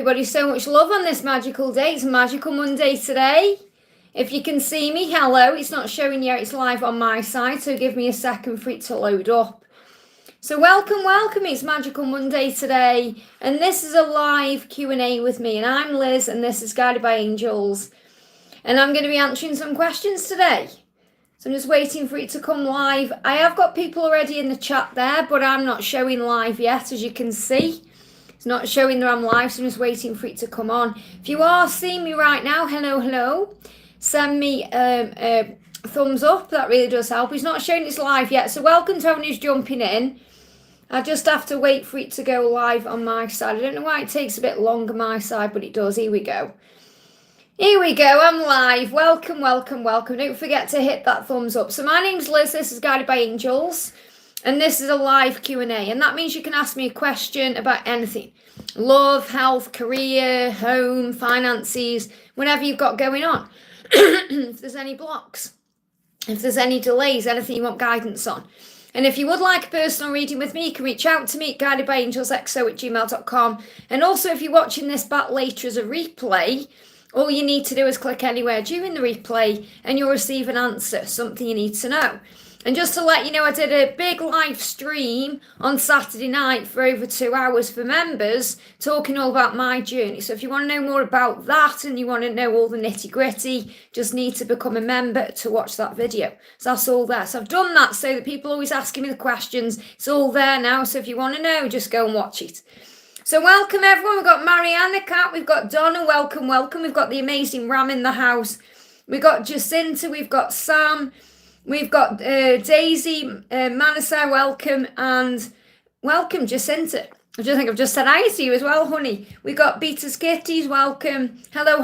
Everybody, so much love on this magical day. It's Magical Monday today. If you can see me, hello. It's not showing yet, it's live on my side, so give me a second for it to load up. So welcome, it's Magical Monday today, and this is a live Q&A with me, and I'm Liz, and this is Guided by Angels, and I'm going to be answering some questions today. So I'm just waiting for it to come live. I have got people already in the chat there, but I'm not showing live yet, as you can see. It's not showing that I'm live, so I'm just waiting for it to come on. If you are seeing me right now, hello. Send me a thumbs up. That really does help. It's not showing it's live yet, so welcome to everyone who's jumping in. I just have to wait for it to go live on my side. I don't know why it takes a bit longer my side, but it does. Here we go. I'm live. Welcome. Don't forget to hit that thumbs up. So my name's Liz. This is Guided by Angels. And this is a live Q&A, and that means you can ask me a question about anything. Love, health, career, home, finances, whatever you've got going on. If there's any blocks, if there's any delays, anything you want guidance on. And if you would like a personal reading with me, you can reach out to me at guidedbyangelsxo@gmail.com. And also, if you're watching this back later as a replay, all you need to do is click anywhere during the replay and you'll receive an answer, something you need to know. And just to let you know, I did a big live stream on Saturday night for over 2 hours for members, talking all about my journey. So if you want to know more about that and you want to know all the nitty gritty, just need to become a member to watch that video. So that's all there. So I've done that so that people always asking me the questions. It's all there now. So if you want to know, just go and watch it. So welcome everyone. We've got Mariana Cat. We've got Donna. Welcome. We've got the amazing Ram in the house. We've got Jacinta. We've got Sam. We've got Daisy, Manasa, welcome, and welcome, Jacinta. I just think I've just said hi to you as well, honey. We've got Beta's Kitties, welcome. Hello.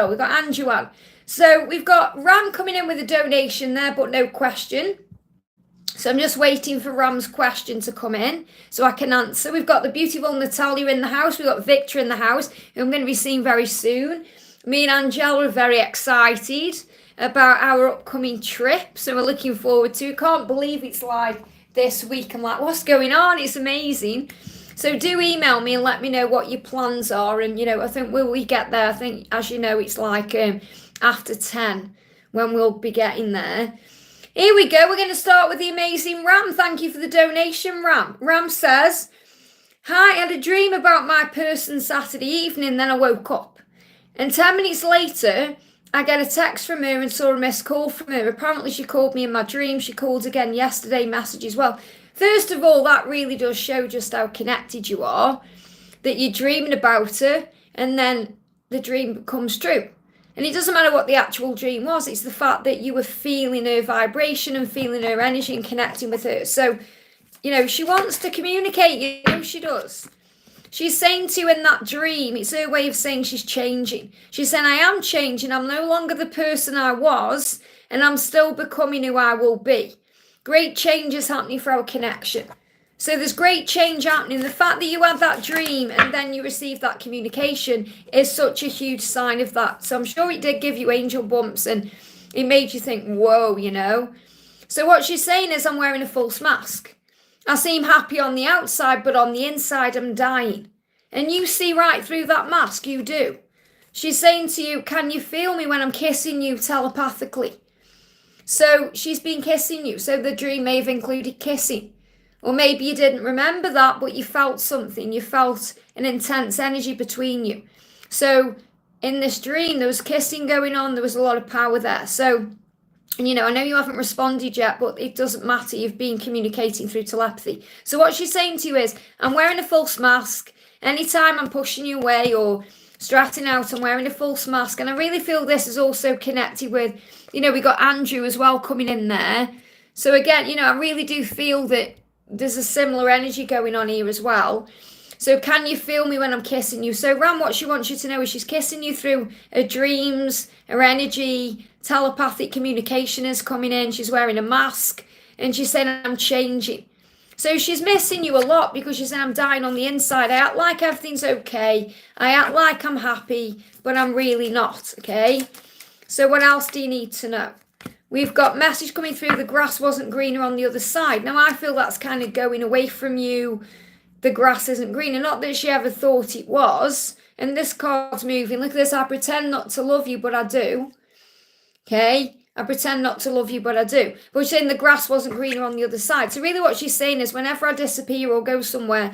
We've got Andrean. So we've got Ram coming in with a donation there, but no question. So I'm just waiting for Ram's question to come in so I can answer. We've got the beautiful Natalia in the house. We've got Victor in the house, who I'm going to be seeing very soon. Me and Angela are very excited about our upcoming trip, so we're looking forward to it. Can't believe it's live this week. I'm like, what's going on? It's amazing. So do email me and let me know what your plans are, and I think when we get there, I think, as you know, it's like after 10 when we'll be getting there. Here we go. We're going to start with the amazing Ram. Thank you for the donation, Ram. Ram says, hi, I had a dream about my person Saturday evening, then I woke up, and 10 minutes later I get a text from her and saw a missed call from her. Apparently she called me in my dream. She called again yesterday, message as well. First of all, that really does show just how connected you are, that you're dreaming about her and then the dream comes true. And it doesn't matter what the actual dream was. It's the fact that you were feeling her vibration and feeling her energy and connecting with her. So, she wants to communicate. She does. She's saying to you in that dream, it's her way of saying she's changing. She's saying, I am changing. I'm no longer the person I was, and I'm still becoming who I will be. Great change is happening for our connection. So there's great change happening. The fact that you had that dream and then you received that communication is such a huge sign of that. So I'm sure it did give you angel bumps and it made you think, whoa, So what she's saying is, I'm wearing a false mask. I seem happy on the outside, but on the inside, I'm dying. And you see right through that mask, you do. She's saying to you, can you feel me when I'm kissing you telepathically? So she's been kissing you. So the dream may have included kissing. Or maybe you didn't remember that, but you felt something. You felt an intense energy between you. So in this dream, there was kissing going on. There was a lot of power there. So, I know you haven't responded yet, but it doesn't matter. You've been communicating through telepathy. So what she's saying to you is, I'm wearing a false mask. Anytime I'm pushing you away or strutting out, I'm wearing a false mask. And I really feel this is also connected with, we got Andrew as well coming in there. So again, I really do feel that there's a similar energy going on here as well. So can you feel me when I'm kissing you? So Ram, what she wants you to know is she's kissing you through her dreams, her energy, telepathic communication is coming in. She's wearing a mask and she's saying, I'm changing. So she's missing you a lot because she's saying, I'm dying on the inside. I act like everything's okay. I act like I'm happy, but I'm really not, okay? So what else do you need to know? We've got message coming through, the grass wasn't greener on the other side. Now, I feel that's kind of going away from you. The grass isn't greener. Not that she ever thought it was, And this card's moving. Look at this. I pretend not to love you, but I do. Okay? I pretend not to love you, but I do. But she's saying the grass wasn't greener on the other side. So really what she's saying is whenever I disappear or go somewhere,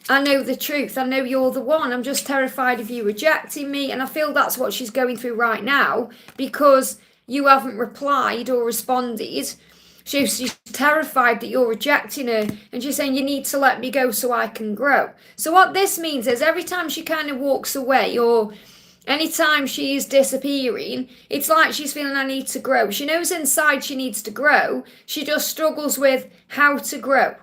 I know the truth. I know you're the one. I'm just terrified of you rejecting me. And I feel that's what she's going through right now because you haven't replied or responded. She's terrified that you're rejecting her. And she's saying, you need to let me go so I can grow. So what this means is every time she kind of walks away or anytime she's disappearing, it's like she's feeling I need to grow. She knows inside she needs to grow. She just struggles with how to grow.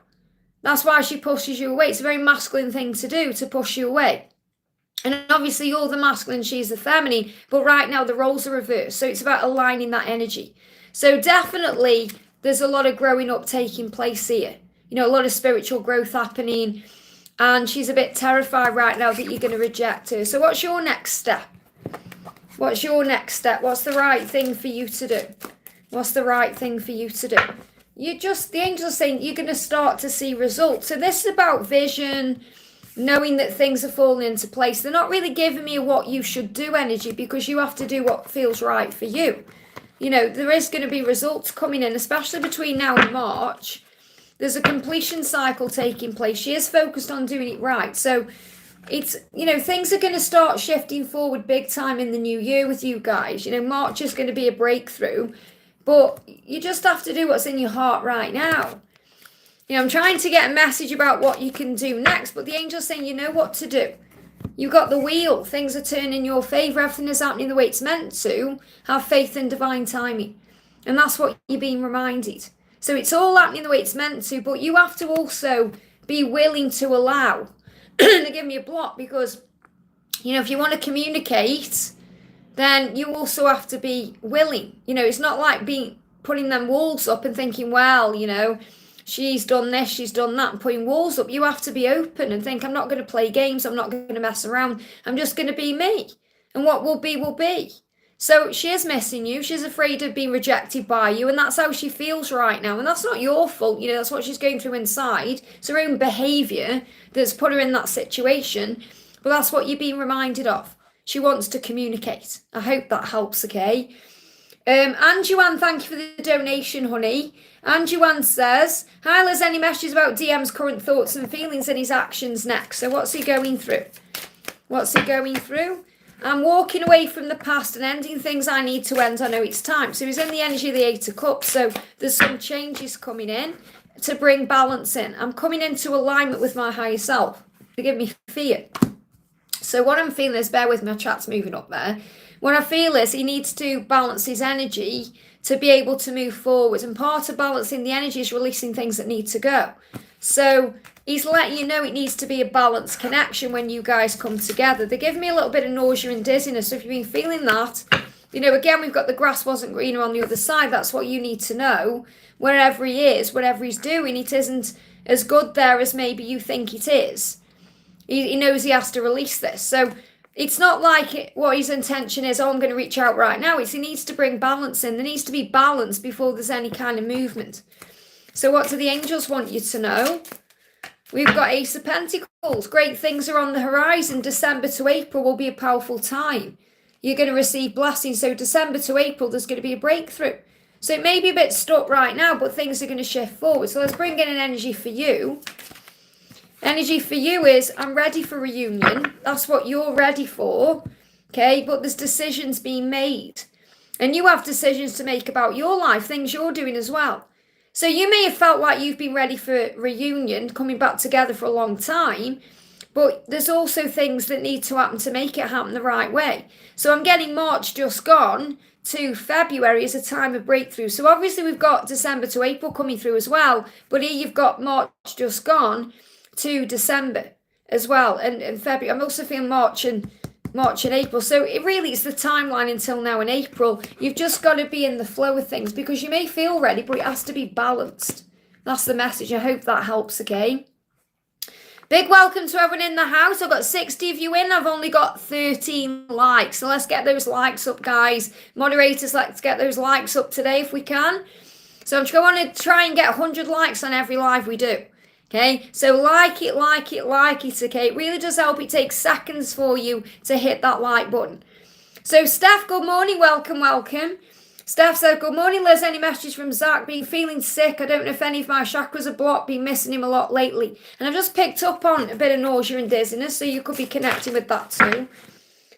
That's why she pushes you away. It's a very masculine thing to do, to push you away. And obviously you're the masculine, she's the feminine, but right now the roles are reversed. So it's about aligning that energy. So definitely there's a lot of growing up taking place here. You know, a lot of spiritual growth happening. And she's a bit terrified right now that you're going to reject her. So what's your next step? What's your next step? What's the right thing for you to do? What's the right thing for you to do? The angels are saying you're going to start to see results. So this is about vision, knowing that things are falling into place. They're not really giving me a what you should do energy because you have to do what feels right for you. You know, there is going to be results coming in, especially between now and March. There's a completion cycle taking place. She is focused on doing it right. So it's, you know, things are going to start shifting forward big time in the new year with you guys. You know, March is going to be a breakthrough. But you just have to do what's in your heart right now. You know, I'm trying to get a message about what you can do next, but the angel's saying you know what to do. You've got the wheel. Things are turning in your favour. Everything is happening the way it's meant to. Have faith in divine timing. And that's what you're being reminded. So it's all happening the way it's meant to, but you have to also be willing to allow. They give me a block because, you know, if you want to communicate, then you also have to be willing. You know, it's not like putting them walls up and thinking, well, you know, she's done this, she's done that, and putting walls up. You have to be open and think, I'm not going to play games, I'm not going to mess around, I'm just going to be me. And what will be, will be. So she is missing you, she's afraid of being rejected by you, and that's how she feels right now. And that's not your fault, you know, that's what she's going through inside. It's her own behaviour that's put her in that situation, but that's what you're being reminded of. She wants to communicate. I hope that helps, okay? Andrean, thank you for the donation, honey. Andrean says, hi, Liz, any messages about DM's current thoughts and feelings and his actions next? So what's he going through? What's he going through? I'm walking away from the past and ending things I need to end. I know it's time. So he's in the energy of the Eight of Cups. So there's some changes coming in to bring balance in. I'm coming into alignment with my higher self. They give me fear. So what I'm feeling is, bear with me, my chat's moving up there. What I feel is he needs to balance his energy to be able to move forward. And part of balancing the energy is releasing things that need to go. So he's letting you know it needs to be a balanced connection when you guys come together. They give me a little bit of nausea and dizziness. So if you've been feeling that, you know, again, we've got the grass wasn't greener on the other side. That's what you need to know. Wherever he is, whatever he's doing, it isn't as good there as maybe you think it is. He knows he has to release this. So it's not like what his intention is, oh, I'm going to reach out right now. He needs to bring balance in. There needs to be balance before there's any kind of movement. So what do the angels want you to know? We've got Ace of Pentacles. Great things are on the horizon. December to April will be a powerful time. You're going to receive blessings. So December to April, there's going to be a breakthrough. So it may be a bit stuck right now, but things are going to shift forward. So let's bring in an energy for you. Energy for you is, I'm ready for reunion. That's what you're ready for. Okay, but there's decisions being made. And you have decisions to make about your life, things you're doing as well. So you may have felt like you've been ready for reunion, coming back together for a long time. But there's also things that need to happen to make it happen the right way. So I'm getting March just gone to February as a time of breakthrough. So obviously we've got December to April coming through as well. But here you've got March just gone to December as well, and February. I'm also feeling March and April. So it really is the timeline until now in April. You've just got to be in the flow of things because you may feel ready, but it has to be balanced. That's the message. I hope that helps, okay? Big welcome to everyone in the house. I've got 60 of you in. I've only got 13 likes. So let's get those likes up, guys. Moderators, let's get those likes up today if we can. So I'm going to try and get 100 likes on every live we do. Okay, so like it, okay? It really does help. It takes seconds for you to hit that like button. So Steph, good morning, welcome. Steph said, good morning, Liz. Any messages from Zach? Been feeling sick. I don't know if any of my chakras are blocked. Been missing him a lot lately. And I've just picked up on a bit of nausea and dizziness, so you could be connecting with that too.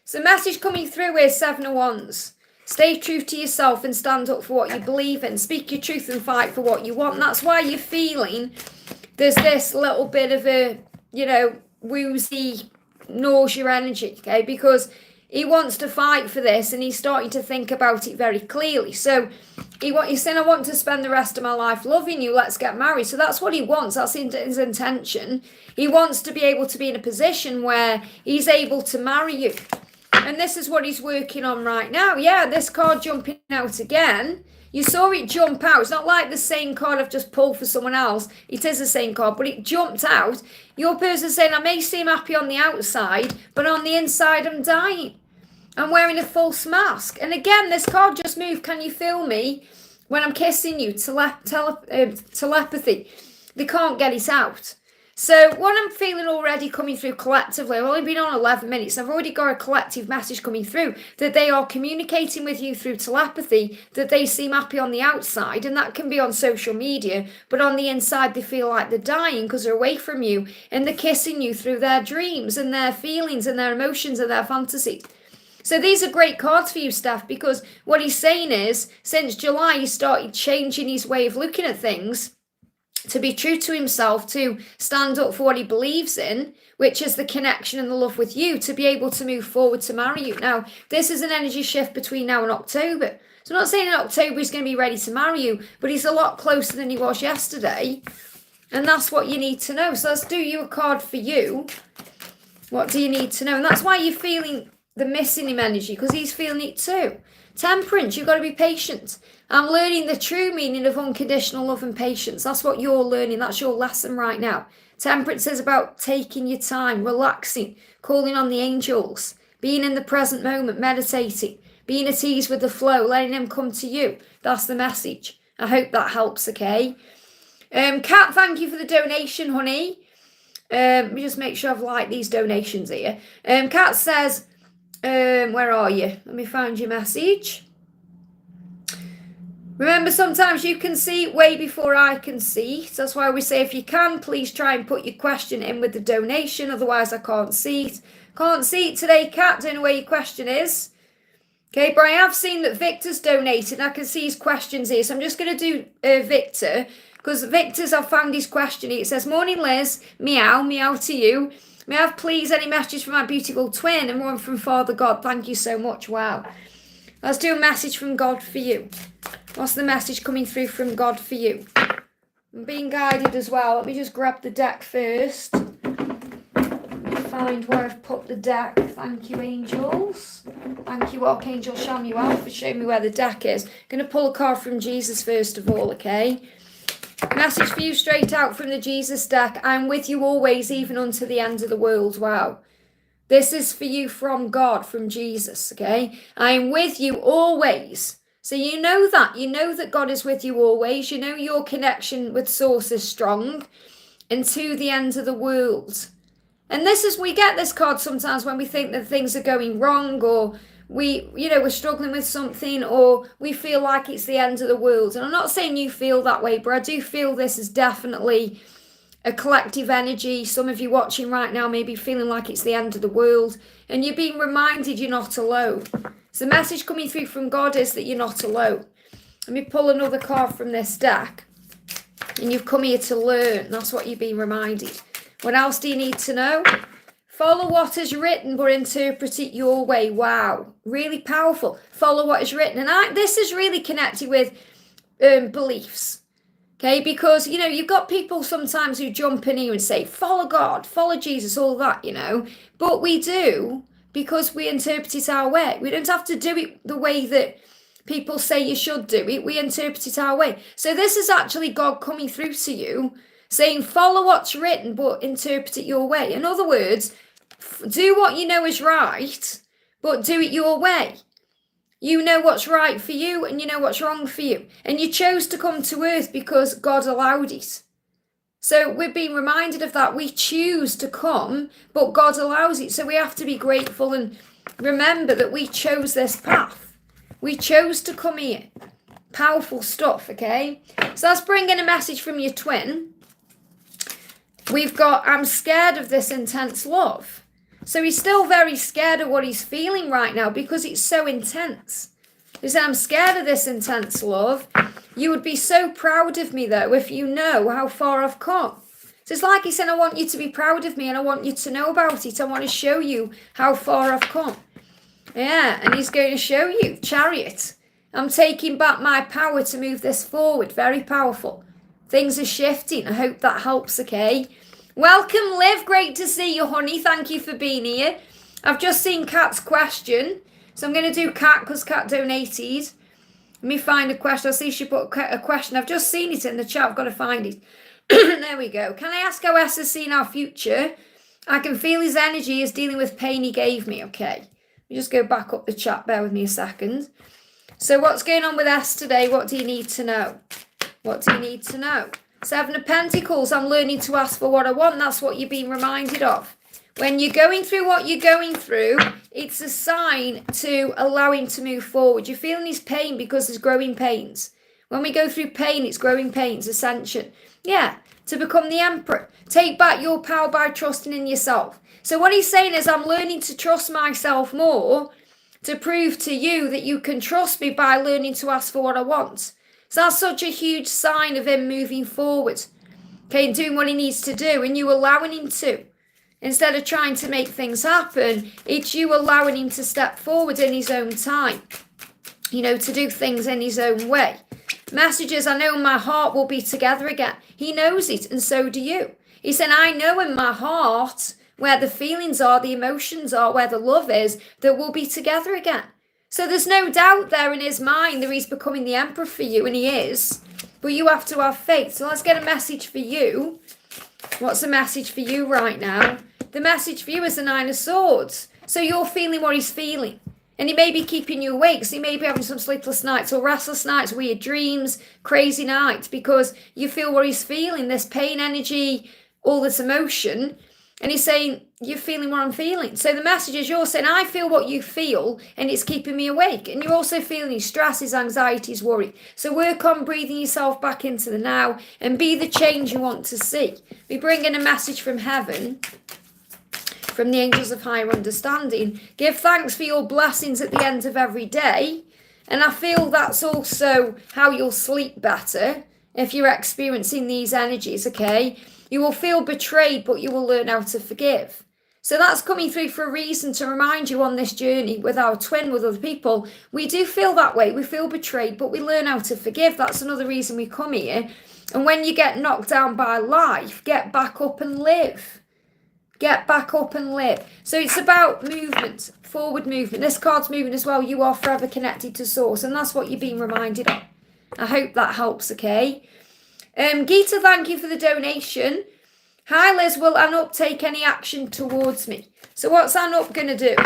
So message coming through is 7 of Wands. Stay true to yourself and stand up for what you believe in. Speak your truth and fight for what you want. And that's why you're feeling there's this little bit of a, woozy nausea energy, okay? Because he wants to fight for this and he's starting to think about it very clearly. So he's saying, I want to spend the rest of my life loving you. Let's get married. So that's what he wants. That's his intention. He wants to be able to be in a position where he's able to marry you. And this is what he's working on right now. Yeah, this card jumping out again. You saw it jump out. It's not like the same card I've just pulled for someone else. It is the same card, but it jumped out. Your person's saying, I may seem happy on the outside, but on the inside I'm dying. I'm wearing a false mask. And again, this card just moved. Can you feel me when I'm kissing you? Telepathy. They can't get it out. So what I'm feeling already coming through collectively, I've only been on 11 minutes, I've already got a collective message coming through that they are communicating with you through telepathy, that they seem happy on the outside, and that can be on social media, but on the inside they feel like they're dying because they're away from you, and they're kissing you through their dreams and their feelings and their emotions and their fantasies. So these are great cards for you, Steph, because what he's saying is, since July, he started changing his way of looking at things to be true to himself, to stand up for what he believes in, which is the connection and the love with you, to be able to move forward to marry you. Now, this is an energy shift between now and October. So I'm not saying in October he's going to be ready to marry you, but he's a lot closer than he was yesterday. And that's what you need to know. So let's do you a card for you. What do you need to know? And that's why you're feeling the missing him energy, because he's feeling it too. Temperance, you've got to be patient. I'm learning the true meaning of unconditional love and patience. That's what you're learning. That's your lesson right now. Temperance is about taking your time, relaxing, calling on the angels, being in the present moment, meditating, being at ease with the flow, letting them come to you. That's the message. I hope that helps, okay? Kat, thank you for the donation, honey. Let me just make sure I've liked these donations here. Kat says, where are you? Let me find your message. Remember, sometimes you can see way before I can see. So that's why we say, if you can, please try and put your question in with the donation. Otherwise, I can't see it. Can't see it today, Kat. Don't know where your question is. Okay, but I have seen that Victor's donated. I can see his questions here. So I'm just going to do Victor. Because Victor's, I've found his question here. It says, morning, Liz. Meow, meow to you. May I have please any messages from my beautiful twin and one from Father God? Thank you so much. Wow. Let's do a message from God for you. What's the message coming through from God for you? I'm being guided as well. Let me just grab the deck first. Find where I've put the deck. Thank you, angels. Thank you, Archangel Shamuel, for showing me where the deck is. I'm going to pull a card from Jesus first of all, okay? Message for you straight out from the Jesus deck. I'm with you always, even unto the end of the world. Wow. This is for you from God, from Jesus, okay? I am with you always. So you know that. You know that God is with you always. You know your connection with Source is strong. And to the end of the world. And this is, we get this card sometimes when we think that things are going wrong, or we're struggling with something, or we feel like it's the end of the world. And I'm not saying you feel that way, but I do feel this is definitely a collective energy. Some of you watching right now may be feeling like it's the end of the world, and you're being reminded you're not alone. So the message coming through from God is that you're not alone. Let me pull another card from this deck. And you've come here to learn. That's what you're being reminded. What else do you need to know? Follow what is written, but interpret it your way. Wow. Really powerful. Follow what is written. And this is really connected with beliefs. Okay, because, you've got people sometimes who jump in here and say, follow God, follow Jesus, all that, But we do because we interpret it our way. We don't have to do it the way that people say you should do it. We interpret it our way. So this is actually God coming through to you, saying, follow what's written, but interpret it your way. In other words, do what you know is right, but do it your way. You know what's right for you, and you know what's wrong for you. And you chose to come to earth because God allowed it. So we're being reminded of that. We choose to come, but God allows it. So we have to be grateful and remember that we chose this path. We chose to come here. Powerful stuff, okay? So that's bringing a message from your twin. We've got, I'm scared of this intense love. So he's still very scared of what he's feeling right now because it's so intense. He said, I'm scared of this intense love. You would be so proud of me, though, if you know how far I've come. So it's like he said, I want you to be proud of me and I want you to know about it. I want to show you how far I've come. Yeah, and he's going to show you. Chariot. I'm taking back my power to move this forward. Very powerful. Things are shifting. I hope that helps, okay? Welcome, Liv. Great to see you, honey. Thank you for being here. I've just seen Kat's question. So I'm going to do Kat because Kat donated. Let me find a question. I see she put a question. I've just seen it in the chat. I've got to find it. There we go. Can I ask how S has seen our future? I can feel his energy is dealing with pain he gave me. Okay. Let me just go back up the chat. Bear with me a second. So what's going on with S today? What do you need to know? What do you need to know? Seven of Pentacles. I'm learning to ask for what I want. That's what you're being reminded of. When you're going through what you're going through, it's a sign to allow him to move forward. You're feeling his pain because there's growing pains. When we go through pain, it's growing pains, ascension. Yeah, to become the emperor. Take back your power by trusting in yourself. So what he's saying is, I'm learning to trust myself more to prove to you that you can trust me by learning to ask for what I want. So that's such a huge sign of him moving forward. Okay, and doing what he needs to do and you allowing him to. Instead of trying to make things happen, it's you allowing him to step forward in his own time. You know, to do things in his own way. Messages, I know my heart will be together again. He knows it, and so do you. He said, I know in my heart where the feelings are, the emotions are, where the love is, that we'll be together again. So there's no doubt there in his mind that he's becoming the emperor for you, and he is. But you have to have faith. So let's get a message for you. What's the message for you right now? The message for you is the Nine of Swords. So you're feeling what he's feeling. And he may be keeping you awake. So you may be having some sleepless nights or restless nights, weird dreams, crazy nights, because you feel what he's feeling, this pain energy, all this emotion. And he's saying, you're feeling what I'm feeling. So the message is you're saying, I feel what you feel, and it's keeping me awake. And you're also feeling his stress, his anxiety, his worry. So work on breathing yourself back into the now and be the change you want to see. We bring in a message from heaven, from the angels of higher understanding. Give thanks for your blessings at the end of every day. And I feel that's also how you'll sleep better if you're experiencing these energies, okay? You will feel betrayed, but you will learn how to forgive. So that's coming through for a reason to remind you on this journey with our twin, with other people. We do feel that way. We feel betrayed, but we learn how to forgive. That's another reason we come here. And when you get knocked down by life, get back up and live. Get back up and live. So it's about movement, forward movement. This card's moving as well. You are forever connected to source, and that's what you're being reminded of. I hope that helps, okay? Geeta, thank you for the donation. Hi, Liz. Will Anup take any action towards me? So what's Anup going to do?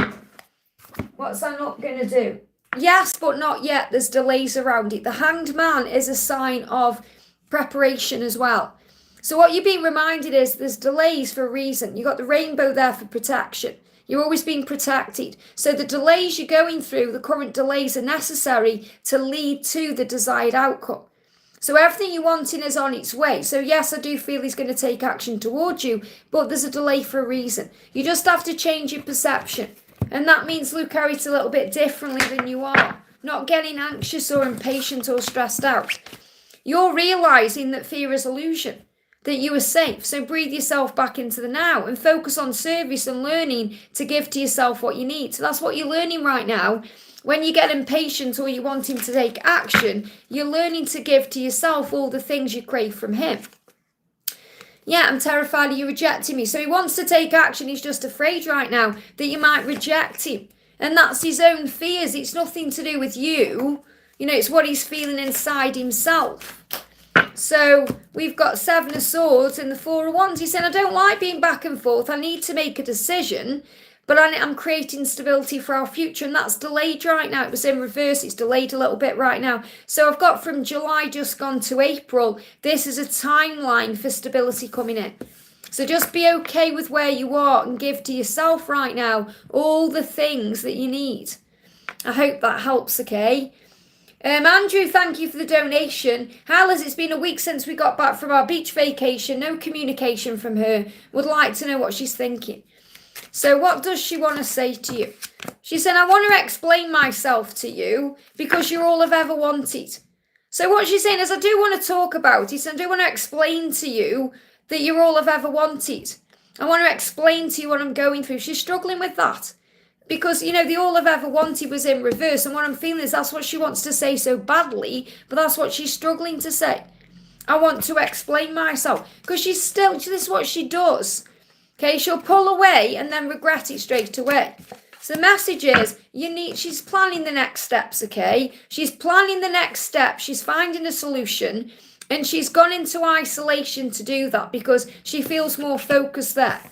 What's Anup going to do? Yes, but not yet. There's delays around it. The Hanged Man is a sign of preparation as well. So what you're being reminded is there's delays for a reason. You've got the rainbow there for protection. You're always being protected. So the delays you're going through, the current delays are necessary to lead to the desired outcome. So everything you're wanting is on its way. So yes, I do feel he's going to take action towards you, but there's a delay for a reason. You just have to change your perception. And that means look at it a little bit differently than you are. Not getting anxious or impatient or stressed out. You're realizing that fear is illusion, that you are safe. So breathe yourself back into the now and focus on service and learning to give to yourself what you need. So that's what you're learning right now. When you get impatient or you're wanting to take action, you're learning to give to yourself all the things you crave from him. Yeah, I'm terrified of you rejecting me. So he wants to take action. He's just afraid right now that you might reject him. And that's his own fears. It's nothing to do with you. You know, it's what he's feeling inside himself. So we've got Seven of Swords and the Four of Wands. He said, I don't like being back and forth. I need to make a decision. but I'm creating stability for our future, and that's delayed right now. It was in reverse. It's delayed a little bit right now. So I've got from July just gone to April. This is a timeline for stability coming in. So just be okay with where you are and give to yourself right now all the things that you need. I hope that helps, okay? Andrew, thank you for the donation. Hi Liz, it's been a week since we got back from our beach vacation. No communication from her. Would like to know what she's thinking. So what does she want to say to you? She said, I want to explain myself to you because you're all I've ever wanted. So what she's saying is, I do want to talk about it. And I do want to explain to you that you're all I've ever wanted. I want to explain to you what I'm going through. She's struggling with that. Because, you know, the all I've ever wanted was in reverse. And what I'm feeling is that's what she wants to say so badly. But that's what she's struggling to say. I want to explain myself. Because she's still, this is what she does. Okay, she'll pull away and then regret it straight away. So the message is, she's planning the next steps, okay? She's planning the next step. She's finding a solution. And she's gone into isolation to do that because she feels more focused there.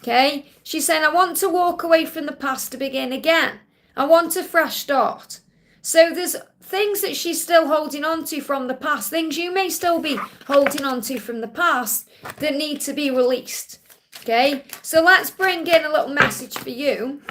Okay? She's saying, I want to walk away from the past to begin again. I want a fresh start. So there's things that she's still holding on to from the past. Things you may still be holding on to from the past that need to be released. Okay, so let's bring in a little message for you.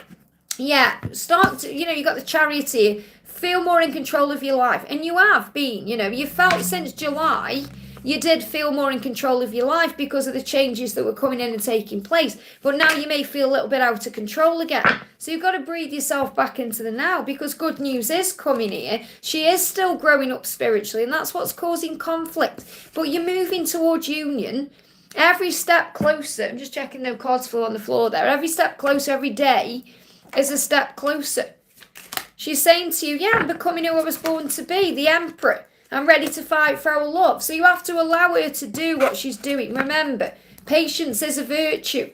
Yeah, you got the Chariot here. Feel more in control of your life. And you have been, you felt since July, you did feel more in control of your life because of the changes that were coming in and taking place. But now you may feel a little bit out of control again. So you've got to breathe yourself back into the now because good news is coming here. She is still growing up spiritually and that's what's causing conflict. But you're moving towards union. Every step closer, I'm just checking no cards fall on the floor there. Every step closer, every day is a step closer. She's saying to you, yeah, I'm becoming who I was born to be, the Emperor. I'm ready to fight for our love. So you have to allow her to do what she's doing. Remember, patience is a virtue.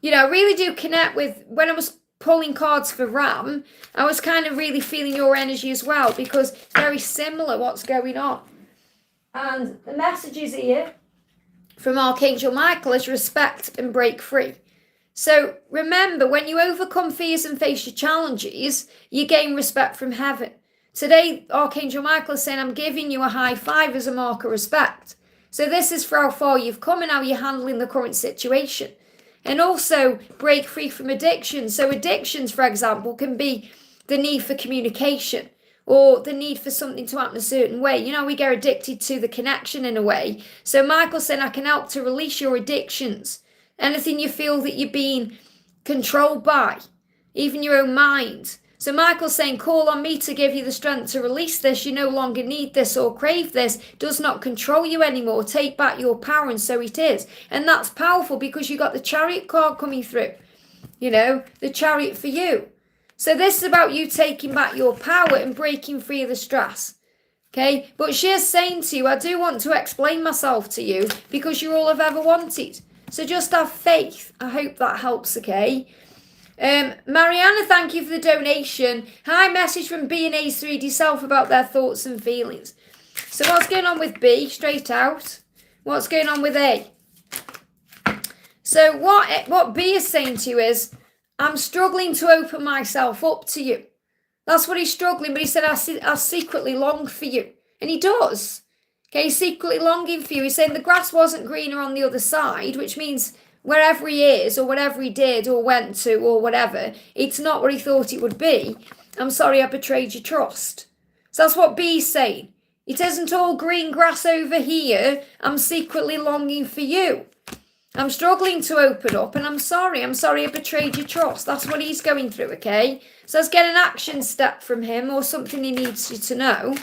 I really do connect with, when I was pulling cards for Ram, I was kind of really feeling your energy as well because it's very similar what's going on. And the message is here from Archangel Michael is respect and break free. So remember, when you overcome fears and face your challenges, you gain respect from heaven. Today, Archangel Michael is saying, I'm giving you a high five as a mark of respect. So this is for how far you've come and how you're handling the current situation. And also break free from addiction. So addictions, for example, can be the need for communication or the need for something to happen a certain way. We get addicted to the connection in a way. So Michael's saying, I can help to release your addictions. Anything you feel that you're being controlled by, even your own mind. So Michael's saying, call on me to give you the strength to release this. You no longer need this or crave this. Does not control you anymore. Take back your power, and so it is. And that's powerful because you got the Chariot card coming through. The Chariot for you. So this is about you taking back your power and breaking free of the stress. Okay? But she's saying to you, I do want to explain myself to you because you're all I've ever wanted. So just have faith. I hope that helps, okay? Mariana, thank you for the donation. Hi, message from B and A's 3D self about their thoughts and feelings. So what's going on with B? Straight out. What's going on with A? So what B is saying to you is, I'm struggling to open myself up to you. That's what he's struggling, but he said, I secretly long for you. And he does. Okay, he's secretly longing for you. He's saying the grass wasn't greener on the other side, which means wherever he is or whatever he did or went to or whatever, it's not what he thought it would be. I'm sorry I betrayed your trust. So that's what B's saying. It isn't all green grass over here. I'm secretly longing for you. I'm struggling to open up and I'm sorry I betrayed your trust. That's what he's going through, okay? So let's get an action step from him or something he needs you to know.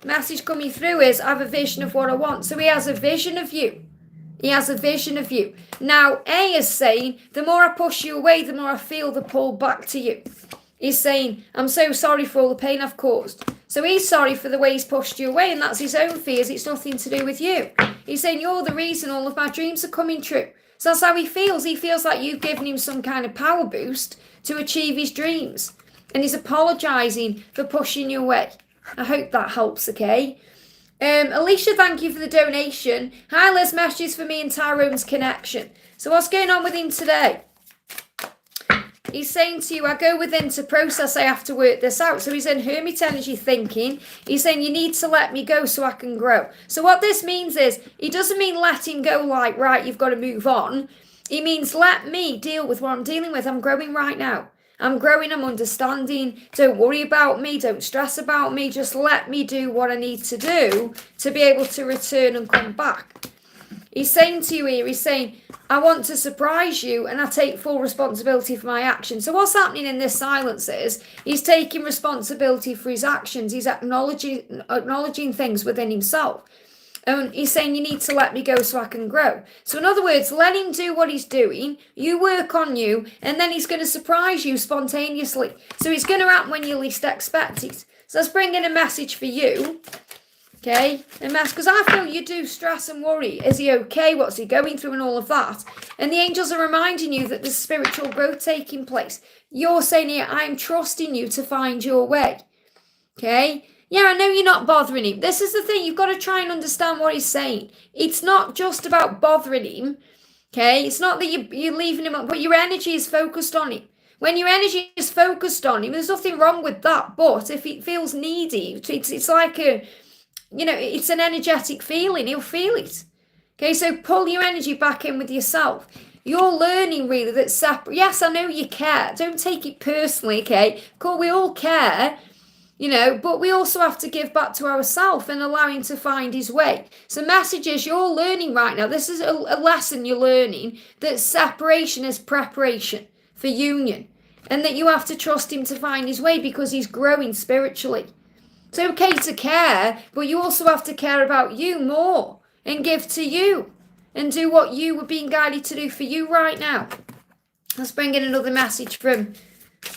Message coming through is, I have a vision of what I want. So he has a vision of you. He has a vision of you. Now, A is saying, the more I push you away, the more I feel the pull back to you. He's saying, I'm so sorry for all the pain I've caused. So he's sorry for the way he's pushed you away, and that's his own fears. It's nothing to do with you. He's saying, you're the reason all of my dreams are coming true. So that's how he feels. He feels like you've given him some kind of power boost to achieve his dreams. And he's apologising for pushing you away. I hope that helps, okay? Alicia, thank you for the donation. Hi, Liz, messages for me and Tyrone's connection. So what's going on with him today? He's saying to you, I go within to process, I have to work this out. So he's in hermit energy thinking. He's saying, you need to let me go so I can grow. So what this means is, he doesn't mean letting go like, right, you've got to move on. He means, let me deal with what I'm dealing with. I'm growing right now. I'm growing, I'm understanding. Don't worry about me. Don't stress about me. Just let me do what I need to do to be able to return and come back. He's saying to you here, he's saying, I want to surprise you and I take full responsibility for my actions. So what's happening in this silence is he's taking responsibility for his actions. He's acknowledging things within himself. And he's saying, you need to let me go so I can grow. So in other words, let him do what he's doing. You work on you, and then he's going to surprise you spontaneously. So it's going to happen when you least expect it. So let's bring in a message for you. Okay? A mess, because I feel you do stress and worry. Is he okay? What's he going through and all of that? And the angels are reminding you that there's spiritual growth taking place. You're saying here, I'm trusting you to find your way. Okay? Yeah, I know you're not bothering him. This is the thing. You've got to try and understand what he's saying. It's not just about bothering him. Okay? It's not that you're leaving him, but your energy is focused on him. When your energy is focused on him, there's nothing wrong with that. But if it feels needy, it's like it's an energetic feeling. He'll feel it. Okay? So pull your energy back in with yourself. You're learning really that yes, I know you care. Don't take it personally, okay? Because we all care. But we also have to give back to ourselves and allow him to find his way. So messages you're learning right now, this is a lesson you're learning, that separation is preparation for union. And that you have to trust him to find his way because he's growing spiritually. It's okay to care, but you also have to care about you more and give to you and do what you were being guided to do for you right now. Let's bring in another message from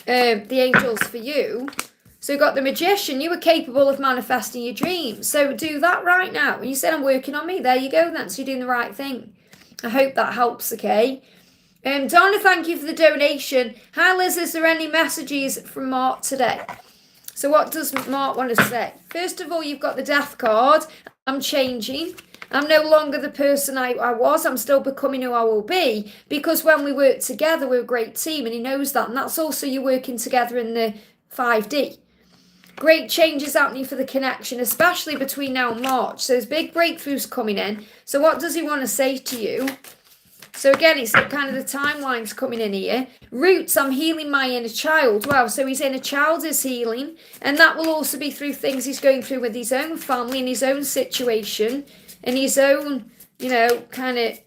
the angels for you. So you've got the magician. You were capable of manifesting your dreams. So do that right now. And you said, I'm working on me. There you go then. So you're doing the right thing. I hope that helps, okay? Donna, thank you for the donation. Hi, Liz. Is there any messages from Mark today? So what does Mark want to say? First of all, you've got the death card. I'm changing. I'm no longer the person I was. I'm still becoming who I will be. Because when we work together, we're a great team. And he knows that. And that's also you working together in the 5D. Great changes happening for the connection, especially between now and March. So there's big breakthroughs coming in. So what does he want to say to you? So again, it's kind of the timelines coming in here. Roots, I'm healing my inner child. Wow, so his inner child is healing. And that will also be through things he's going through with his own family and his own situation. And his own, kind of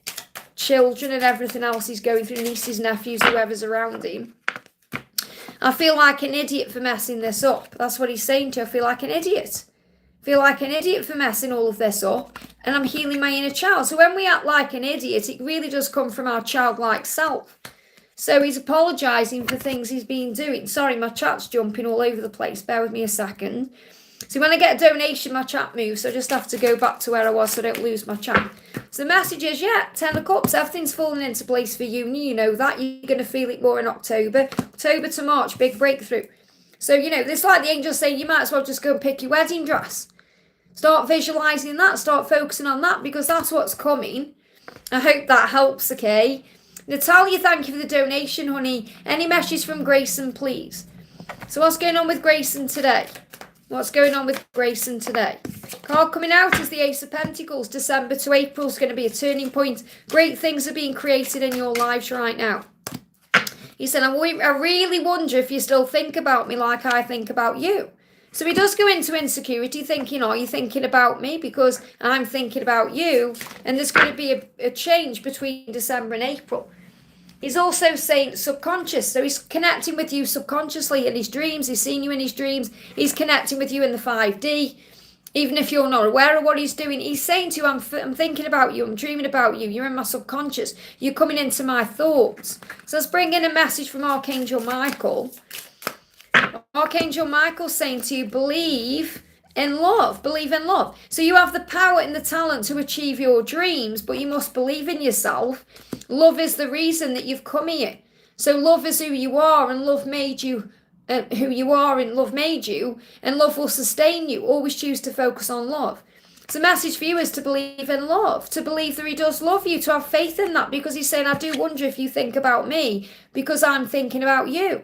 children and everything else he's going through. Nieces, nephews, whoever's around him. I feel like an idiot for messing this up. That's what he's saying to you. I feel like an idiot. I feel like an idiot for messing all of this up. And I'm healing my inner child. So when we act like an idiot, it really does come from our childlike self. So he's apologising for things he's been doing. Sorry, my chat's jumping all over the place. Bear with me a second. So when I get a donation, my chat moves. So I just have to go back to where I was so I don't lose my chat. So the message is, 10 of Cups, everything's falling into place for you. You know that. You're going to feel it more in October. October to March, big breakthrough. So, this like the angels saying, you might as well just go and pick your wedding dress. Start visualising that. Start focusing on that because that's what's coming. I hope that helps, okay? Natalia, thank you for the donation, honey. Any messages from Grayson, please? So what's going on with Grayson today? What's going on with Grayson today? Card coming out is the Ace of Pentacles. December to April is going to be a turning point. Great things are being created in your lives right now. He said, I really wonder if you still think about me like I think about you. So he does go into insecurity thinking, are you thinking about me? Because I'm thinking about you. And there's going to be a change between December and April. He's also saying subconscious. So he's connecting with you subconsciously in his dreams. He's seeing you in his dreams. He's connecting with you in the 5D. Even if you're not aware of what he's doing, he's saying to you, I'm thinking about you. I'm dreaming about you. You're in my subconscious. You're coming into my thoughts. So let's bring in a message from Archangel Michael. Archangel Michael saying to you, believe in love. Believe in love. So you have the power and the talent to achieve your dreams, but you must believe in yourself. Love is the reason that you've come here. So love is who you are, and love made you who you are, and love made you, and love will sustain you. Always choose to focus on love. So the message for you is to believe in love, to believe that he does love you, to have faith in that, because he's saying, I do wonder if you think about me because I'm thinking about you.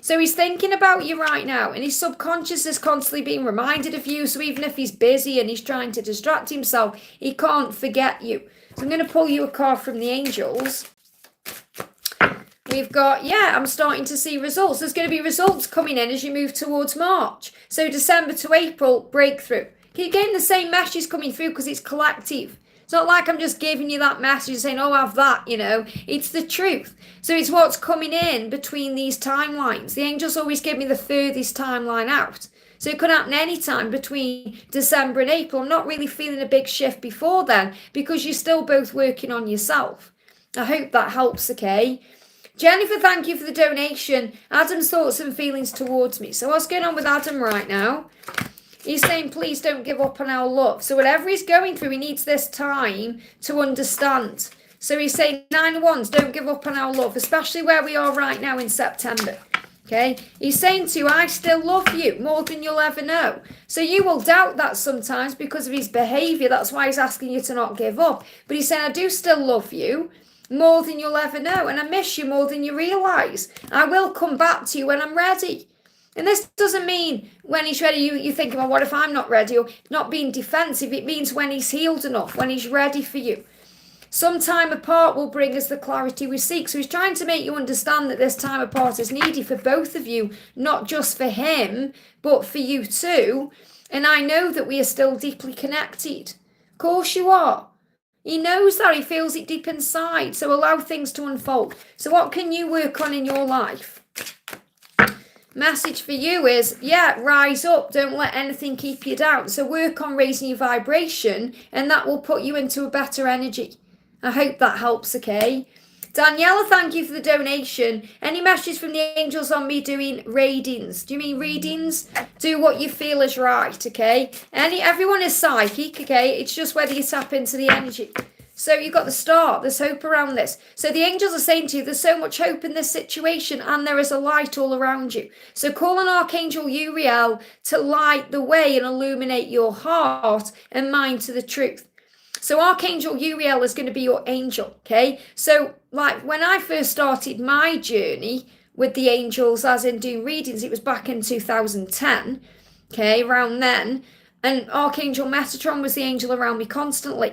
So he's thinking about you right now, and his subconscious is constantly being reminded of you. So even if he's busy and he's trying to distract himself, he can't forget you. So I'm going to pull you a card from the angels. We've got, I'm starting to see results. There's going to be results coming in as you move towards March. So December to April, breakthrough. Keep getting the same messages coming through because it's collective. It's not like I'm just giving you that message saying, oh, have that, It's the truth. So it's what's coming in between these timelines. The angels always give me the furthest timeline out. So it could happen any time between December and April. I'm not really feeling a big shift before then because you're still both working on yourself. I hope that helps, okay? Jennifer, thank you for the donation. Adam's thoughts and feelings towards me. So what's going on with Adam right now? He's saying, please don't give up on our love. So whatever he's going through, he needs this time to understand. So he's saying, 9 of Wands, don't give up on our love, especially where we are right now in September. Okay? He's saying to you, I still love you more than you'll ever know. So you will doubt that sometimes because of his behaviour. That's why he's asking you to not give up. But he's saying, I do still love you more than you'll ever know. And I miss you more than you realise. I will come back to you when I'm ready. And this doesn't mean when he's ready, you think, well, what if I'm not ready? Or not being defensive. It means when he's healed enough, when he's ready for you. Some time apart will bring us the clarity we seek. So he's trying to make you understand that this time apart is needed for both of you, not just for him, but for you too. And I know that we are still deeply connected. Of course you are. He knows that. He feels it deep inside. So allow things to unfold. So what can you work on in your life? Message for you is, rise up. Don't let anything keep you down. So work on raising your vibration and that will put you into a better energy. I hope that helps, okay? Daniela, thank you for the donation. Any messages from the angels on me doing readings? Do you mean readings? Do what you feel is right, okay? Everyone is psychic, okay? It's just whether you tap into the energy. So you've got the start. There's hope around this. So the angels are saying to you, there's so much hope in this situation and there is a light all around you. So call on Archangel Uriel to light the way and illuminate your heart and mind to the truth. So Archangel Uriel is going to be your angel, okay? So like when I first started my journey with the angels, as in doing readings, it was back in 2010, okay, around then. And Archangel Metatron was the angel around me constantly.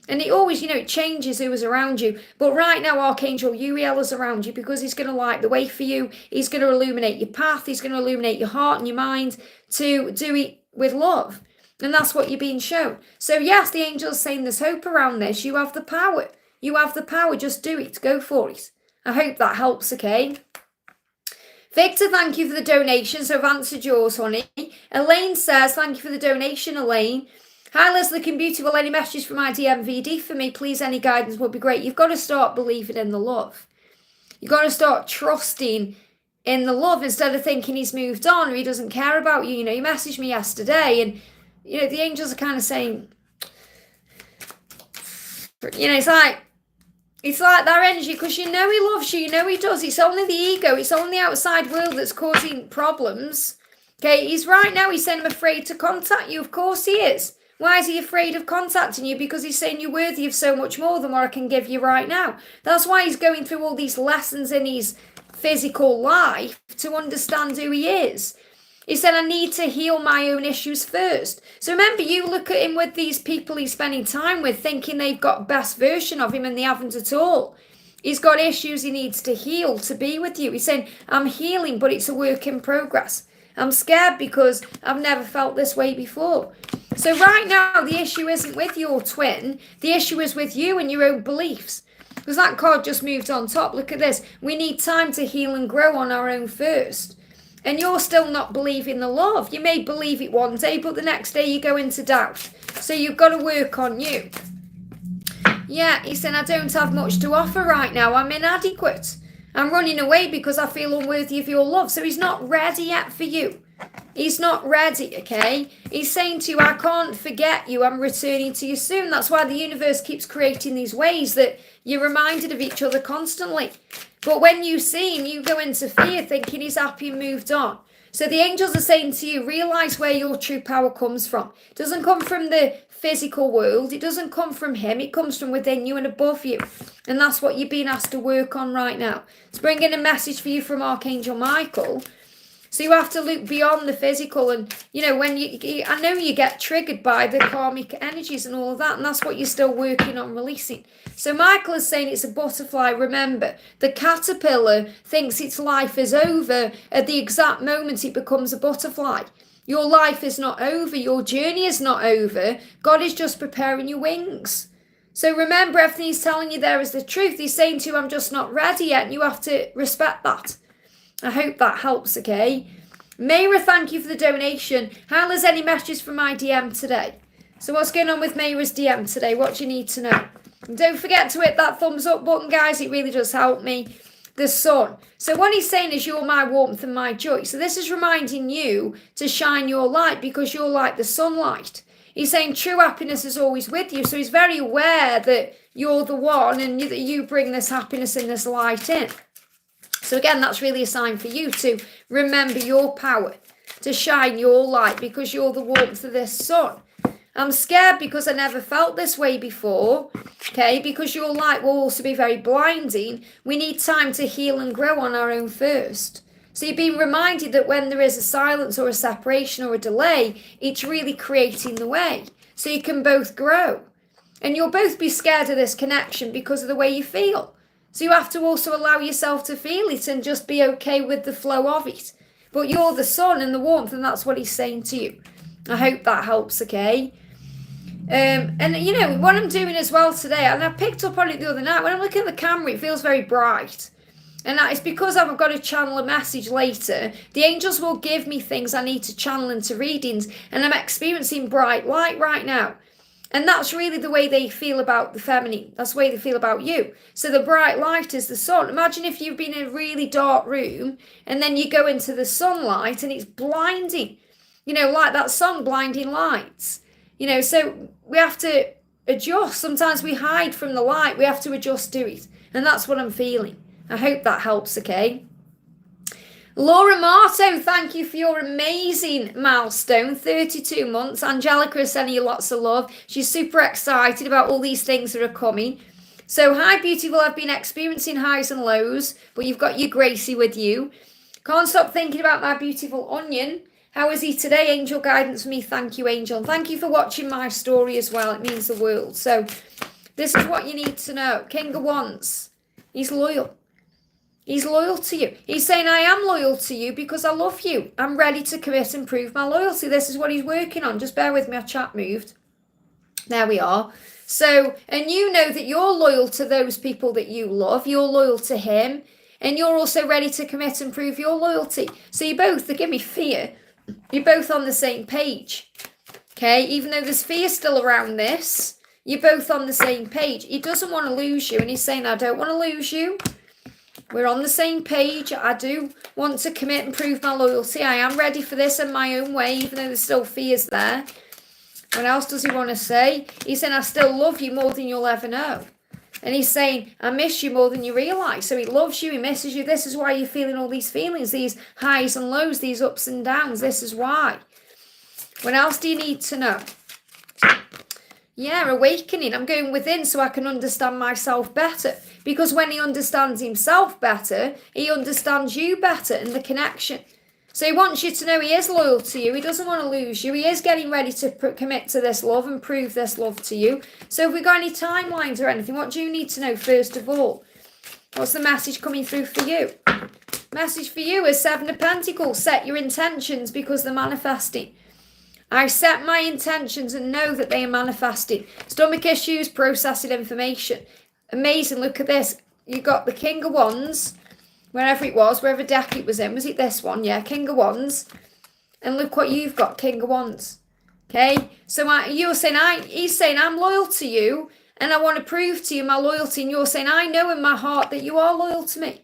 And it always, it changes who is around you. But right now, Archangel Uriel is around you because he's going to light the way for you. He's going to illuminate your path. He's going to illuminate your heart and your mind to do it with love. And that's what you're being shown. So yes, the angel's saying there's hope around this. You have the power. You have the power. Just do it. Go for it. I hope that helps, okay? Victor, thank you for the donation. So I've answered yours, honey. Elaine says, thank you for the donation, Elaine. Hi, Leslie, looking beautiful. Any messages from my DMVD for me? Please, any guidance would be great. You've got to start believing in the love. You've got to start trusting in the love instead of thinking he's moved on or he doesn't care about you. You messaged me yesterday and, the angels are kind of saying, it's like their energy because he loves you. He does. It's only the ego. It's only the outside world that's causing problems. Okay, he's right now, he's saying, I'm afraid to contact you. Of course he is. Why is he afraid of contacting you? Because he's saying you're worthy of so much more than what I can give you right now. That's why he's going through all these lessons in his physical life to understand who he is. He said, I need to heal my own issues first. So remember, you look at him with these people he's spending time with, thinking they've got best version of him and they haven't at all. He's got issues he needs to heal to be with you. He's saying, I'm healing, but it's a work in progress. I'm scared because I've never felt this way before. So right now, the issue isn't with your twin. The issue is with you and your own beliefs. Because that card just moved on top. Look at this. We need time to heal and grow on our own first. And you're still not believing the love. You may believe it one day, but the next day you go into doubt. So you've got to work on you. Yeah, he said, I don't have much to offer right now. I'm inadequate. I'm running away because I feel unworthy of your love. So he's not ready yet for you. He's not ready, okay? He's saying to you, I can't forget you. I'm returning to you soon. That's why the universe keeps creating these ways that you're reminded of each other constantly. But when you see him, you go into fear thinking he's happy and moved on. So the angels are saying to you, realize where your true power comes from. It doesn't come from the physical world. It doesn't come from him. It comes from within you and above you. And that's what you're being asked to work on right now. It's bringing a message for you from Archangel Michael. So you have to look beyond the physical. And, you know, when I know you get triggered by the karmic energies and all of that. And that's what you're still working on releasing. So Michael is saying it's a butterfly. Remember, the caterpillar thinks its life is over at the exact moment it becomes a butterfly. Your life is not over. Your journey is not over. God is just preparing your wings. So remember, everything he's telling you there is the truth. He's saying to you, I'm just not ready yet. And you have to respect that. I hope that helps, okay? Mayra, thank you for the donation. Hal, has any messages from my DM today? So what's going on with Mayra's DM today? What do you need to know? And don't forget to hit that thumbs up button, guys. It really does help me. The sun. So what he's saying is you're my warmth and my joy. So this is reminding you to shine your light because you're like the sunlight. He's saying true happiness is always with you. So he's very aware that you're the one and that you bring this happiness and this light in. So again, that's really a sign for you to remember your power, to shine your light because you're the warmth of this sun. I'm scared because I never felt this way before, okay? Because your light will also be very blinding. We need time to heal and grow on our own first. So you're being reminded that when there is a silence or a separation or a delay, it's really creating the way. So you can both grow. And you'll both be scared of this connection because of the way you feel. So you have to also allow yourself to feel it and just be okay with the flow of it. But you're the sun and the warmth, and that's what he's saying to you. I hope that helps, okay? And, you know, what I'm doing as well today, and I picked up on it the other night, when I'm looking at the camera, it feels very bright. And that is because I've got to channel a message later. The angels will give me things I need to channel into readings, and I'm experiencing bright light right now. And that's really the way they feel about the feminine. That's the way they feel about you. So the bright light is the sun. Imagine if you've been in a really dark room and then you go into the sunlight and it's blinding. You know, like that song, Blinding Lights. You know, so we have to adjust. Sometimes we hide from the light. We have to adjust to it. And that's what I'm feeling. I hope that helps, okay? Laura Marto, thank you for your amazing milestone, 32 months. Angelica is sending you lots of love. She's super excited about all these things that are coming. So, hi, beautiful. I've been experiencing highs and lows, but you've got your Gracie with you. Can't stop thinking about my beautiful onion. How is he today? Angel guidance for me. Thank you, Angel. And thank you for watching my story as well. It means the world. So, this is what you need to know. King of Wands. He's loyal. He's loyal to you. He's saying, I am loyal to you because I love you. I'm ready to commit and prove my loyalty. This is what he's working on. Just bear with me. Our chat moved. There we are. So, and you know that you're loyal to those people that you love. You're loyal to him. And you're also ready to commit and prove your loyalty. So you both, they give me fear. You're both on the same page. Okay? Even though there's fear still around this, you're both on the same page. He doesn't want to lose you. And he's saying, I don't want to lose you. We're on the same page. I do want to commit and prove my loyalty. I am ready for this in my own way, even though there's still fears there. What else does he want to say? He's saying, I still love you more than you'll ever know. And he's saying, I miss you more than you realise. So he loves you, he misses you. This is why you're feeling all these feelings, these highs and lows, these ups and downs. This is why. What else do you need to know? Yeah, awakening. I'm going within so I can understand myself better. Because when he understands himself better, he understands you better and the connection. So he wants you to know he is loyal to you. He doesn't want to lose you. He is getting ready to commit to this love and prove this love to you. So if we've got any timelines or anything, what do you need to know first of all? What's the message coming through for you? Message for you is 7 of Pentacles. Set your intentions because they're manifesting. I set my intentions and know that they are manifesting. Stomach issues, processing information. Amazing. Look at this. You got the King of Wands, wherever it was, wherever deck it was in. Was it this one? Yeah, King of Wands. And look what you've got, King of Wands. Okay? So you're saying, he's saying, I'm loyal to you and I want to prove to you my loyalty. And you're saying, I know in my heart that you are loyal to me.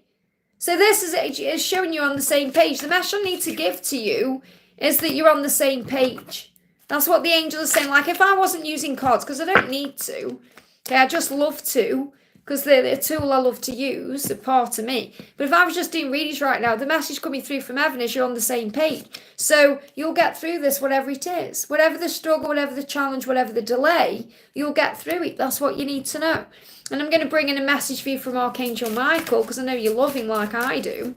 So this is showing you on the same page. The message I need to give to you is that you're on the same page. That's what the angels are saying. Like, if I wasn't using cards, because I don't need to, okay, I just love to, because they're a tool I love to use, a part of me. But if I was just doing readings right now, the message coming through from heaven is you're on the same page. So you'll get through this, whatever it is. Whatever the struggle, whatever the challenge, whatever the delay, you'll get through it. That's what you need to know. And I'm going to bring in a message for you from Archangel Michael, because I know you love him like I do.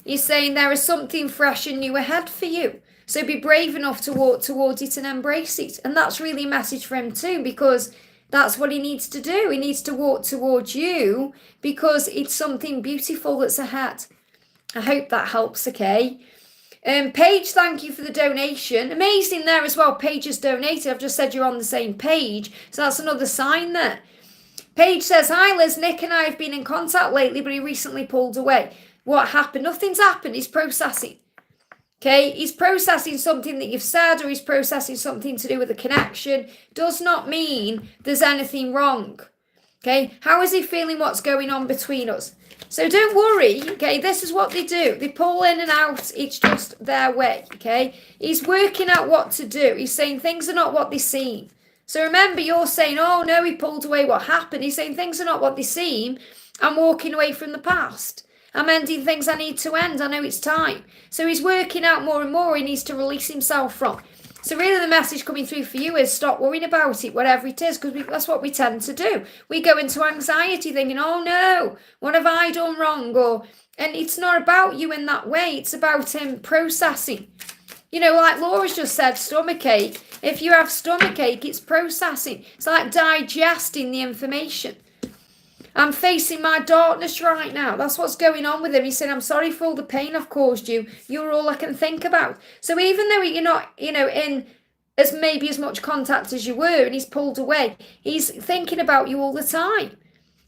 He's saying there is something fresh and new ahead for you. So be brave enough to walk towards it and embrace it. And that's really a message for him too, because that's what he needs to do. He needs to walk towards you because it's something beautiful that's ahead. I hope that helps, okay? Paige, thank you for the donation. Amazing there as well. Paige has donated. I've just said you're on the same page. So that's another sign there. Paige says, hi Liz, Nick and I have been in contact lately, but he recently pulled away. What happened? Nothing's happened. He's processing. Okay, he's processing something that you've said, or he's processing something to do with a connection. Does not mean there's anything wrong. Okay, how is he feeling what's going on between us? So don't worry, okay, this is what they do. They pull in and out, it's just their way, okay? He's working out what to do. He's saying things are not what they seem. So remember, you're saying, oh no, he pulled away, what happened? He's saying things are not what they seem. I'm walking away from the past. I'm ending things I need to end. I know it's time. So he's working out more and more he needs to release himself from. So really the message coming through for you is stop worrying about it, whatever it is, because that's what we tend to do. We go into anxiety thinking, oh no, what have I done wrong? And it's not about you in that way. It's about him processing. You know, like Laura's just said, stomachache. If you have stomachache, it's processing. It's like digesting the information. I'm facing my darkness right now. That's what's going on with him. He said, I'm sorry for all the pain I've caused you. You're all I can think about. So even though you're not, in as maybe as much contact as you were and he's pulled away, he's thinking about you all the time.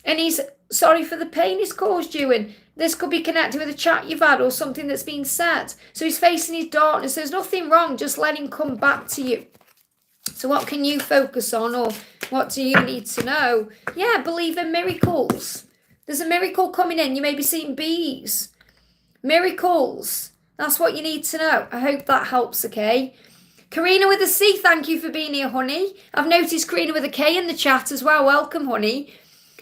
And he's sorry for the pain he's caused you. And this could be connected with a chat you've had or something that's been said. So he's facing his darkness. There's nothing wrong. Just let him come back to you. So what can you focus on, or what do you need to know? Yeah, believe in miracles. There's a miracle coming in. You may be seeing bees. Miracles. That's what you need to know. I hope that helps, okay? Karina with a C, thank you for being here, honey. I've noticed Karina with a K in the chat as well. Welcome, honey.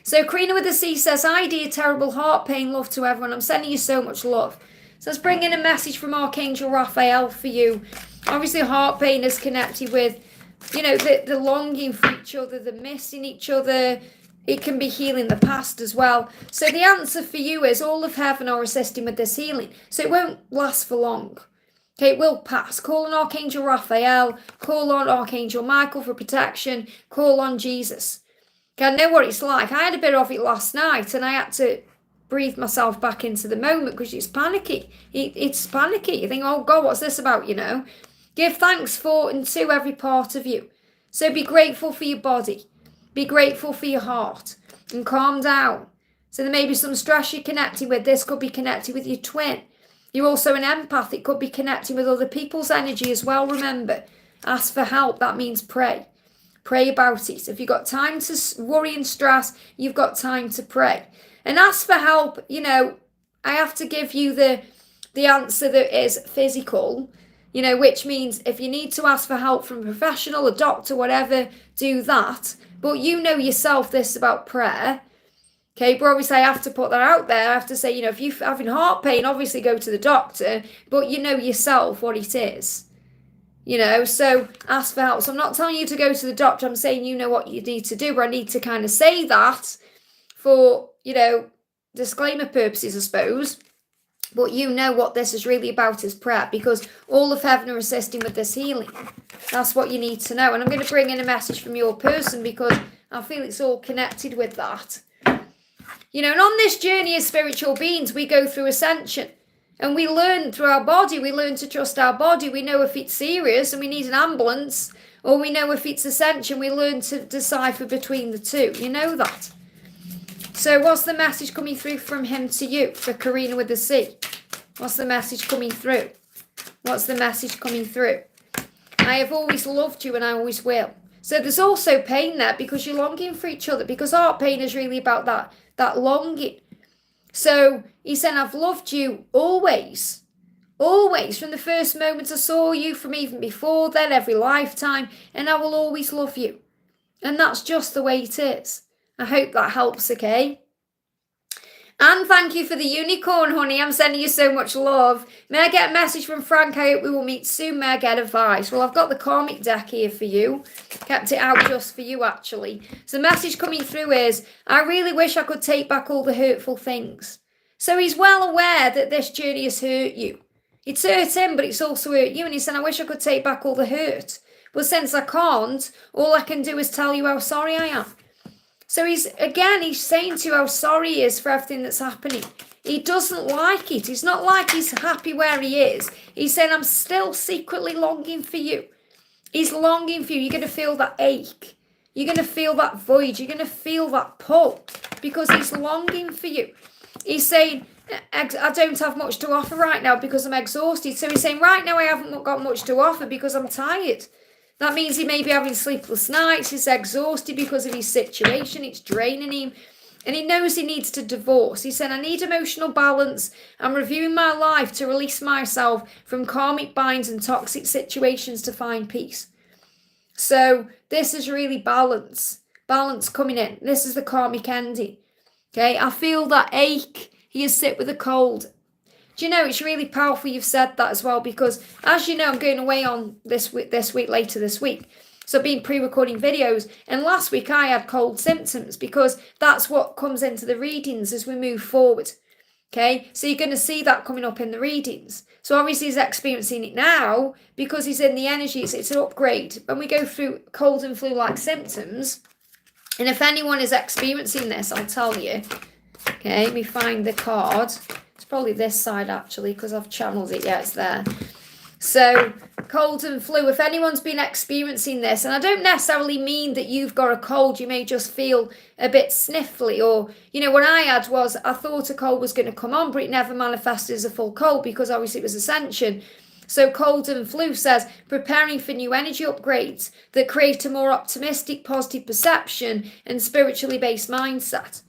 So Karina with a C says, hi dear, terrible heart pain, love to everyone. I'm sending you so much love. So let's bring in a message from Archangel Raphael for you. Obviously, heart pain is connected with the longing for each other, the missing each other. It can be healing the past as well. So the answer for you is all of heaven are assisting with this healing. So it won't last for long. Okay, it will pass. Call on Archangel Raphael. Call on Archangel Michael for protection. Call on Jesus. Okay, I know what it's like. I had a bit of it last night and I had to breathe myself back into the moment because it's panicky. It's panicky. You think, oh God, what's this about, Give thanks for and to every part of you. So be grateful for your body. Be grateful for your heart. And calm down. So there may be some stress you're connecting with. This could be connected with your twin. You're also an empath. It could be connecting with other people's energy as well. Remember, ask for help. That means pray. Pray about it. If you've got time to worry and stress, you've got time to pray. And ask for help. I have to give you the answer that is physical. Which means if you need to ask for help from a professional, a doctor, whatever, do that. But yourself this about prayer. Okay, but obviously I have to put that out there. I have to say, if you're having heart pain, obviously go to the doctor. But yourself what it is. So ask for help. So I'm not telling you to go to the doctor. I'm saying you know what you need to do. But I need to kind of say that for, disclaimer purposes, I suppose. But what this is really about is prayer, because all of heaven are assisting with this healing. That's what you need to know. And I'm going to bring in a message from your person because I feel it's all connected with that. And on this journey as spiritual beings, we go through ascension. And we learn through our body. We learn to trust our body. We know if it's serious and we need an ambulance, or we know if it's ascension. We learn to decipher between the two. You know that. So what's the message coming through from him to you? For Karina with the C. What's the message coming through? What's the message coming through? I have always loved you and I always will. So there's also pain there because you're longing for each other. Because heart pain is really about that longing. So he said, I've loved you always. Always. From the first moment I saw you, from even before then, every lifetime. And I will always love you. And that's just the way it is. I hope that helps, okay? And thank you for the unicorn, honey. I'm sending you so much love. May I get a message from Frank? I hope we will meet soon. May I get advice? Well, I've got the karmic deck here for you. Kept it out just for you, actually. So the message coming through is, I really wish I could take back all the hurtful things. So he's well aware that this journey has hurt you. It's hurt him, but it's also hurt you. And he said, I wish I could take back all the hurt. But since I can't, all I can do is tell you how sorry I am. So he's saying to you how sorry he is for everything that's happening. He doesn't like it. It's not like he's happy where he is. He's saying, I'm still secretly longing for you. He's longing for you. You're going to feel that ache. You're going to feel that void. You're going to feel that pull because he's longing for you. He's saying, I don't have much to offer right now because I'm exhausted. So he's saying, right now I haven't got much to offer because I'm tired. That means he may be having sleepless nights. He's exhausted because of his situation. It's draining him. And he knows he needs to divorce. He said, I need emotional balance. I'm reviewing my life to release myself from karmic binds and toxic situations to find peace. So this is really balance. Balance coming in. This is the karmic ending. Okay, I feel that ache. He is sick with a cold. Do you know, it's really powerful you've said that as well, because as you know, I'm going away on later this week. So I've been pre-recording videos, and last week I had cold symptoms because that's what comes into the readings as we move forward. Okay, so you're going to see that coming up in the readings. So obviously he's experiencing it now because he's in the energy. It's an upgrade. When we go through cold and flu-like symptoms, and if anyone is experiencing this, I'll tell you. Okay, let me find the card. It's probably this side actually because I've channeled it. Yeah, it's there. So cold and flu, if anyone's been experiencing this, and I don't necessarily mean that you've got a cold, you may just feel a bit sniffly, or, you know, what I had was I thought a cold was going to come on, but it never manifested as a full cold because obviously it was ascension. So cold and flu says preparing for new energy upgrades that create a more optimistic, positive perception and spiritually based mindset.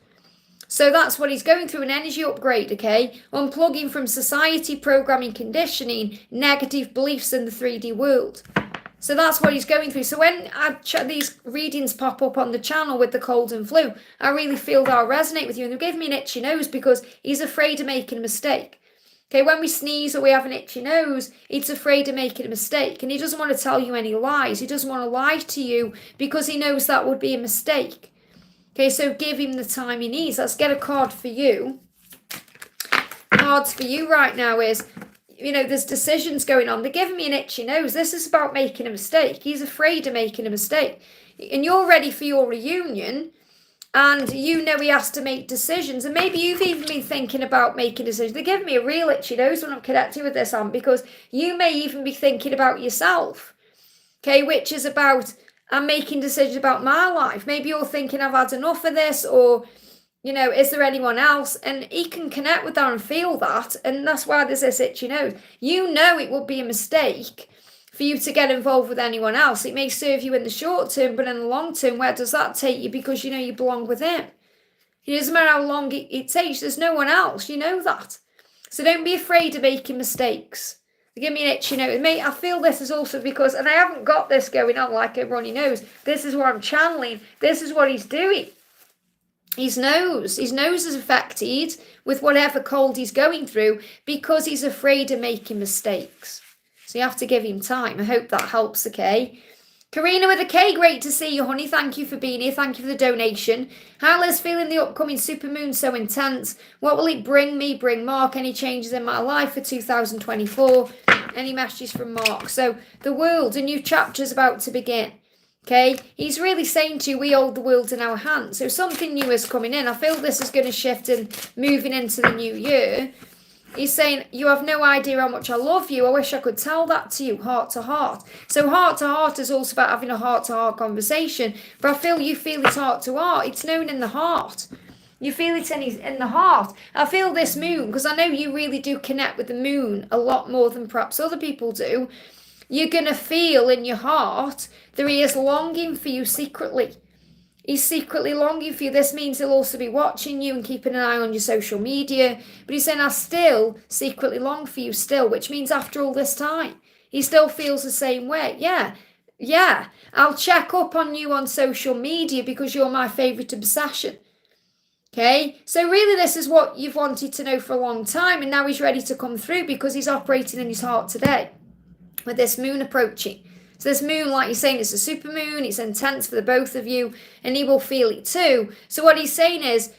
So that's what he's going through, an energy upgrade, okay? Unplugging from society, programming, conditioning, negative beliefs in the 3D world. So that's what he's going through. So when these readings pop up on the channel with the cold and flu, I really feel that I'll resonate with you. And they're giving me an itchy nose because he's afraid of making a mistake. Okay, when we sneeze or we have an itchy nose, he's afraid of making a mistake. And he doesn't want to tell you any lies. He doesn't want to lie to you because he knows that would be a mistake. Okay, so give him the time he needs. Let's get a card for you. Cards for you right now is, you know, there's decisions going on. They're giving me an itchy nose. This is about making a mistake. He's afraid of making a mistake. And you're ready for your reunion. And you know he has to make decisions. And maybe you've even been thinking about making decisions. They're giving me a real itchy nose when I'm connecting with this, because you may even be thinking about yourself. Okay, which is about, I'm making decisions about my life. Maybe you're thinking, I've had enough of this, or, you know, is there anyone else? And he can connect with that and feel that. And that's why there's this itchy nose. You know it would be a mistake for you to get involved with anyone else. It may serve you in the short term, but in the long term, where does that take you? Because you know you belong with him. It doesn't matter how long it takes. There's no one else. You know that. So don't be afraid of making mistakes. Give me an itchy nose. Mate, I feel this is also because, and I haven't got this going on like a runny nose. This is what I'm channeling. This is what he's doing. His nose is affected with whatever cold he's going through because he's afraid of making mistakes. So you have to give him time. I hope that helps, okay? Karina with a K, great to see you, honey. Thank you for being here. Thank you for the donation. How is feeling the upcoming supermoon so intense? What will it bring me, bring Mark? Any changes in my life for 2024? Any messages from Mark? So the world, a new chapter is about to begin. Okay? He's really saying to you, we hold the world in our hands. So something new is coming in. I feel this is going to shift and moving into the new year. He's saying, you have no idea how much I love you. I wish I could tell that to you, heart to heart. So heart to heart is also about having a heart to heart conversation. But I feel you feel it heart to heart. It's known in the heart. You feel it in the heart. I feel this moon, because I know you really do connect with the moon a lot more than perhaps other people do. You're going to feel in your heart that he is longing for you secretly. He's secretly longing for you. This means he'll also be watching you and keeping an eye on your social media. But he's saying, I still secretly long for you still, which means after all this time, he still feels the same way. Yeah, yeah, I'll check up on you on social media because you're my favourite obsession. Okay, so really this is what you've wanted to know for a long time, and now he's ready to come through because he's operating in his heart today with this moon approaching. So this moon, like you're saying, it's a super moon, it's intense for the both of you, and he will feel it too. So what he's saying is,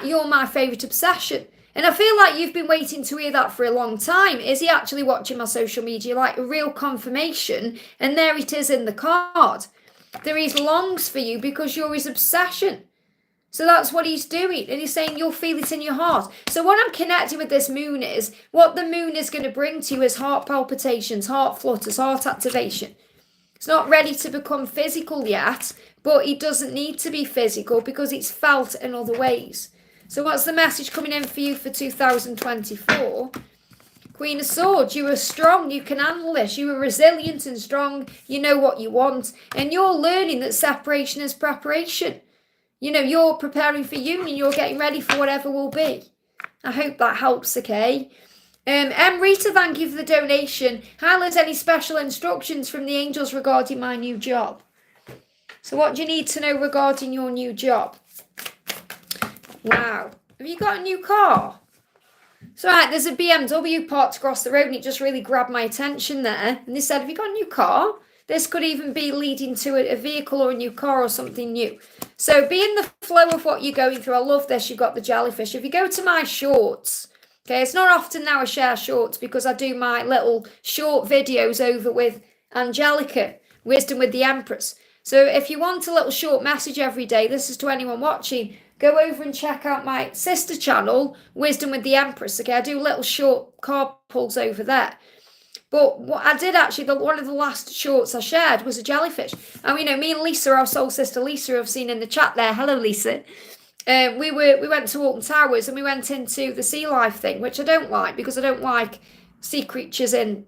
you're my favourite obsession. And I feel like you've been waiting to hear that for a long time. Is he actually watching my social media? Like a real confirmation, and there it is in the card. There he longs for you because you're his obsession. So that's what he's doing. And he's saying you'll feel it in your heart. So what I'm connecting with this moon is, what the moon is going to bring to you is heart palpitations, heart flutters, heart activation. It's not ready to become physical yet, but it doesn't need to be physical because it's felt in other ways. So what's the message coming in for you for 2024? Queen of Swords, you are strong, you can handle this, you are resilient and strong, you know what you want, and you're learning that separation is preparation. You know, you're preparing for union, you're getting ready for whatever will be. I hope that helps, okay? Rita, thank you for the donation. Highlight any special instructions from the angels regarding my new job. So what do you need to know regarding your new job? Wow. Have you got a new car? So right, there's a BMW parked across the road and it just really grabbed my attention there. And they said, have you got a new car? This could even be leading to a vehicle or a new car or something new. So be in the flow of what you're going through. I love this. You've got the jellyfish. If you go to my shorts, okay, it's not often now I share shorts because I do my little short videos over with Angelica, Wisdom with the Empress. So if you want a little short message every day, this is to anyone watching, go over and check out my sister channel, Wisdom with the Empress. Okay, I do little short card pulls over there. But what I did actually, one of the last shorts I shared was a jellyfish. And you know, me and Lisa, our soul sister Lisa, I've seen in the chat there. Hello, Lisa. We went to Alton Towers and we went into the sea life thing, which I don't like because I don't like sea creatures in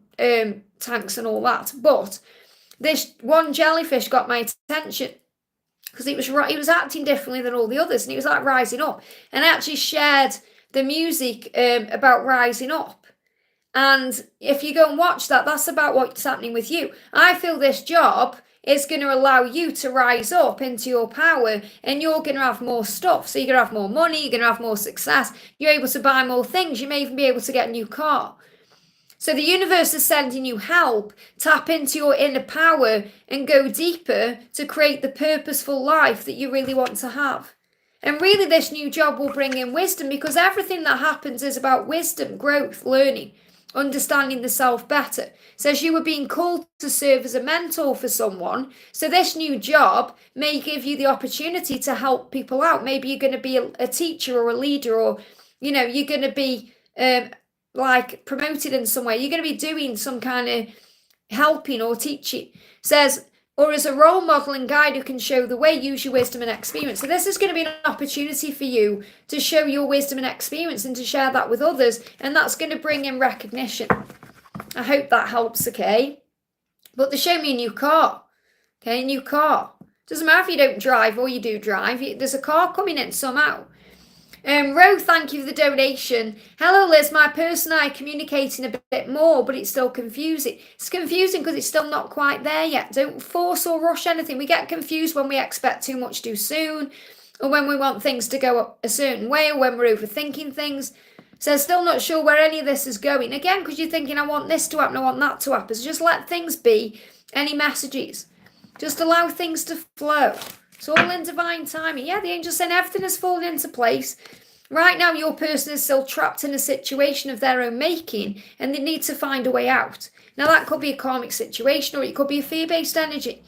tanks and all that. But this one jellyfish got my attention because he was acting differently than all the others, and he was like rising up. And I actually shared the music about rising up. And if you go and watch that, that's about what's happening with you. I feel this job is going to allow you to rise up into your power, and you're going to have more stuff. So you're going to have more money, you're going to have more success, you're able to buy more things, you may even be able to get a new car. So the universe is sending you help. Tap into your inner power and go deeper to create the purposeful life that you really want to have. And really this new job will bring in wisdom because everything that happens is about wisdom, growth, learning, understanding the self better. Says you were being called to serve as a mentor for someone. So this new job may give you the opportunity to help people out. Maybe you're going to be a teacher or a leader, or, you know, you're going to be like promoted in some way. You're going to be doing some kind of helping or teaching. Says, or as a role model and guide who can show the way, use your wisdom and experience. So this is going to be an opportunity for you to show your wisdom and experience and to share that with others. And that's going to bring in recognition. I hope that helps, okay? But they show me a new car. Okay, a new car. Doesn't matter if you don't drive or you do drive. There's a car coming in somehow. Ro, thank you for the donation. Hello, Liz. My person and I are communicating a bit more, but it's still confusing. It's confusing because it's still not quite there yet. Don't force or rush anything. We get confused when we expect too much too soon, or when we want things to go a certain way, or when we're overthinking things. So still not sure where any of this is going. Again, because you're thinking, I want this to happen, I want that to happen. So just let things be. Any messages. Just allow things to flow. It's all in divine timing. Yeah, the angels saying everything has fallen into place. Right now, your person is still trapped in a situation of their own making, and they need to find a way out. Now, that could be a karmic situation, or it could be a fear-based energy.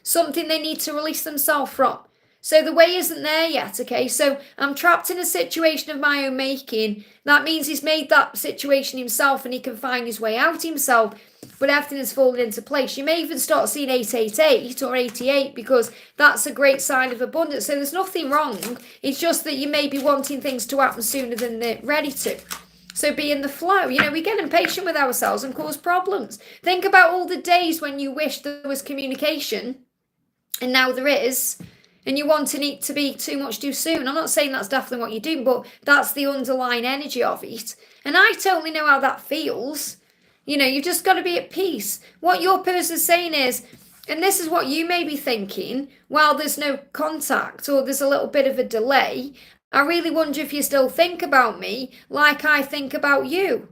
Something they need to release themselves from. So the way isn't there yet, okay? So I'm trapped in a situation of my own making. That means he's made that situation himself and he can find his way out himself. But everything has fallen into place. You may even start seeing 888 or 88 because that's a great sign of abundance. So there's nothing wrong. It's just that you may be wanting things to happen sooner than they're ready to. So be in the flow. You know, we get impatient with ourselves and cause problems. Think about all the days when you wish there was communication and now there is. And you wanting it to be too much too soon. I'm not saying that's definitely what you're doing, but that's the underlying energy of it. And I totally know how that feels. You know, you've just got to be at peace. What your person's saying is, And this is what you may be thinking, while there's no contact or there's a little bit of a delay, I really wonder if you still think about me like I think about you.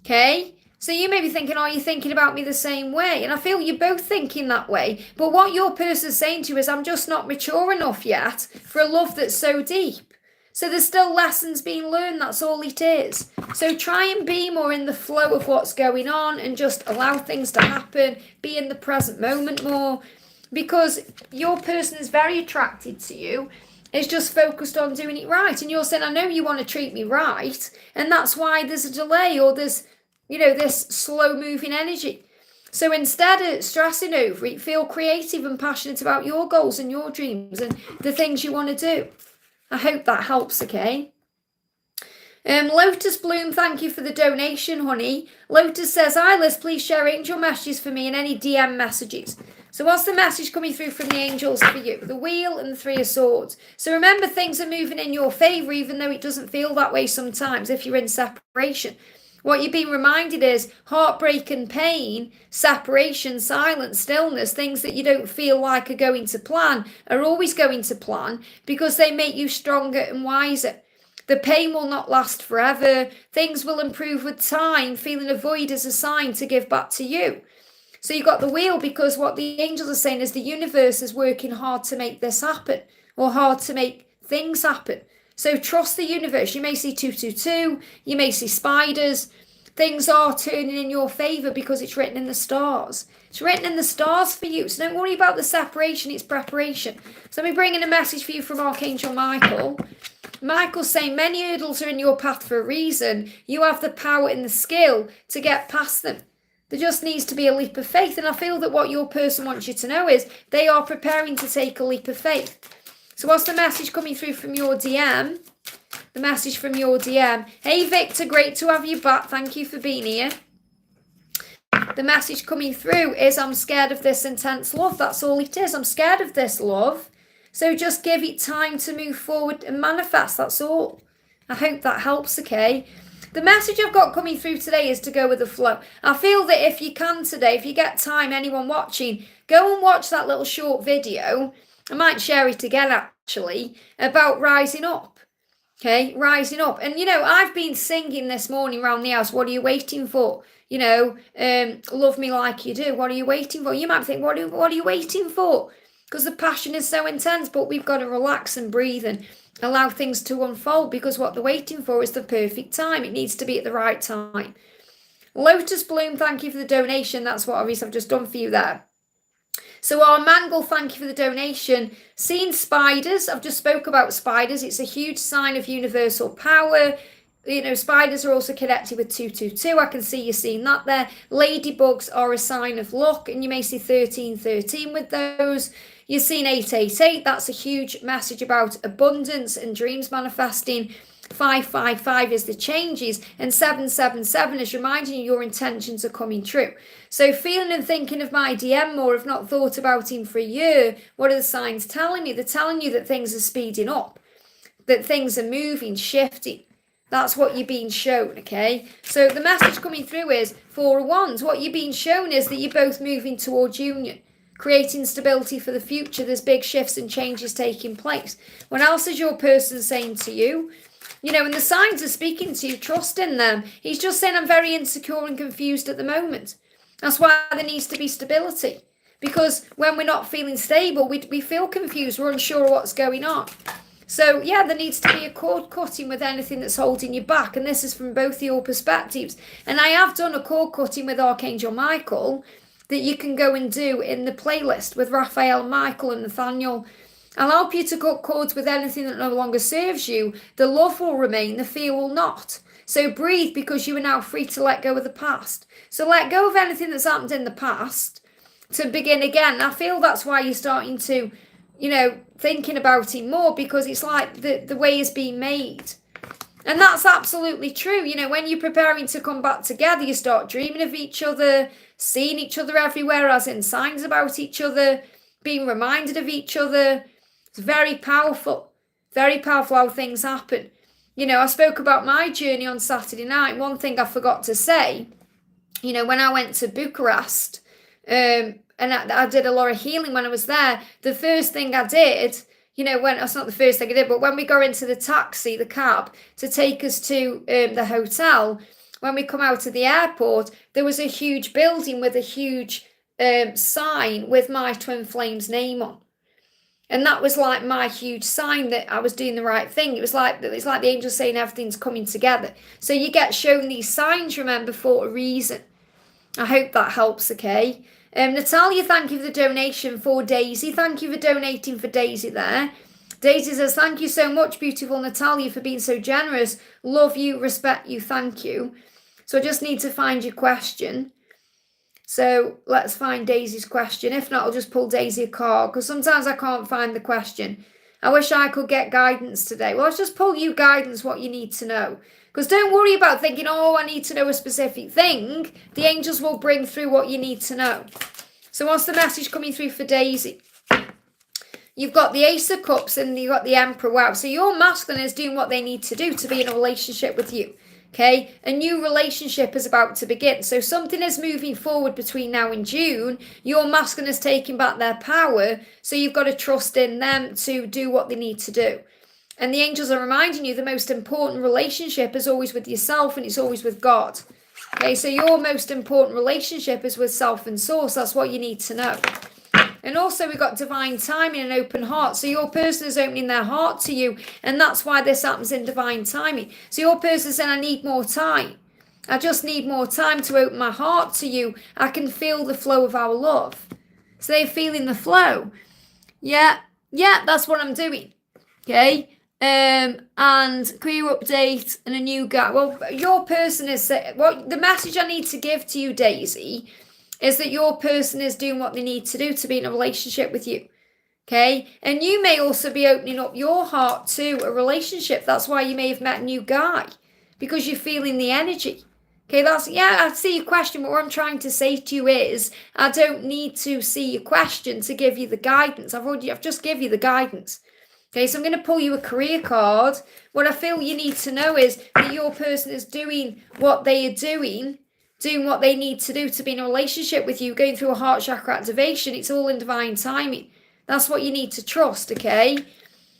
Okay? So you may be thinking, are you thinking about me the same way? And I feel you're both thinking that way. But what your person's saying to you is, I'm just not mature enough yet for a love that's so deep. So there's still lessons being learned, that's all it is. So try and be more in the flow of what's going on and just allow things to happen. Be in the present moment more. Because your person is very attracted to you. It's just focused on doing it right. And you're saying, I know you want to treat me right. And that's why there's a delay or there's, this slow moving energy. So instead of stressing over it, feel creative and passionate about your goals and your dreams and the things you want to do. I hope that helps, okay? Lotus Bloom, thank you for the donation, honey. Lotus says, hi Liz, please share angel messages for me and any DM messages. So what's the message coming through from the angels for you? The Wheel and the Three of Swords. So remember, things are moving in your favour, even though it doesn't feel that way sometimes if you're in separation. What you're being reminded is heartbreak and pain, separation, silence, stillness, things that you don't feel like are going to plan, are always going to plan because they make you stronger and wiser. The pain will not last forever. Things will improve with time. Feeling a void is a sign to give back to you. So you've got the Wheel because what the angels are saying is the universe is working hard to make this happen or hard to make things happen. So trust the universe. You may see 222, you may see spiders. Things are turning in your favour because it's written in the stars. It's written in the stars for you. So don't worry about the separation, it's preparation. So let me bring in a message for you from Archangel Michael. Michael's saying many hurdles are in your path for a reason. You have the power and the skill to get past them. There just needs to be a leap of faith. And I feel that what your person wants you to know is they are preparing to take a leap of faith. So what's the message coming through from your DM? The message from your DM. Hey Victor, great to have you back. Thank you for being here. The message coming through is I'm scared of this intense love. That's all it is. I'm scared of this love. So just give it time to move forward and manifest. That's all. I hope that helps, okay? The message I've got coming through today is to go with the flow. I feel that if you can today, if you get time, anyone watching, go and watch that little short video. I might share it again, actually, about rising up. Okay, rising up. And, I've been singing this morning around the house, what are you waiting for? Love me like you do. What are you waiting for? You might think, what are you waiting for? Because the passion is so intense, but we've got to relax and breathe and allow things to unfold because what they're waiting for is the perfect time. It needs to be at the right time. Lotus Bloom, thank you for the donation. That's what I've just done for you there. So Arcangle, thank you for the donation. Seeing spiders, I've just spoke about spiders. It's a huge sign of universal power. Spiders are also connected with 222. I can see you seeing that there. Ladybugs are a sign of luck, and you may see 1313 with those. You're seeing 888. That's a huge message about abundance and dreams manifesting. 555 is the changes, and 777 is reminding you your intentions are coming true. So feeling and thinking of my DM more, have not thought about him for a year. What are the signs telling you? They're telling you that things are speeding up, that things are moving, shifting. That's what you're being shown, okay? So the message coming through is 4 of Wands. What you're being shown is that you're both moving towards union, creating stability for the future. There's big shifts and changes taking place. What else is your person saying to you? And the signs are speaking to you, trust in them. He's just saying, I'm very insecure and confused at the moment. That's why there needs to be stability. Because when we're not feeling stable, we feel confused. We're unsure of what's going on. So, yeah, there needs to be a cord cutting with anything that's holding you back. And this is from both your perspectives. And I have done a cord cutting with Archangel Michael that you can go and do in the playlist with Raphael, Michael and Nathaniel. I'll help you to cut cords with anything that no longer serves you. The love will remain, the fear will not. So breathe, because you are now free to let go of the past. So let go of anything that's happened in the past to begin again. I feel that's why you're starting to, thinking about it more, because it's like the way is being made. And that's absolutely true. When you're preparing to come back together, you start dreaming of each other, seeing each other everywhere, as in signs about each other, being reminded of each other. It's very powerful how things happen. I spoke about my journey on Saturday night. One thing I forgot to say, when I went to Bucharest, and I did a lot of healing when I was there. The first thing I did, that's not the first thing I did, but when we got into the taxi, the cab, to take us to the hotel, when we come out of the airport, there was a huge building with a huge sign with my twin flame's name on. And that was like my huge sign that I was doing the right thing. It's like the angels saying everything's coming together. So you get shown these signs, remember, for a reason. I hope that helps, okay? Natalia, thank you for the donation for Daisy. Thank you for donating for Daisy there. Daisy says, thank you so much, beautiful Natalia, for being so generous. Love you, respect you, thank you. So I just need to find your question. So let's find Daisy's question. If not, I'll just pull Daisy a card, because sometimes I can't find the question. I wish I could get guidance today. Well, let's just pull you guidance, what you need to know. Because don't worry about thinking, oh, I need to know a specific thing. The angels will bring through what you need to know. So what's the message coming through for Daisy? You've got the Ace of Cups and you've got the Emperor. Wow. So your masculine is doing what they need to do to be in a relationship with you. Okay, a new relationship is about to begin. So something is moving forward between now and June. Your masculine is taking back their power. So you've got to trust in them to do what they need to do. And the angels are reminding you the most important relationship is always with yourself, and it's always with God. Okay, so your most important relationship is with self and source. That's what you need to know. And also we've got divine timing and open heart. So your person is opening their heart to you. And that's why this happens in divine timing. So your person is saying, I need more time. I just need more time to open my heart to you. I can feel the flow of our love. So they're feeling the flow. Yeah, that's what I'm doing. Okay. And career update and a new guy. Well, your person is, the message I need to give to you, Daisy, is that your person is doing what they need to do to be in a relationship with you. Okay? And you may also be opening up your heart to a relationship. That's why you may have met a new guy, because you're feeling the energy. Okay, I see your question, but what I'm trying to say to you is, I don't need to see your question to give you the guidance. I've just given you the guidance. Okay, so I'm going to pull you a career card. What I feel you need to know is that your person is doing what they are doing what they need to do to be in a relationship with you, going through a heart chakra activation. It's all in divine timing. That's what you need to trust, okay?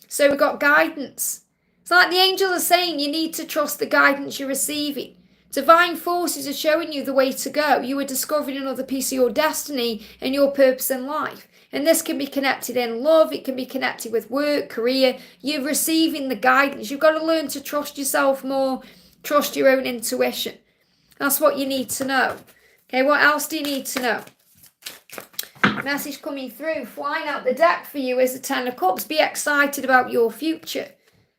So we've got guidance. It's like the angels are saying you need to trust the guidance you're receiving. Divine forces are showing you the way to go. You are discovering another piece of your destiny and your purpose in life. And this can be connected in love. It can be connected with work, career. You're receiving the guidance. You've got to learn to trust yourself more, trust your own intuition. That's what you need to know. Okay, what else do you need to know? Message coming through, flying out the deck for you is the Ten of Cups. Be excited about your future.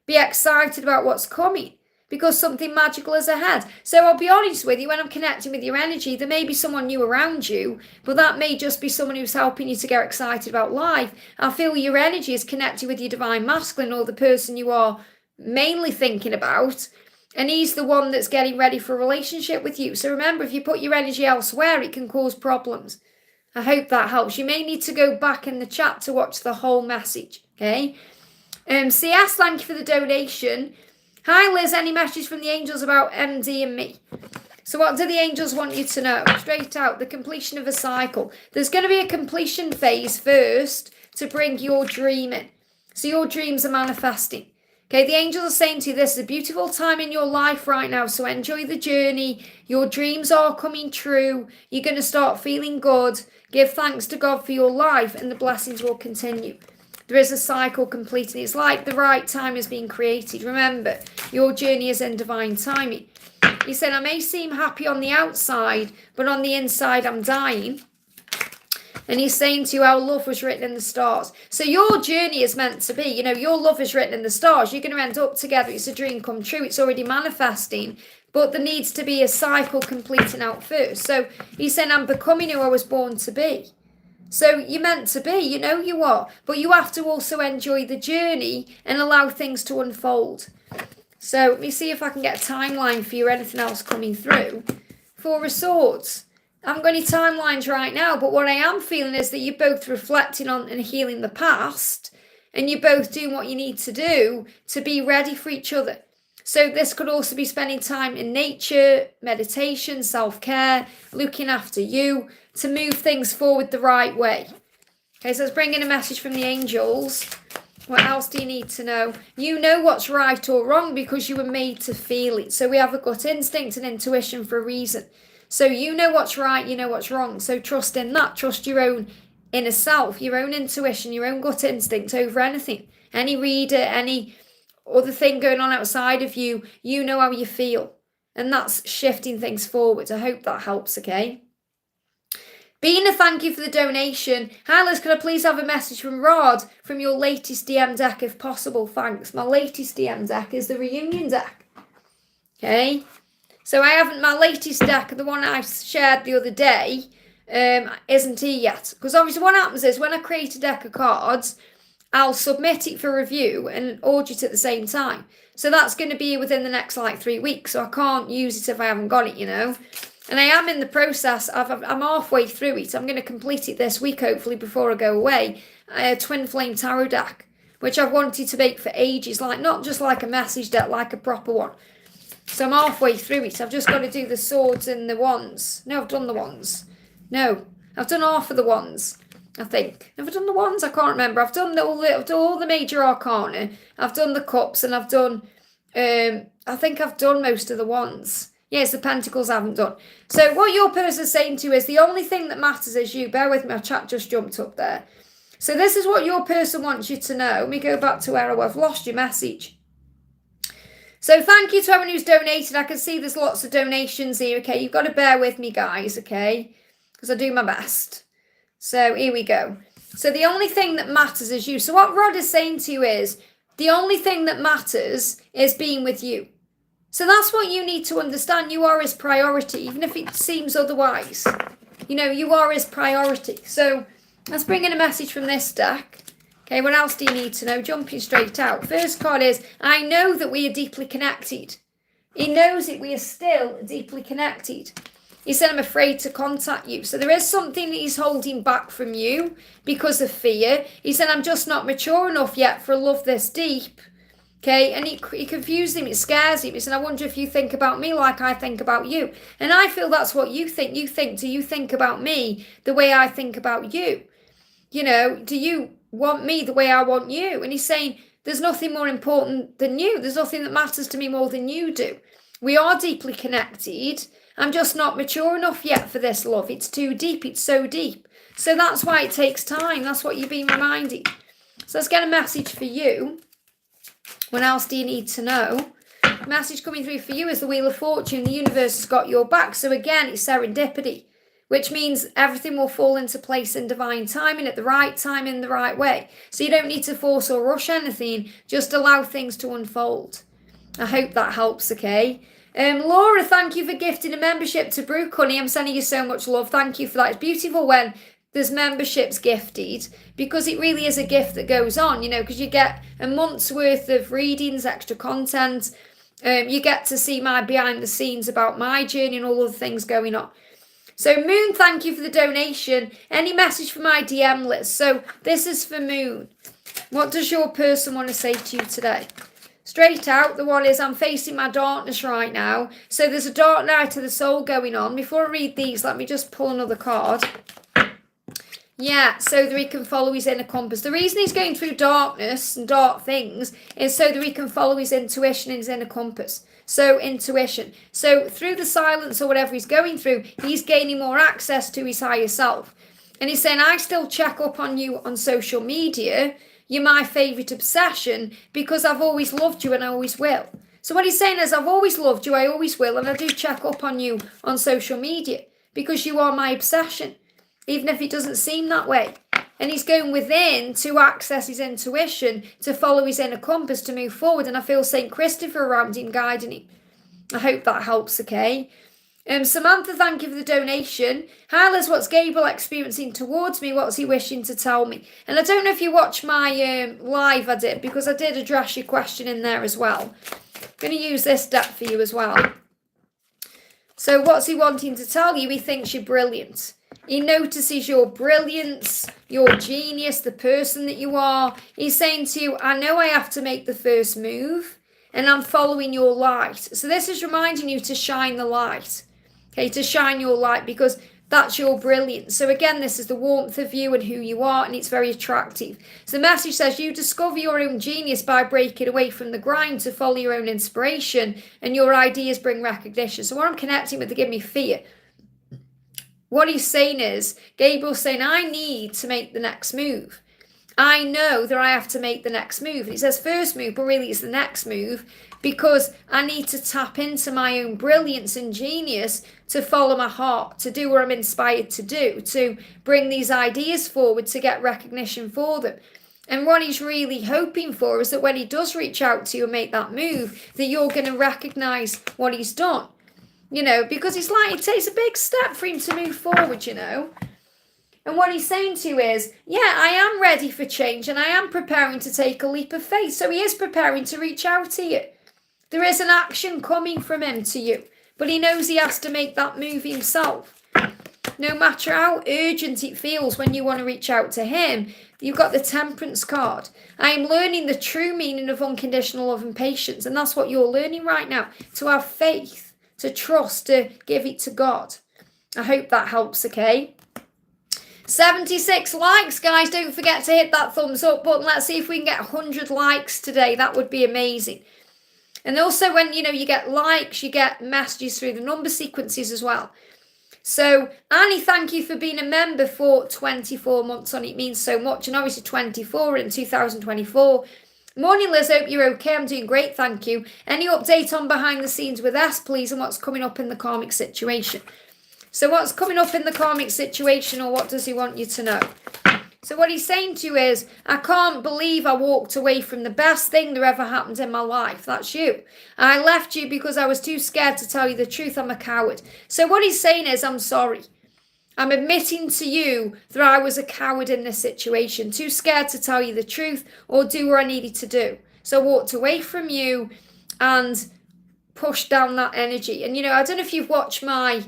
Be excited about what's coming, because something magical is ahead. So I'll be honest with you, when I'm connecting with your energy, there may be someone new around you, but that may just be someone who's helping you to get excited about life. I feel your energy is connected with your divine masculine, or the person you are mainly thinking about. And he's the one that's getting ready for a relationship with you. So remember, if you put your energy elsewhere, it can cause problems. I hope that helps. You may need to go back in the chat to watch the whole message. Okay. CS, thank you for the donation. Hi, Liz. Any message from the angels about MD and me? So what do the angels want you to know? Straight out, the completion of a cycle. There's going to be a completion phase first to bring your dream in. So your dreams are manifesting. Okay, the angels are saying to you, this is a beautiful time in your life right now, so enjoy the journey. Your dreams are coming true. You're going to start feeling good. Give thanks to God for your life, and the blessings will continue. There is a cycle completing. It's like the right time is being created. Remember, your journey is in divine timing. He said, I may seem happy on the outside, but on the inside I'm dying. And he's saying to you, our love was written in the stars. So your journey is meant to be, your love is written in the stars. You're going to end up together. It's a dream come true. It's already manifesting. But there needs to be a cycle completing out first. So he's saying, I'm becoming who I was born to be. So you're meant to be, you are. But you have to also enjoy the journey and allow things to unfold. So let me see if I can get a timeline for you or anything else coming through. Four of Swords. I haven't got any timelines right now, but what I am feeling is that you're both reflecting on and healing the past, and you're both doing what you need to do to be ready for each other. So this could also be spending time in nature, meditation, self-care, looking after you to move things forward the right way. Okay, so let's bring in a message from the angels. What else do you need to know? You know what's right or wrong because you were made to feel it. So we have a gut instinct and intuition for a reason. So you know what's right, you know what's wrong. So trust in that. Trust your own inner self, your own intuition, your own gut instinct over anything. Any reader, any other thing going on outside of you, you know how you feel. And that's shifting things forward. I hope that helps, okay? Being a thank you for the donation. Hi Liz, could I please have a message from Rod from your latest DM deck if possible? Thanks. My latest DM deck is the reunion deck. Okay. So my latest deck, the one I shared the other day, isn't here yet. Because obviously what happens is when I create a deck of cards, I'll submit it for review and audit at the same time. So that's going to be within the next 3 weeks. So I can't use it if I haven't got it, you know. And I am in the process I'm halfway through it. I'm going to complete it this week, hopefully, before I go away. A Twin Flame Tarot deck, which I've wanted to make for ages. Not just like a message deck, like a proper one. So I'm halfway through it. I've just got to do the swords and the wands. No, I've done the wands. No, I've done half of the wands, I think. Have I done the wands? I can't remember. I've done all the major arcana. I've done the cups and I've done, I think I've done most of the wands. Yes, the pentacles I haven't done. So what your person's saying to you is the only thing that matters is you. Bear with me, my chat just jumped up there. So this is what your person wants you to know. Let me go back to where I've lost your message. So thank you to everyone who's donated. I can see there's lots of donations here, okay? You've got to bear with me, guys, okay? Because I do my best. So here we go. So the only thing that matters is you. So what Rod is saying to you is the only thing that matters is being with you. So that's what you need to understand. You are his priority, even if it seems otherwise. You know, you are his priority. So let's bring in a message from this deck. Okay, what else do you need to know? Jumping straight out. First card is, I know that we are deeply connected. He knows it. We are still deeply connected. He said, I'm afraid to contact you. So there is something that he's holding back from you because of fear. He said, I'm just not mature enough yet for a love this deep. Okay, and he confused him, it scares him. He said, I wonder if you think about me like I think about you. And I feel that's what you think. Do you think about me the way I think about you? You know, do you want me the way I want you? And he's saying, there's nothing more important than you. There's nothing that matters to me more than you do. We are deeply connected. I'm just not mature enough yet for this love. It's too deep. It's so deep. So that's why it takes time. That's what you're being reminded. So let's get a message for you. What else do you need to know? The message coming through for you is the Wheel of Fortune. The universe has got your back. So again, it's serendipity, which means everything will fall into place in divine timing at the right time in the right way. So you don't need to force or rush anything. Just allow things to unfold. I hope that helps, okay? Laura, thank you for gifting a membership to Brew Honey. I'm sending you so much love. Thank you for that. It's beautiful when there's memberships gifted, because it really is a gift that goes on, you know, because you get a month's worth of readings, extra content. You get to see my behind the scenes about my journey and all of the things going on. So Moon, thank you for the donation. Any message for my DM list? So this is for Moon. What does your person want to say to you today? Straight out, the one is, I'm facing my darkness right now. So there's a dark night of the soul going on. Before I read these, let me just pull another card. Yeah, so that he can follow his inner compass. The reason he's going through darkness and dark things is so that he can follow his intuition and his inner compass. So intuition. So through the silence or whatever he's going through, he's gaining more access to his higher self. And he's saying, I still check up on you on social media. You're my favourite obsession because I've always loved you and I always will. So what he's saying is, I've always loved you, I always will, and I do check up on you on social media because you are my obsession, even if it doesn't seem that way. And he's going within to access his intuition, to follow his inner compass, to move forward. And I feel St. Christopher around him, guiding him. I hope that helps, okay? Samantha, thank you for the donation. Hi Liz, what's Gabriel experiencing towards me? What's he wishing to tell me? And I don't know if you watched my live I did, because I did address your question in there as well. I'm going to use this deck for you as well. So what's he wanting to tell you? He thinks you're brilliant. He notices your brilliance, your genius, the person that you are. He's saying to you, I know I have to make the first move. and I'm following your light. So this is reminding you to shine the light, okay, to shine your light, because that's your brilliance. So again, this is the warmth of you and who you are, and it's very attractive. So the message says you discover your own genius by breaking away from the grind to follow your own inspiration, and your ideas bring recognition. So what I'm connecting with, they give me fear. What he's saying is, Gabriel's saying, I need to make the next move. I know that I have to make the next move. And it says first move, but really it's the next move, because I need to tap into my own brilliance and genius to follow my heart, to do what I'm inspired to do, to bring these ideas forward, to get recognition for them. And what he's really hoping for is that when he does reach out to you and make that move, that you're going to recognize what he's done. You know, because it's like it takes a big step for him to move forward, you know. And what he's saying to you is, yeah, I am ready for change and I am preparing to take a leap of faith. So he is preparing to reach out to you. There is an action coming from him to you, but he knows he has to make that move himself. No matter how urgent it feels when you want to reach out to him, you've got the Temperance card. I am learning the true meaning of unconditional love and patience, and that's what you're learning right now, to have faith, to trust, to give it to God. I hope that helps, okay? 76 likes, guys. Don't forget to hit that thumbs up button. Let's see if we can get 100 likes today. That would be amazing. And also when, you know, you get likes, you get messages through the number sequences as well. So, Annie, thank you for being a member for 24 months on. It means so much. And obviously 24 in 2024. Morning, Liz. Hope you're okay. I'm doing great, thank you. Any update on behind the scenes with us, please, and what's coming up in the karmic situation? So what's coming up in the karmic situation, or what does he want you to know? So what he's saying to you is, I can't believe I walked away from the best thing that ever happened in my life. That's you. I left you because I was too scared to tell you the truth. I'm a coward. So what he's saying is, I'm sorry. I'm admitting to you that I was a coward in this situation, too scared to tell you the truth or do what I needed to do. So I walked away from you and pushed down that energy. And, you know, I don't know if you've watched my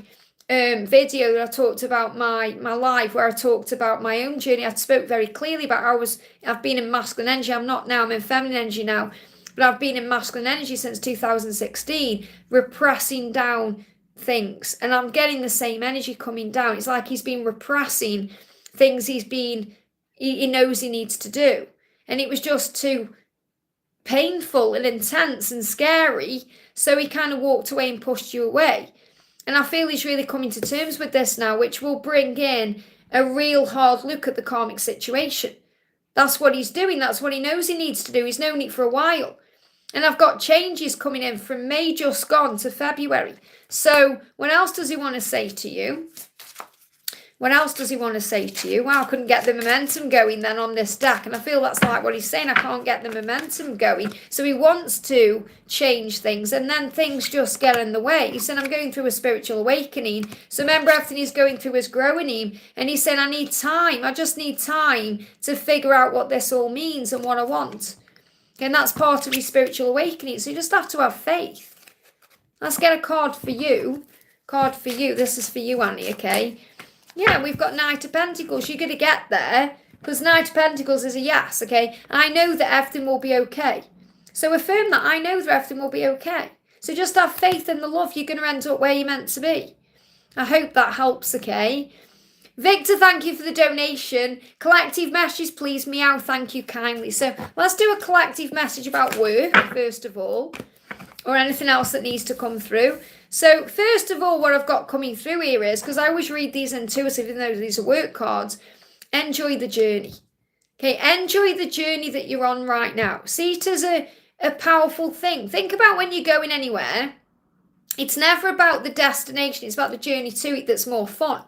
video that I talked about my life, where I talked about my own journey. I spoke very clearly about how I've been in masculine energy. I'm not now, I'm in feminine energy now, but I've been in masculine energy since 2016, repressing down things, and I'm getting the same energy coming down. It's like he's been repressing things he knows he needs to do, and it was just too painful and intense and scary, so he kind of walked away and pushed you away. And I feel he's really coming to terms with this now, which will bring in a real hard look at the karmic situation. That's what he's doing. That's what he knows he needs to do. He's known it for a while. And I've got changes coming in from May just gone to February. So what else does he want to say to you? What else does he want to say to you? Wow, I couldn't get the momentum going then on this deck. And I feel that's like what he's saying. I can't get the momentum going. So he wants to change things, and then things just get in the way. He said, I'm going through a spiritual awakening. So remember, everything he's going through is growing him. And he said, I need time. I just need time to figure out what this all means and what I want. And that's part of his spiritual awakening. So you just have to have faith. Let's get a card for you. Card for you. This is for you, Annie, okay? Yeah, we've got Knight of Pentacles. You're going to get there, because Knight of Pentacles is a yes, okay? I know that everything will be okay. So affirm that. I know that everything will be okay. So just have faith in the love. You're going to end up where you're meant to be. I hope that helps, okay? Victor, thank you for the donation. Collective message, please. Meow, thank you kindly. So let's do a collective message about work, first of all, or anything else that needs to come through. So first of all, what I've got coming through here is, because I always read these intuitive, even though these are work cards, enjoy the journey. Okay, enjoy the journey that you're on right now. See it as a powerful thing. Think about when you're going anywhere. It's never about the destination. It's about the journey to it that's more fun.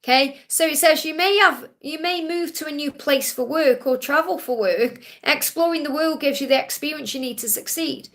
Okay, so it says you may move to a new place for work or travel for work. Exploring the world gives you the experience you need to succeed.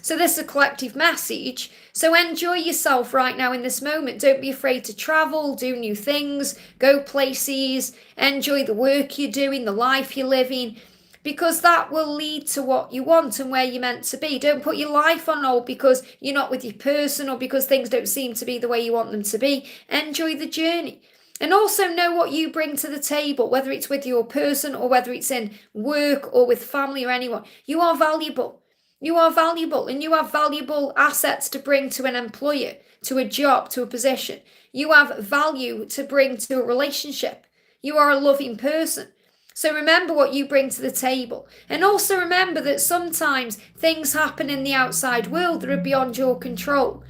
So this is a collective message. So enjoy yourself right now in this moment. Don't be afraid to travel, do new things, go places, enjoy the work you're doing, the life you're living, because that will lead to what you want and where you're meant to be. Don't put your life on hold because you're not with your person or because things don't seem to be the way you want them to be. Enjoy the journey. And also know what you bring to the table, whether it's with your person or whether it's in work or with family or anyone. You are valuable. You are valuable, and you have valuable assets to bring to an employer, to a job, to a position. You have value to bring to a relationship. You are a loving person. So remember what you bring to the table. And also remember that sometimes things happen in the outside world that are beyond your control.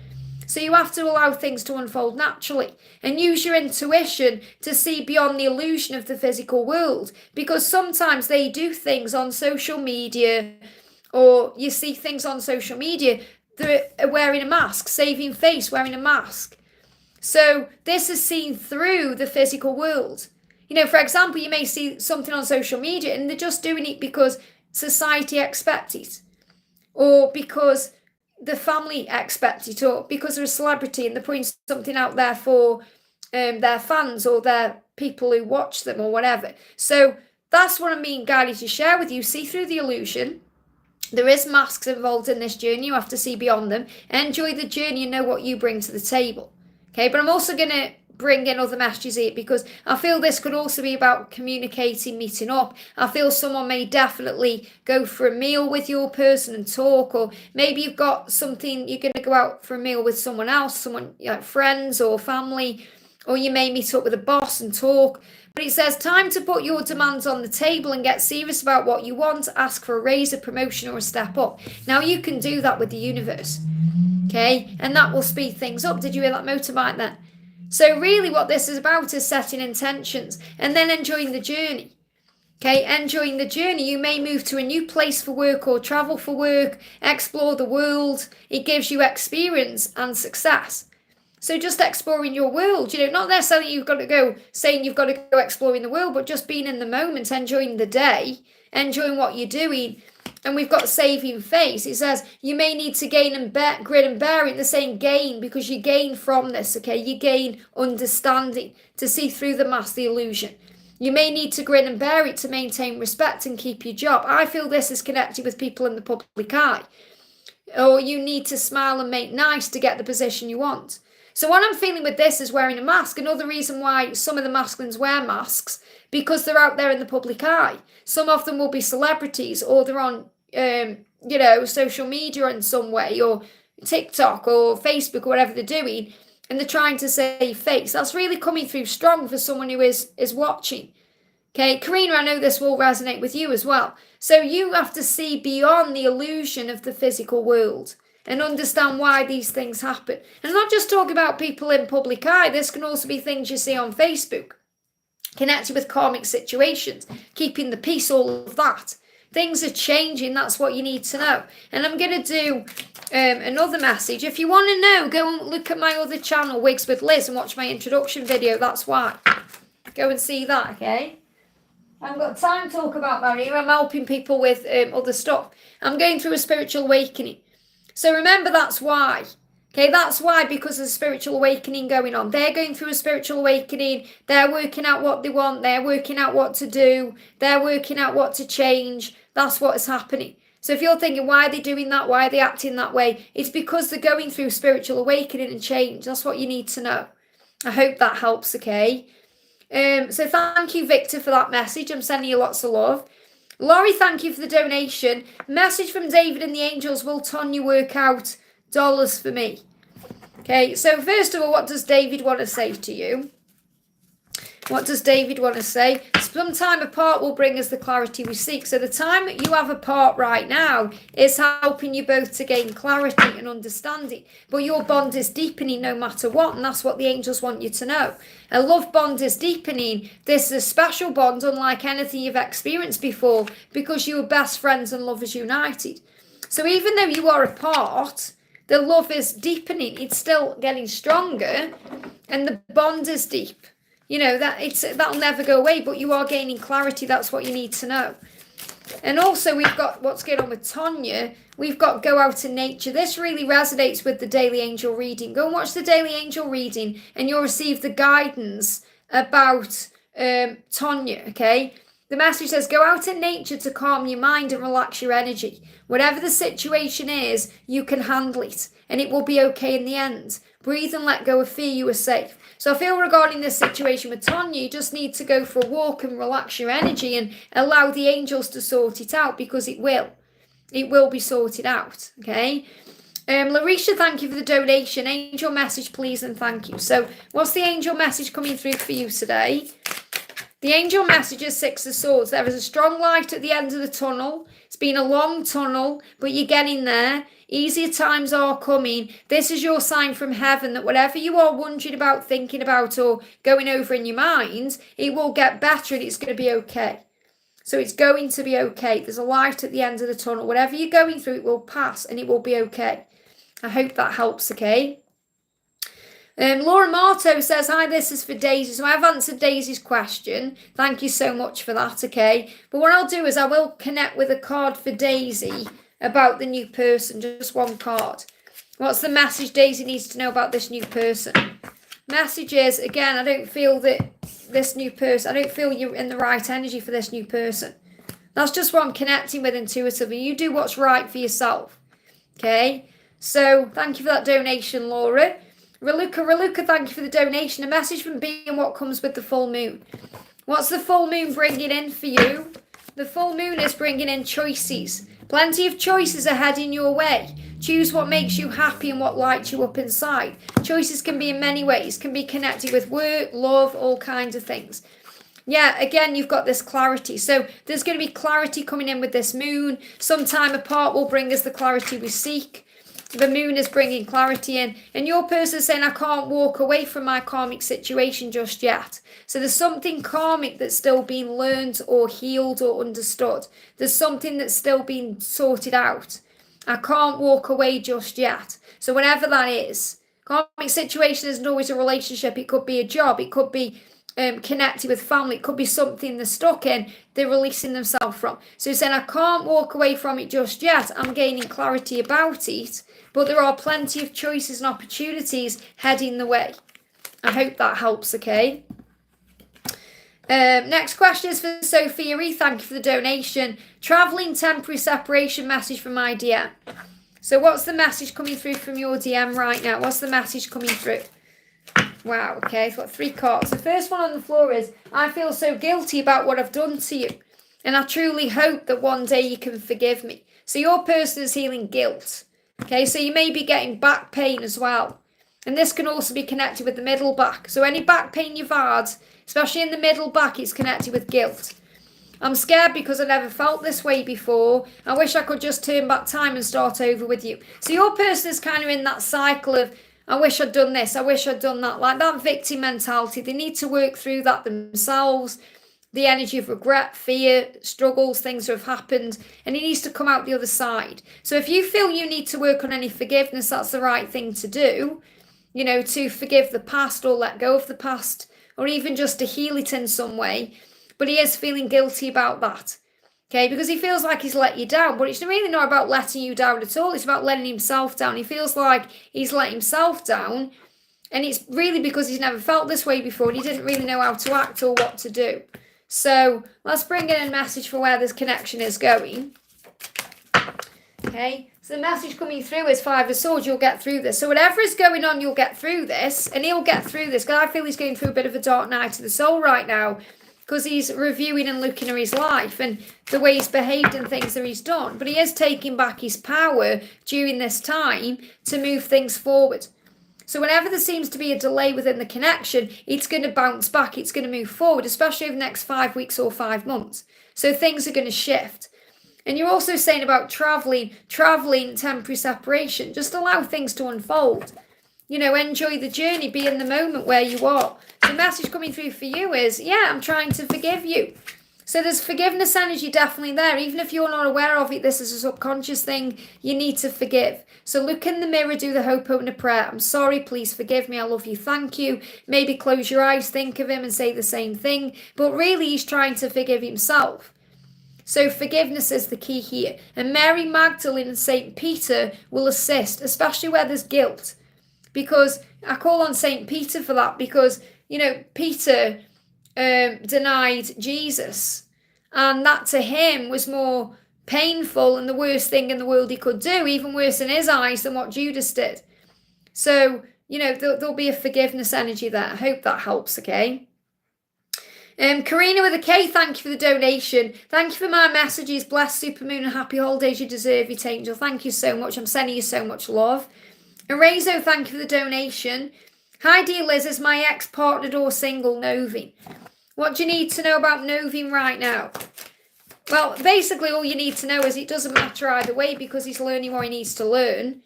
So you have to allow things to unfold naturally and use your intuition to see beyond the illusion of the physical world. Because sometimes they do things on social media, or you see things on social media, they're wearing a mask, saving face, wearing a mask. So this is seen through the physical world. You know, for example, you may see something on social media and they're just doing it because society expects it, or because the family expect it, or because they're a celebrity and they're putting something out there for their fans or their people who watch them or whatever. So that's what I'm being guided to share with you. See through the illusion. There is masks involved in this journey. You have to see beyond them. Enjoy the journey and know what you bring to the table. Okay, but I'm also going to bring in other messages here because I feel this could also be about communicating, meeting up. I feel someone may definitely go for a meal with your person and talk, or maybe you've got something, you're going to go out for a meal with someone else, someone like friends or family, or you may meet up with a boss and talk. But it says time to put your demands on the table and get serious about what you want. Ask for a raise, a promotion, or a step up. Now you can do that with the universe. Okay, and that will speed things up. Did you hear that motorbike then? So really what this is about is setting intentions and then enjoying the journey. Okay, enjoying the journey. You may move to a new place for work or travel for work, explore the world. It gives you experience and success. So just exploring your world, you know, not necessarily you've got to go saying you've got to go exploring the world, but just being in the moment, enjoying the day, enjoying what you're doing. And we've got saving face. It says you may need to gain and grin and bear it. They're saying gain because you gain from this, okay? You gain understanding to see through the mask, the illusion. You may need to grin and bear it to maintain respect and keep your job. I feel this is connected with people in the public eye. Or you need to smile and make nice to get the position you want. So what I'm feeling with this is wearing a mask. Another reason why some of the masculines wear masks, because they're out there in the public eye. Some of them will be celebrities, or they're on, social media in some way, or TikTok or Facebook or whatever they're doing, and they're trying to save face. That's really coming through strong for someone who is watching. Okay, Karina, I know this will resonate with you as well. So you have to see beyond the illusion of the physical world and understand why these things happen. And not just talk about people in public eye. This can also be things you see on Facebook, connected with karmic situations, keeping the peace, all of that. Things are changing. That's what you need to know. And I'm going to do another message. If you want to know, go and look at my other channel, Wigs with Liz, and watch my introduction video. That's why. Go and see that, okay? I haven't got time to talk about Mariana. I'm helping people with other stuff. I'm going through a spiritual awakening. So remember, that's why. Okay, that's why, because there's a spiritual awakening going on. They're going through a spiritual awakening. They're working out what they want. They're working out what to do. They're working out what to change. That's what is happening. So if you're thinking, why are they doing that? Why are they acting that way? It's because they're going through spiritual awakening and change. That's what you need to know. I hope that helps, okay? So thank you, Victor, for that message. I'm sending you lots of love. Laurie, thank you for the donation. Message from David and the angels. Will Tonya work out dollars for me? Okay, so first of all, what does David want to say to you? What does David want to say? Some time apart will bring us the clarity we seek. So the time that you have apart right now is helping you both to gain clarity and understanding. But your bond is deepening no matter what, and that's what the angels want you to know. A love bond is deepening. This is a special bond unlike anything you've experienced before, because you are best friends and lovers united. So even though you are apart, the love is deepening. It's still getting stronger, and the bond is deep. You know, that'll never go away, but you are gaining clarity. That's what you need to know. And also, we've got what's going on with Tonya. We've got go out in nature. This really resonates with the daily angel reading. Go and watch the daily angel reading, and you'll receive the guidance about Tonya, okay? The message says, go out in nature to calm your mind and relax your energy. Whatever the situation is, you can handle it, and it will be okay in the end. Breathe and let go of fear. You are safe. So I feel regarding this situation with Tonya, you just need to go for a walk and relax your energy and allow the angels to sort it out, because it will. It will be sorted out, okay? Larisha, thank you for the donation. Angel message, please, and thank you. So what's the angel message coming through for you today? The angel message is Six of Swords. There is a strong light at the end of the tunnel. It's been a long tunnel, but you're getting there. Easier times are coming. This is your sign from heaven that whatever you are wondering about, thinking about, or going over in your mind, it will get better and it's going to be okay. So it's going to be okay. There's a light at the end of the tunnel. Whatever you're going through, it will pass and it will be okay. I hope that helps, okay? Laura Marto says, hi, this is for Daisy. So I've answered Daisy's question. Thank you so much for that, okay? But what I'll do is I will connect with a card for Daisy about the new person, just one card. What's the message Daisy needs to know about this new person? Message is, again, I don't feel that this new person, I don't feel you're in the right energy for this new person. That's just what I'm connecting with intuitively. You do what's right for yourself, okay? So thank you for that donation, Laura. Raluca, thank you for the donation. A message from being what comes with the full moon. What's the full moon bringing in for you? The full moon is bringing in choices. Plenty of choices are heading your way. Choose what makes you happy and what lights you up inside. Choices can be in many ways. Can be connected with work, love, all kinds of things. Yeah, again, you've got this clarity. So there's going to be clarity coming in with this moon. Some time apart will bring us the clarity we seek. The moon is bringing clarity in. And your person is saying, I can't walk away from my karmic situation just yet. So there's something karmic that's still being learned or healed or understood. There's something that's still being sorted out. I can't walk away just yet. So whatever that is, karmic situation isn't always a relationship. It could be a job. It could be connected with family. It could be something they're stuck in, they're releasing themselves from. So he's saying, I can't walk away from it just yet. I'm gaining clarity about it. But there are plenty of choices and opportunities heading the way. I hope that helps, okay? Next question is for Sophia E. Thank you for the donation. Travelling temporary separation message from my DM. So what's the message coming through from your DM right now? What's the message coming through? Wow, okay, I've got 3 cards. The first one on the floor is, I feel so guilty about what I've done to you. And I truly hope that one day you can forgive me. So your person is healing guilt. Okay, so you may be getting back pain as well. And this can also be connected with the middle back. So any back pain you've had, especially in the middle back, it's connected with guilt. I'm scared because I never felt this way before. I wish I could just turn back time and start over with you. So your person is kind of in that cycle of, I wish I'd done this, I wish I'd done that. Like that victim mentality. They need to work through that themselves. The energy of regret, fear, struggles, things that have happened, and it needs to come out the other side. So if you feel you need to work on any forgiveness, that's the right thing to do, you know, to forgive the past or let go of the past, or even just to heal it in some way. But he is feeling guilty about that, okay, because he feels like he's let you down, but it's really not about letting you down at all. It's about letting himself down. He feels like he's let himself down, and it's really because he's never felt this way before, and he didn't really know how to act or what to do. So let's bring in a message for where this connection is going. Okay, so the message coming through is 5 of Swords. You'll get through this. So whatever is going on, you'll get through this, and he'll get through this. Because I feel he's going through a bit of a dark night of the soul right now, because he's reviewing and looking at his life and the way he's behaved and things that he's done. But he is taking back his power during this time to move things forward. So whenever there seems to be a delay within the connection, it's going to bounce back. It's going to move forward, especially over the next 5 weeks or 5 months. So things are going to shift. And you're also saying about traveling, temporary separation. Just allow things to unfold. You know, enjoy the journey. Be in the moment where you are. The message coming through for you is, yeah, I'm trying to forgive you. So there's forgiveness energy definitely there. Even if you're not aware of it, this is a subconscious thing. You need to forgive. So look in the mirror, do the hope open a prayer. I'm sorry, please forgive me. I love you. Thank you. Maybe close your eyes, think of him and say the same thing. But really, he's trying to forgive himself. So forgiveness is the key here. And Mary Magdalene and St. Peter will assist, especially where there's guilt. Because I call on St. Peter for that because, you know, Peter denied Jesus, and that to him was more painful and the worst thing in the world he could do, even worse in his eyes than what Judas did. So, you know, there'll be a forgiveness energy there. I hope that helps, okay? Karina with a K, thank you for the donation. Thank you for my messages. Bless Supermoon and happy holidays. You deserve it, Angel. Thank you so much. I'm sending you so much love. And Razo, thank you for the donation. Hi, dear Liz. Is my ex partnered or single? Noving. What do you need to know about Noving right now? Well, basically all you need to know is it doesn't matter either way because he's learning what he needs to learn.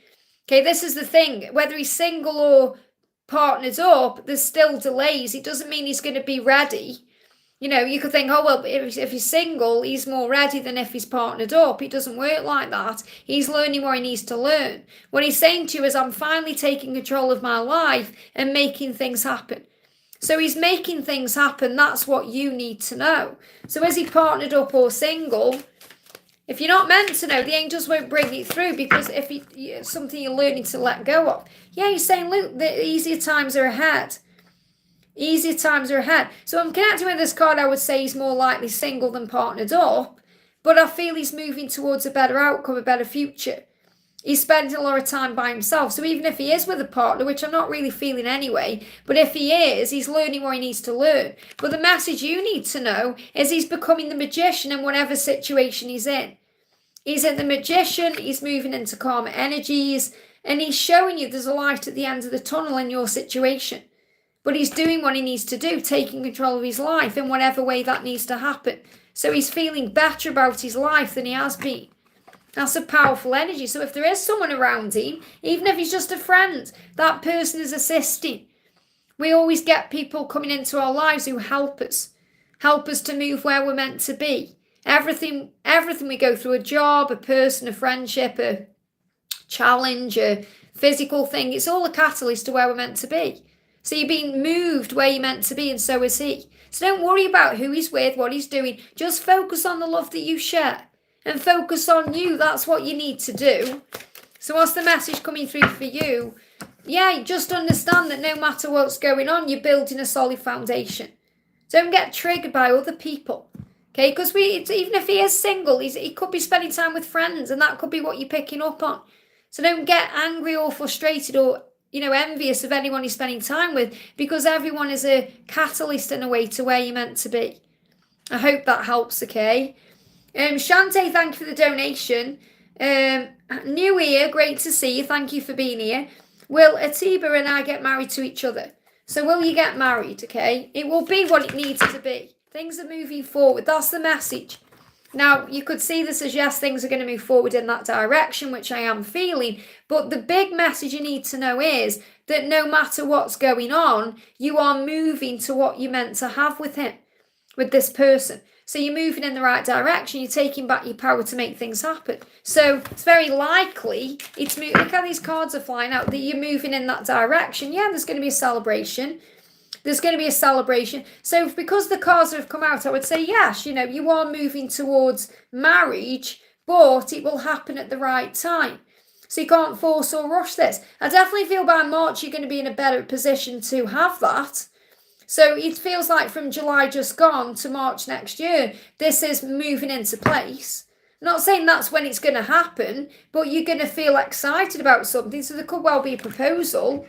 Okay, this is the thing. Whether he's single or partnered up, there's still delays. It doesn't mean he's going to be ready. You know, you could think, oh, well, if he's single, he's more ready than if he's partnered up. It doesn't work like that. He's learning what he needs to learn. What he's saying to you is, I'm finally taking control of my life and making things happen. So he's making things happen. That's what you need to know. So is he partnered up or single? If you're not meant to know, the angels won't bring it through because if it's something you're learning to let go of. Yeah, he's saying, look, the easier times are ahead. Easier times are ahead. So I'm connecting with this card. I would say he's more likely single than partnered up. But I feel he's moving towards a better outcome, a better future. He's spending a lot of time by himself. So even if he is with a partner, which I'm not really feeling anyway, but if he is, he's learning what he needs to learn. But the message you need to know is he's becoming the magician in whatever situation he's in. He's in the magician, he's moving into calmer energies, and he's showing you there's a light at the end of the tunnel in your situation. But he's doing what he needs to do, taking control of his life in whatever way that needs to happen. So he's feeling better about his life than he has been. That's a powerful energy. So if there is someone around him, even if he's just a friend, that person is assisting. We always get people coming into our lives who help us to move where we're meant to be. Everything we go through, a job, a person, a friendship, a challenge, a physical thing, it's all a catalyst to where we're meant to be. So you're being moved where you're meant to be, and so is he. So don't worry about who he's with, what he's doing. Just focus on the love that you share. And focus on you. That's what you need to do. So what's the message coming through for you? Yeah, just understand that no matter what's going on, you're building a solid foundation. Don't get triggered by other people. Okay, because even if he is single, he could be spending time with friends, and that could be what you're picking up on. So don't get angry or frustrated or envious of anyone you're spending time with, because everyone is a catalyst in a way to where you're meant to be. I hope that helps, okay? Shante, thank you for the donation. New year, great to see you. Thank you for being here. Will Atiba and I get married to each other? So will you get married, okay? It will be what it needs to be. Things are moving forward. That's the message. Now, you could see this as yes, things are going to move forward in that direction, which I am feeling. But the big message you need to know is that no matter what's going on, you are moving to what you're meant to have with him, with this person. So you're moving in the right direction. You're taking back your power to make things happen. So it's very likely, look how these cards are flying out, that you're moving in that direction. Yeah, there's going to be a celebration. There's going to be a celebration. So because the cards have come out, I would say, yes, you are moving towards marriage, but it will happen at the right time. So you can't force or rush this. I definitely feel by March you're going to be in a better position to have that. So it feels like from July just gone to March next year, this is moving into place. I'm not saying that's when it's going to happen, but you're going to feel excited about something. So there could well be a proposal,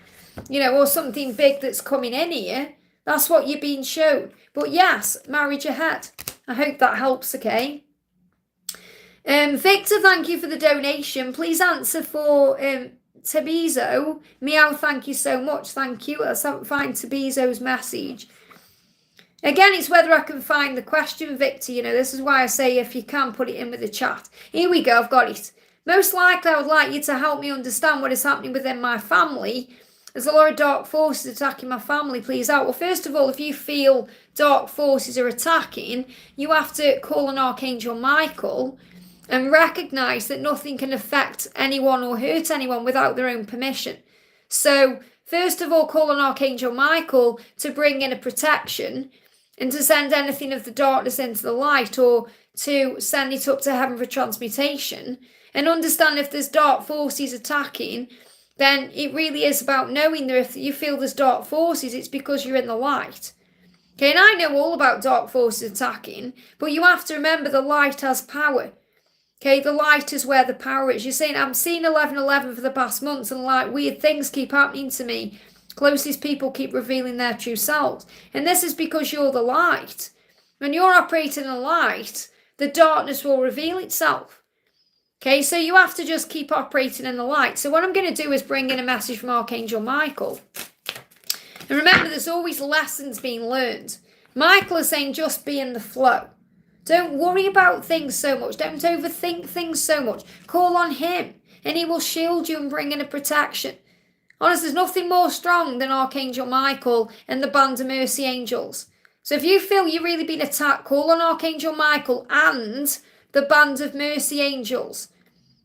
or something big that's coming in here. That's what you're being shown. But yes, marriage ahead. I hope that helps, okay? Victor, thank you for the donation. Please answer for Tabizo. Meow, thank you so much. Thank you. Let's find Tabizo's message. Again, it's whether I can find the question, Victor. This is why I say if you can, put it in with the chat. Here we go. I've got it. Most likely, I would like you to help me understand what is happening within my family. There's a lot of dark forces attacking my family. Please out. Well, first of all, if you feel dark forces are attacking, you have to call on Archangel Michael and recognise that nothing can affect anyone or hurt anyone without their own permission. So, first of all, call on Archangel Michael to bring in a protection and to send anything of the darkness into the light, or to send it up to heaven for transmutation. And understand if there's dark forces attacking, then it really is about knowing that if you feel there's dark forces, it's because you're in the light. Okay, and I know all about dark forces attacking, but you have to remember the light has power. Okay, the light is where the power is. You're saying, I'm seeing 11:11 for the past months, and like weird things keep happening to me. Closest people keep revealing their true selves. And this is because you're the light. When you're operating in the light, the darkness will reveal itself. Okay, so you have to just keep operating in the light. So what I'm going to do is bring in a message from Archangel Michael. And remember, there's always lessons being learned. Michael is saying just be in the flow. Don't worry about things so much. Don't overthink things so much. Call on him and he will shield you and bring in a protection. Honestly, there's nothing more strong than Archangel Michael and the band of mercy angels. So if you feel you're really being attacked, call on Archangel Michael and the band of mercy angels.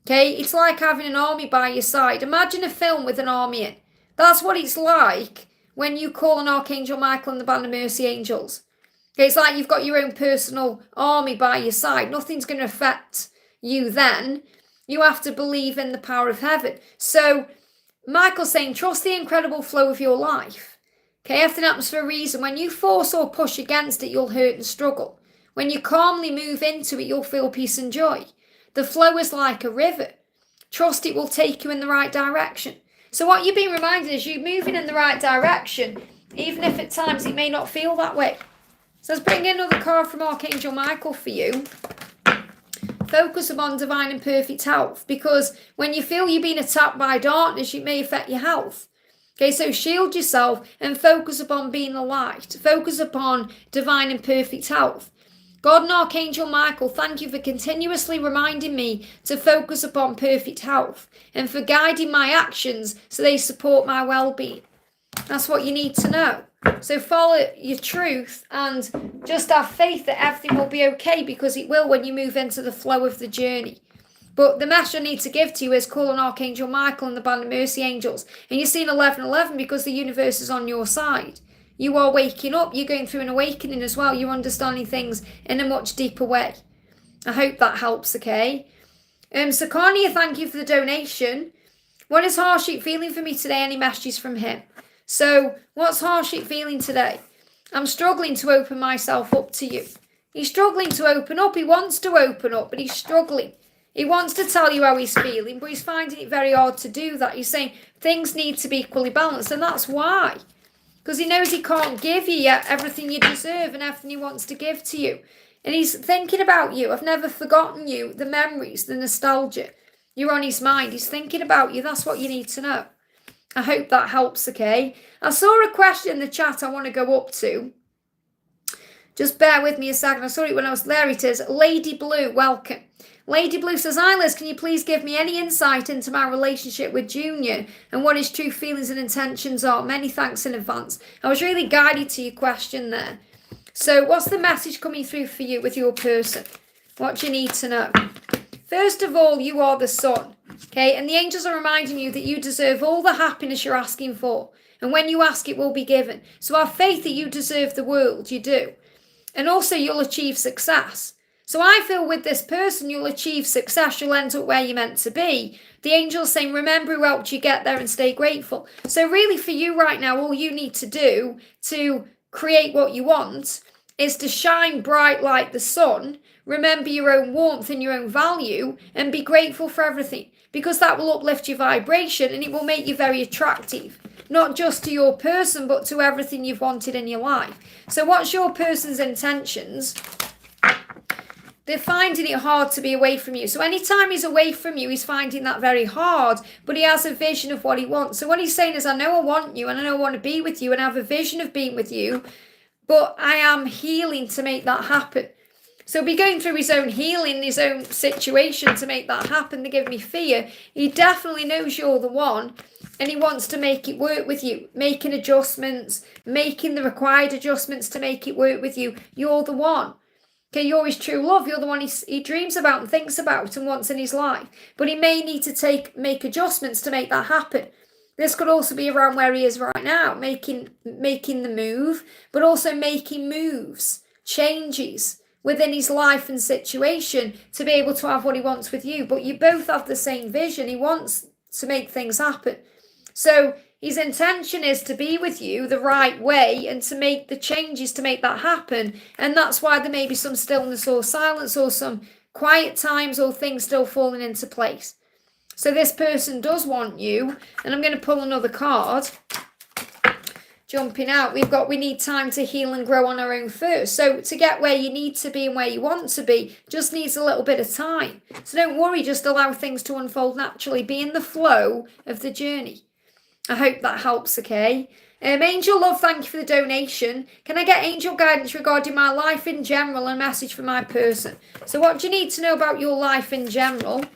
Okay, it's like having an army by your side. Imagine a film with an army in. That's what it's like when you call on Archangel Michael and the band of mercy angels. Okay, it's like you've got your own personal army by your side. Nothing's going to affect you then. You have to believe in the power of heaven. So Michael's saying, trust the incredible flow of your life. Okay, everything happens for a reason. When you force or push against it, you'll hurt and struggle. When you calmly move into it, you'll feel peace and joy. The flow is like a river. Trust it will take you in the right direction. So what you're being reminded is you're moving in the right direction, even if at times it may not feel that way. So let's bring in another card from Archangel Michael for you. Focus upon divine and perfect health, because when you feel you're being attacked by darkness, it may affect your health. Okay, so shield yourself and focus upon being the light. Focus upon divine and perfect health. God and Archangel Michael, thank you for continuously reminding me to focus upon perfect health and for guiding my actions so they support my well-being. That's what you need to know. So follow your truth and just have faith that everything will be okay, because it will when you move into the flow of the journey. But the message I need to give to you is call on Archangel Michael and the band of mercy angels. And you're seeing 1111 because the universe is on your side. You are waking up. You're going through an awakening as well. You're understanding things in a much deeper way. I hope that helps, okay? So Karina, thank you for the donation. What is Harshit feeling for me today? Any messages from him? So what's Harshit feeling today? I'm struggling to open myself up to you. He's struggling to open up. He wants to open up, but he's struggling. He wants to tell you how he's feeling, but he's finding it very hard to do that. He's saying things need to be equally balanced, and that's why. Because he knows he can't give you yet everything you deserve and everything he wants to give to you. And he's thinking about you. I've never forgotten you, the memories, the nostalgia. You're on his mind. He's thinking about you. That's what you need to know. I hope that helps, okay? I saw a question in the chat I want to go up to. Just bear with me a second. I saw it when I was there. It is Lady Blue. Welcome. Lady Blue says, hi Liz, can you please give me any insight into my relationship with Junior and what his true feelings and intentions are? Many thanks in advance. I was really guided to your question there. So what's the message coming through for you with your person? What do you need to know? First of all, you are the sun. Okay, and the angels are reminding you that you deserve all the happiness you're asking for. And when you ask, it will be given. So have faith that you deserve the world. You do. And also you'll achieve success. So I feel with this person, you'll achieve success. You'll end up where you're meant to be. The angel's saying, remember who helped you get there and stay grateful. So really for you right now, all you need to do to create what you want is to shine bright like the sun. Remember your own warmth and your own value and be grateful for everything, because that will uplift your vibration and it will make you very attractive. Not just to your person, but to everything you've wanted in your life. So what's your person's intentions? They're finding it hard to be away from you. So anytime he's away from you, he's finding that very hard, but he has a vision of what he wants. So what he's saying is, I know I want you and I know I want to be with you and I have a vision of being with you, but I am healing to make that happen. So he'll be going through his own healing, his own situation to make that happen. They give me fear. He definitely knows you're the one and he wants to make it work with you, making adjustments, making the required adjustments to make it work with you. You're the one. Okay, you're his true love. You're the one he dreams about and thinks about and wants in his life. But he may need to make adjustments to make that happen. This could also be around where he is right now, making the move, but also making moves, changes within his life and situation to be able to have what he wants with you. But you both have the same vision. He wants to make things happen. So his intention is to be with you the right way and to make the changes to make that happen. And that's why there may be some stillness or silence or some quiet times or things still falling into place. So this person does want you. And I'm going to pull another card. jumping out. We need time to heal and grow on our own first. So to get where you need to be and where you want to be just needs a little bit of time. So don't worry, just allow things to unfold naturally. Be in the flow of the journey. I hope that helps, okay? Angel Love, thank you for the donation. Can I get angel guidance regarding my life in general and a message for my person? So what do you need to know about your life in general?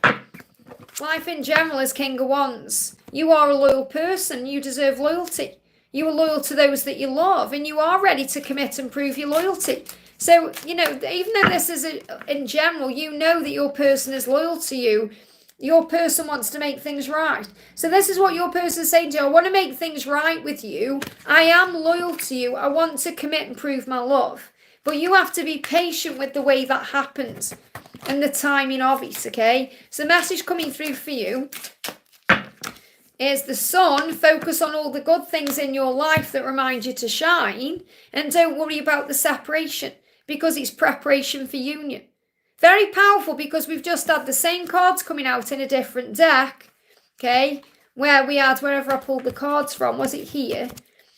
Life in general is King of Wands. You are a loyal person. You deserve loyalty. You are loyal to those that you love, and you are ready to commit and prove your loyalty. So, you know, even though this is in general, you know that your person is loyal to you. Your person wants to make things right. So this is what your person is saying to you. I want to make things right with you. I am loyal to you. I want to commit and prove my love. But you have to be patient with the way that happens and the timing of it, okay? So the message coming through for you is the sun. Focus on all the good things in your life that remind you to shine, and don't worry about the separation, because it's preparation for union. Very powerful, because we've just had the same cards coming out in a different deck, okay? Where we had, wherever I pulled the cards from, was it here?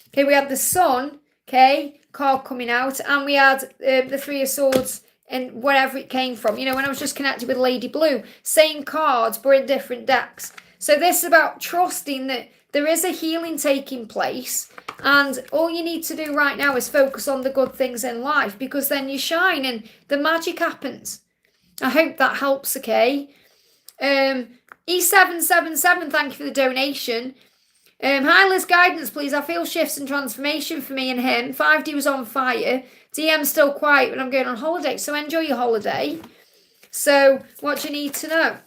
Okay, we had the sun, okay, card coming out, and we had the Three of Swords and wherever it came from. You know, when I was just connected with Lady Blue, same cards, but in different decks. So this is about trusting that there is a healing taking place, and all you need to do right now is focus on the good things in life, because then you shine and the magic happens. I hope that helps, okay? E777, thank you for the donation. Hi Liz, guidance please. I feel shifts and transformation for me and him. 5D was on fire. DM's still quiet when I'm going on holiday, so enjoy your holiday. So what do you need to know?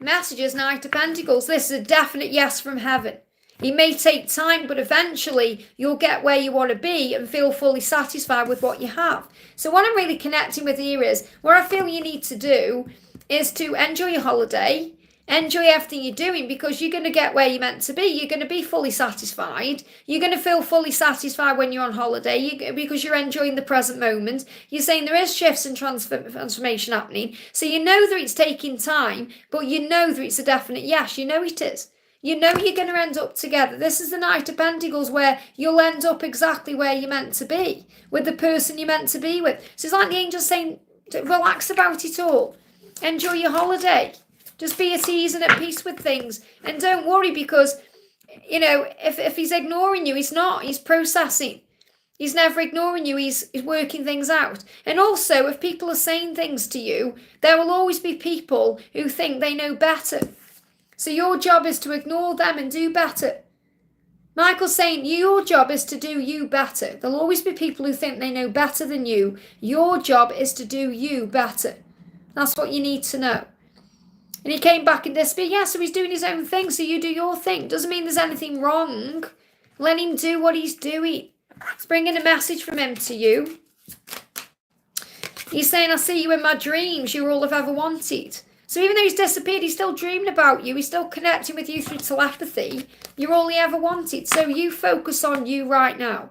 Messages, Knight of Pentacles. This is a definite yes from heaven. It may take time, but eventually you'll get where you want to be and feel fully satisfied with what you have. So what I'm really connecting with here is, what I feel you need to do is to enjoy your holiday, enjoy everything you're doing, because you're going to get where you're meant to be. You're going to be fully satisfied. You're going to feel fully satisfied when you're on holiday because you're enjoying the present moment. You're saying there is shifts and transformation happening. So you know that it's taking time, but you know that it's a definite yes. You know it is. You know you're going to end up together. This is the Knight of Pentacles, where you'll end up exactly where you're meant to be, with the person you're meant to be with. So it's like the angels saying, relax about it all. Enjoy your holiday. Just be at ease and at peace with things. And don't worry, because, you know, if he's ignoring you, he's not. He's processing. He's never ignoring you. He's working things out. And also, if people are saying things to you, there will always be people who think they know better. So your job is to ignore them and do better. Michael's saying your job is to do you better. There'll always be people who think they know better than you. Your job is to do you better. That's what you need to know. And he came back in despair. Yeah, so he's doing his own thing, so you do your thing. Doesn't mean there's anything wrong. Let him do what he's doing. It's bringing a message from him to you. He's saying, I see you in my dreams. You're all I've ever wanted. So even though he's disappeared, he's still dreaming about you. He's still connecting with you through telepathy. You're all he ever wanted. So you focus on you right now.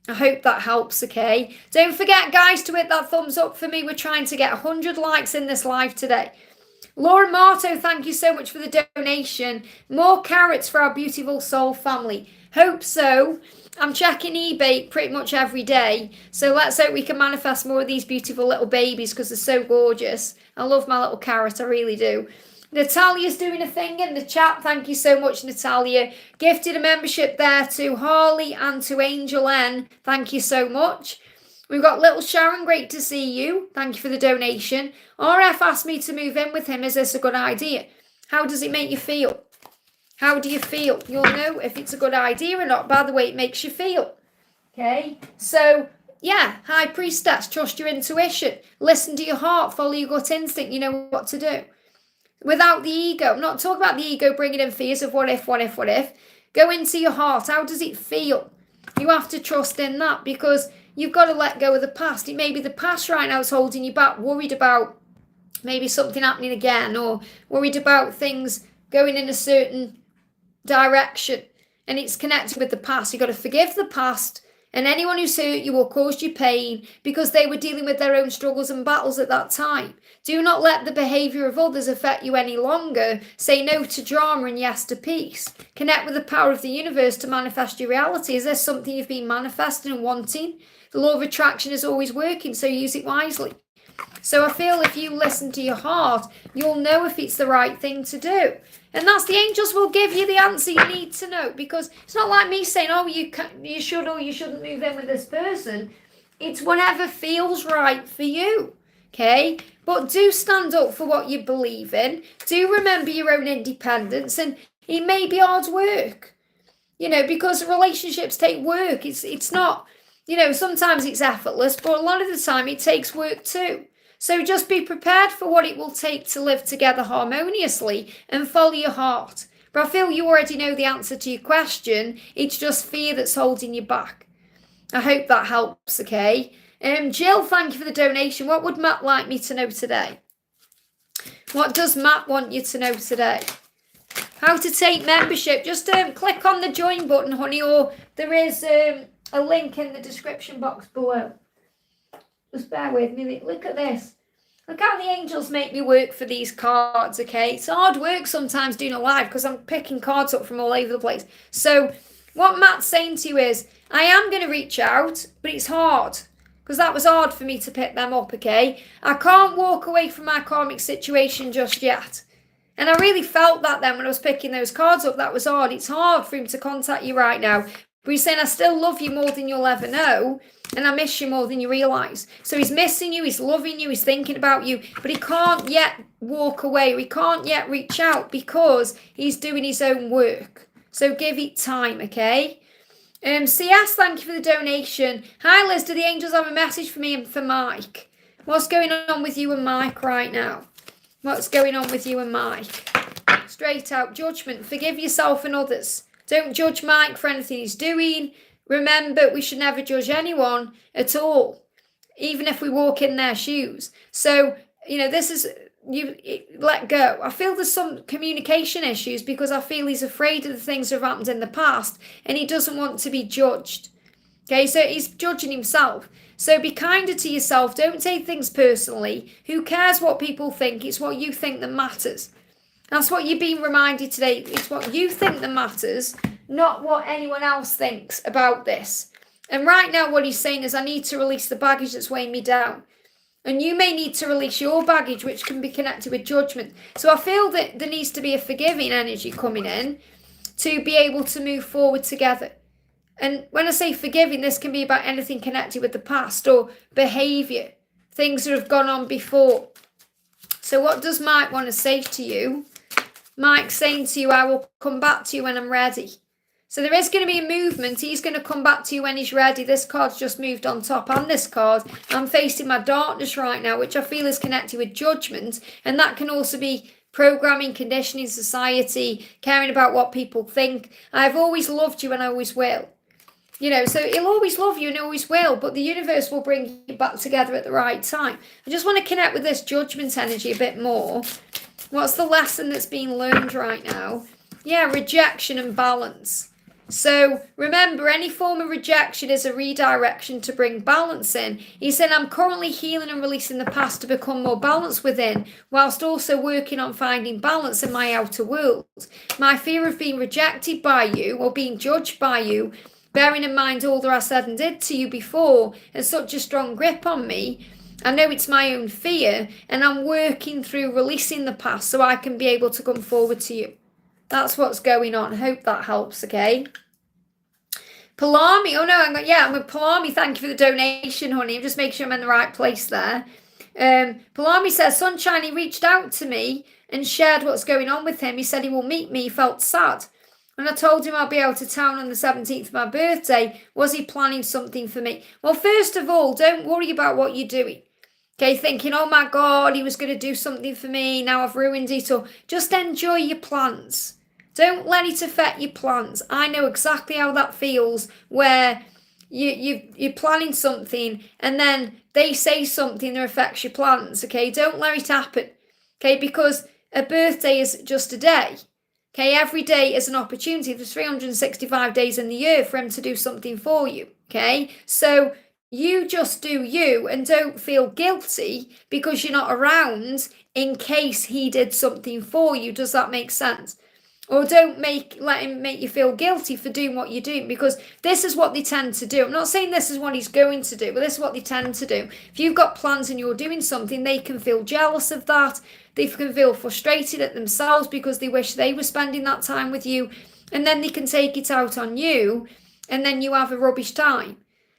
I hope that helps, okay? Don't forget, guys, to hit that thumbs up for me. We're trying to get 100 likes in this live today. Laura Marto, thank you so much for the donation. More carrots for our beautiful soul family. Hope so. I'm checking eBay pretty much every day. So let's hope we can manifest more of these beautiful little babies, because they're so gorgeous. I love my little carrot, I really do. Natalia's doing a thing in the chat. Thank you so much, Natalia. Gifted a membership there to Harley and to Angel N. Thank you so much. We've got little Sharon, great to see you. Thank you for the donation. RF asked me to move in with him. Is this a good idea? How does it make you feel? How do you feel? You'll know if it's a good idea or not by the way it makes you feel. Okay, so yeah, High Priestess, trust your intuition. Listen to your heart, follow your gut instinct. You know what to do. Without the ego. I'm not talking about the ego bringing in fears of what if, what if, what if. Go into your heart. How does it feel? You have to trust in that, because you've got to let go of the past. It may be the past right now is holding you back, worried about maybe something happening again, or worried about things going in a certain direction, and it's connected with the past. You've got to forgive the past And anyone who's hurt you or caused you pain because they were dealing with their own struggles and battles at that time. Do not let the behaviour of others affect you any longer. Say no to drama and yes to peace. Connect with the power of the universe to manifest your reality. Is there something you've been manifesting and wanting? The law of attraction is always working, so use it wisely. So I feel if you listen to your heart, you'll know if it's the right thing to do. And that's the angels will give you the answer you need to know, because it's not like me saying, oh, you should or you shouldn't move in with this person. It's whatever feels right for you, okay? But do stand up for what you believe in. Do remember your own independence, and it may be hard work, because relationships take work. It's not, sometimes it's effortless, but a lot of the time it takes work too. So just be prepared for what it will take to live together harmoniously and follow your heart. But I feel you already know the answer to your question. It's just fear that's holding you back. I hope that helps, okay? Jill, thank you for the donation. What would Matt like me to know today? What does Matt want you to know today? How to take membership. Just click on the join button, honey, or there is a link in the description box below. Just bear with me. Look at this. Look how the angels make me work for these cards, okay? It's hard work sometimes doing a live because I'm picking cards up from all over the place. So what Matt's saying to you is, I am going to reach out, but it's hard because that was hard for me to pick them up, okay? I can't walk away from my karmic situation just yet. And I really felt that then when I was picking those cards up. That was hard. It's hard for him to contact you right now. But he's saying, I still love you more than you'll ever know. And I miss you more than you realise. So he's missing you, he's loving you, he's thinking about you. But he can't yet walk away. He can't yet reach out because he's doing his own work. So give it time, okay? CS, thank you for the donation. Hi Liz, do the angels have a message for me and for Mike? What's going on with you and Mike right now? What's going on with you and Mike? Straight out judgment. Forgive yourself and others. Don't judge Mike for anything he's doing. Remember, we should never judge anyone at all, even if we walk in their shoes. So, this is, let go. I feel there's some communication issues because I feel he's afraid of the things that have happened in the past and he doesn't want to be judged. Okay, so he's judging himself. So be kinder to yourself. Don't take things personally. Who cares what people think? It's what you think that matters. That's what you're being reminded today. It's what you think that matters, not what anyone else thinks about this. And right now what he's saying is, I need to release the baggage that's weighing me down. And you may need to release your baggage, which can be connected with judgment. So I feel that there needs to be a forgiving energy coming in to be able to move forward together. And when I say forgiving, this can be about anything connected with the past or behaviour, things that have gone on before. So what does Mike want to say to you? Mike's saying to you, I will come back to you when I'm ready. So there is going to be a movement. He's going to come back to you when he's ready. This card's just moved on top. And this card, I'm facing my darkness right now, which I feel is connected with judgment. And that can also be programming, conditioning, society, caring about what people think. I've always loved you and I always will. So he'll always love you and always will, but the universe will bring you back together at the right time. I just want to connect with this judgment energy a bit more. What's the lesson that's being learned right now? Yeah, rejection and balance. So remember, any form of rejection is a redirection to bring balance in. He said, I'm currently healing and releasing the past to become more balanced within, whilst also working on finding balance in my outer world. My fear of being rejected by you or being judged by you, bearing in mind all that I said and did to you before, has such a strong grip on me. I know it's my own fear, and I'm working through releasing the past so I can be able to come forward to you. That's what's going on. I hope that helps, okay? Palami, I'm with Palami. Thank you for the donation, honey. I'm just making sure I'm in the right place there. Palami says, Sunshine, he reached out to me and shared what's going on with him. He said he will meet me. He felt sad. When I told him I'll be out of town on the 17th of my birthday, was he planning something for me? Well, first of all, don't worry about what you're doing. Okay, thinking, oh my God, he was going to do something for me. Now I've ruined it. Or just enjoy your plans. Don't let it affect your plans. I know exactly how that feels where you're planning something and then they say something that affects your plans. Okay, don't let it happen. Okay, because a birthday is just a day. Okay, every day is an opportunity. There's 365 days in the year for him to do something for you. Okay, so you just do you and don't feel guilty because you're not around in case he did something for you. Does that make sense? Or don't let him make you feel guilty for doing what you're doing, because this is what they tend to do. I'm not saying this is what he's going to do, but this is what they tend to do. If you've got plans and you're doing something, they can feel jealous of that. They can feel frustrated at themselves because they wish they were spending that time with you. And then they can take it out on you, and then you have a rubbish time.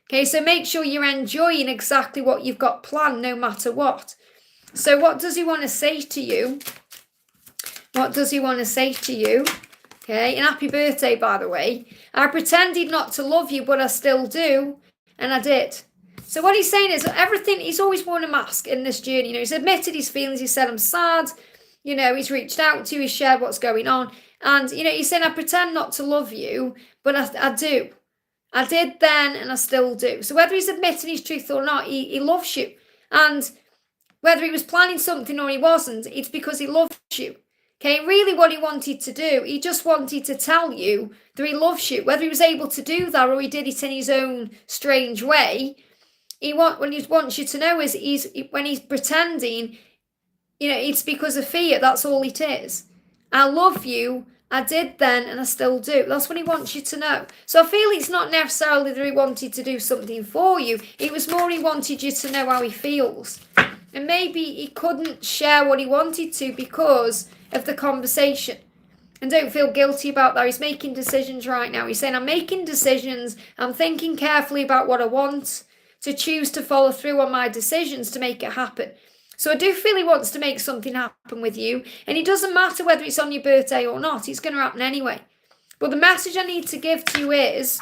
Okay, so make sure you're enjoying exactly what you've got planned, no matter what. So what does he want to say to you? What does he want to say to you? Okay, and happy birthday, by the way. I pretended not to love you, but I still do. And I did. So what he's saying is everything, he's always worn a mask in this journey. He's admitted his feelings. He said, I'm sad. He's reached out to you. He's shared what's going on. And, he's saying, I pretend not to love you, but I do. I did then, and I still do. So whether he's admitting his truth or not, he loves you. And whether he was planning something or he wasn't, it's because he loves you. Okay, really what he wanted to do, he just wanted to tell you that he loves you. Whether he was able to do that or he did it in his own strange way, what he wants you to know is when he's pretending, it's because of fear. That's all it is. I love you. I did then and I still do. That's what he wants you to know. So I feel it's not necessarily that he wanted to do something for you. It was more he wanted you to know how he feels. And maybe he couldn't share what he wanted to because of the conversation. And don't feel guilty about that. He's making decisions right now. He's saying, I'm making decisions. I'm thinking carefully about what I want to choose to follow through on my decisions to make it happen. So I do feel he wants to make something happen with you. And it doesn't matter whether it's on your birthday or not. It's going to happen anyway. But the message I need to give to you is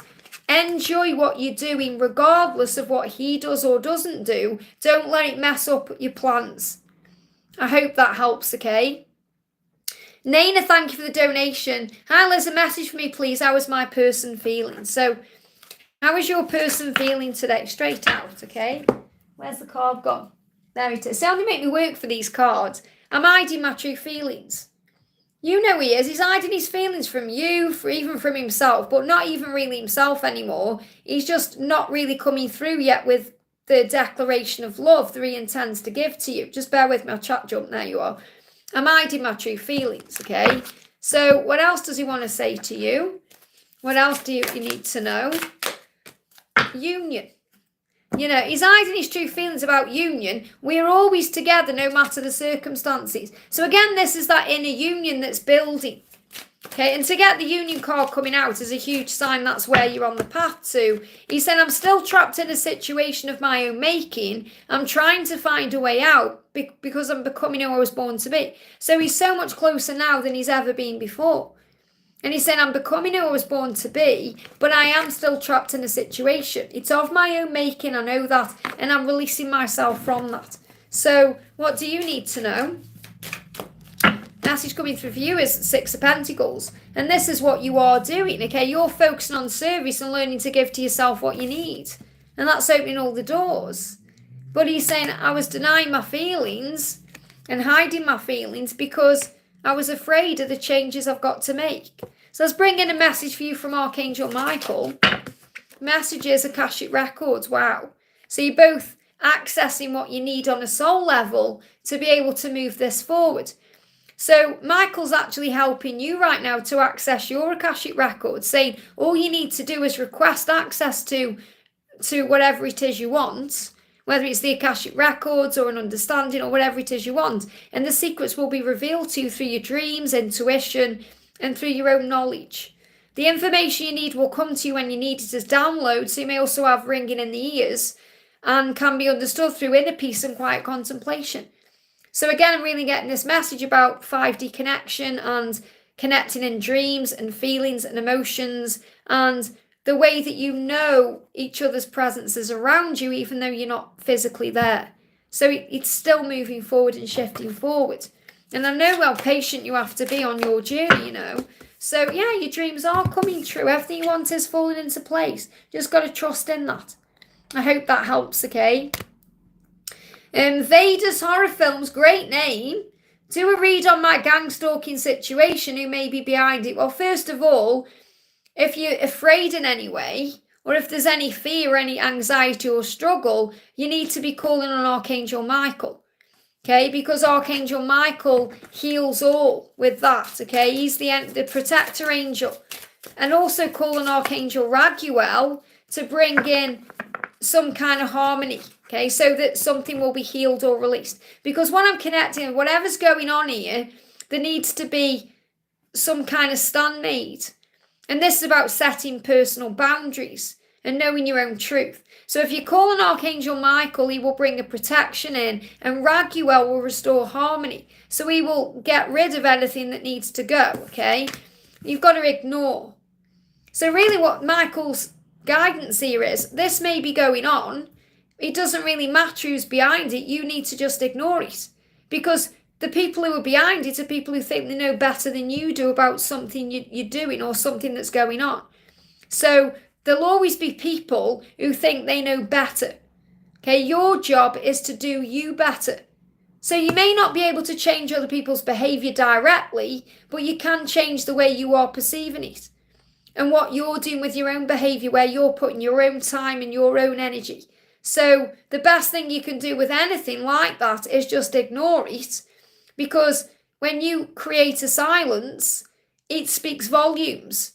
enjoy what you're doing regardless of what he does or doesn't do. Don't let it mess up your plans. I hope that helps, okay? Naana, thank you for the donation. Hi, Liz, a message for me, please. How is my person feeling? So, how is your person feeling today? Straight out, okay? Where's the card gone? There it is. See how they make me work for these cards? I'm hiding my true feelings. You know he is. He's hiding his feelings from you, even from himself, but not even really himself anymore. He's just not really coming through yet with the declaration of love that he intends to give to you. Just bear with me. I'll chat jump. There you are. I'm hiding my true feelings, okay? So what else does he want to say to you? What else do you need to know? Union. He's hiding his true feelings about union. We're always together no matter the circumstances. So again, this is that inner union that's building. Okay, and to get the union card coming out is a huge sign that's where you're on the path to. He said, I'm still trapped in a situation of my own making. I'm trying to find a way out because I'm becoming who I was born to be. So he's so much closer now than he's ever been before. And he's saying, I'm becoming who I was born to be, but I am still trapped in a situation. It's of my own making, I know that, and I'm releasing myself from that. So what do you need to know? Message coming through for you is Six of Pentacles. And this is what you are doing, okay? You're focusing on service and learning to give to yourself what you need. And that's opening all the doors. But he's saying, I was denying my feelings and hiding my feelings because I was afraid of the changes I've got to make. So let's bring in a message for you from Archangel Michael. Messages, Akashic Records. Wow. So you're both accessing what you need on a soul level to be able to move this forward. So Michael's actually helping you right now to access your Akashic Records, saying all you need to do is request access to whatever it is you want, whether it's the Akashic Records or an understanding or whatever it is you want. And the secrets will be revealed to you through your dreams, intuition, and through your own knowledge. The information you need will come to you when you need it as download, so you may also have ringing in the ears and can be understood through inner peace and quiet contemplation. So again, I'm really getting this message about 5D connection and connecting in dreams and feelings and emotions and the way that you know each other's presence is around you, even though you're not physically there. So it's still moving forward and shifting forward. And I know how patient you have to be on your journey, So yeah, your dreams are coming true. Everything you want is falling into place. Just got to trust in that. I hope that helps, okay? Vader's Horror Films, great name. Do a read on my gang stalking situation, who may be behind it. Well, first of all, if you're afraid in any way, or if there's any fear, any anxiety or struggle, you need to be calling on Archangel Michael. Okay, because Archangel Michael heals all with that. Okay, he's the protector angel. And also call on Archangel Raguel to bring in some kind of harmony. Okay, so that something will be healed or released. Because when I'm connecting, whatever's going on here, there needs to be some kind of stand made. And this is about setting personal boundaries and knowing your own truth. So if you call on Archangel Michael, he will bring a protection in, and Raguel will restore harmony. So he will get rid of anything that needs to go, okay? You've got to ignore. So really what Michael's guidance here is, this may be going on. It doesn't really matter who's behind it. You need to just ignore it. Because the people who are behind it are people who think they know better than you do about something you're doing or something that's going on. So there'll always be people who think they know better. Okay, your job is to do you better. So you may not be able to change other people's behaviour directly, but you can change the way you are perceiving it. And what you're doing with your own behaviour, where you're putting your own time and your own energy. So the best thing you can do with anything like that is just ignore it. Because when you create a silence, it speaks volumes.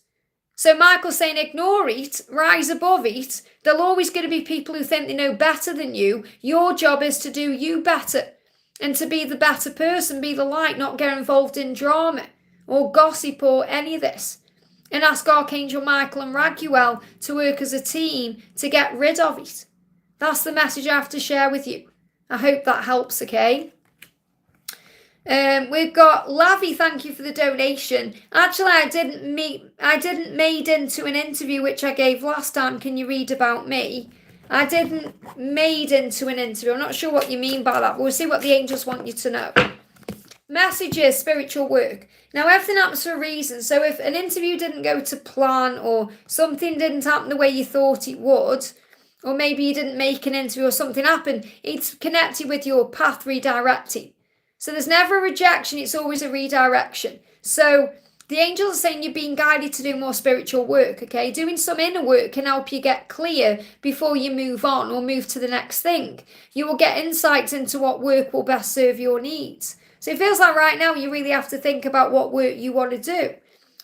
So Michael's saying ignore it, rise above it. There'll always going to be people who think they know better than you. Your job is to do you better and to be the better person, be the light, not get involved in drama or gossip or any of this. And ask Archangel Michael and Raguel to work as a team to get rid of it. That's the message I have to share with you. I hope that helps, okay? We've got Lavy, thank you for the donation. Actually, I didn't made into an interview which I gave last time. Can you read about me? I didn't made into an interview. I'm not sure what you mean by that, but we'll see what the angels want you to know. Messages, spiritual work. Now, everything happens for a reason. So if an interview didn't go to plan or something didn't happen the way you thought it would, or maybe you didn't make an interview or something happened, it's connected with your path redirecting. So there's never a rejection, it's always a redirection. So the angels are saying you're being guided to do more spiritual work, okay? Doing some inner work can help you get clear before you move on or move to the next thing. You will get insights into what work will best serve your needs. So it feels like right now you really have to think about what work you want to do,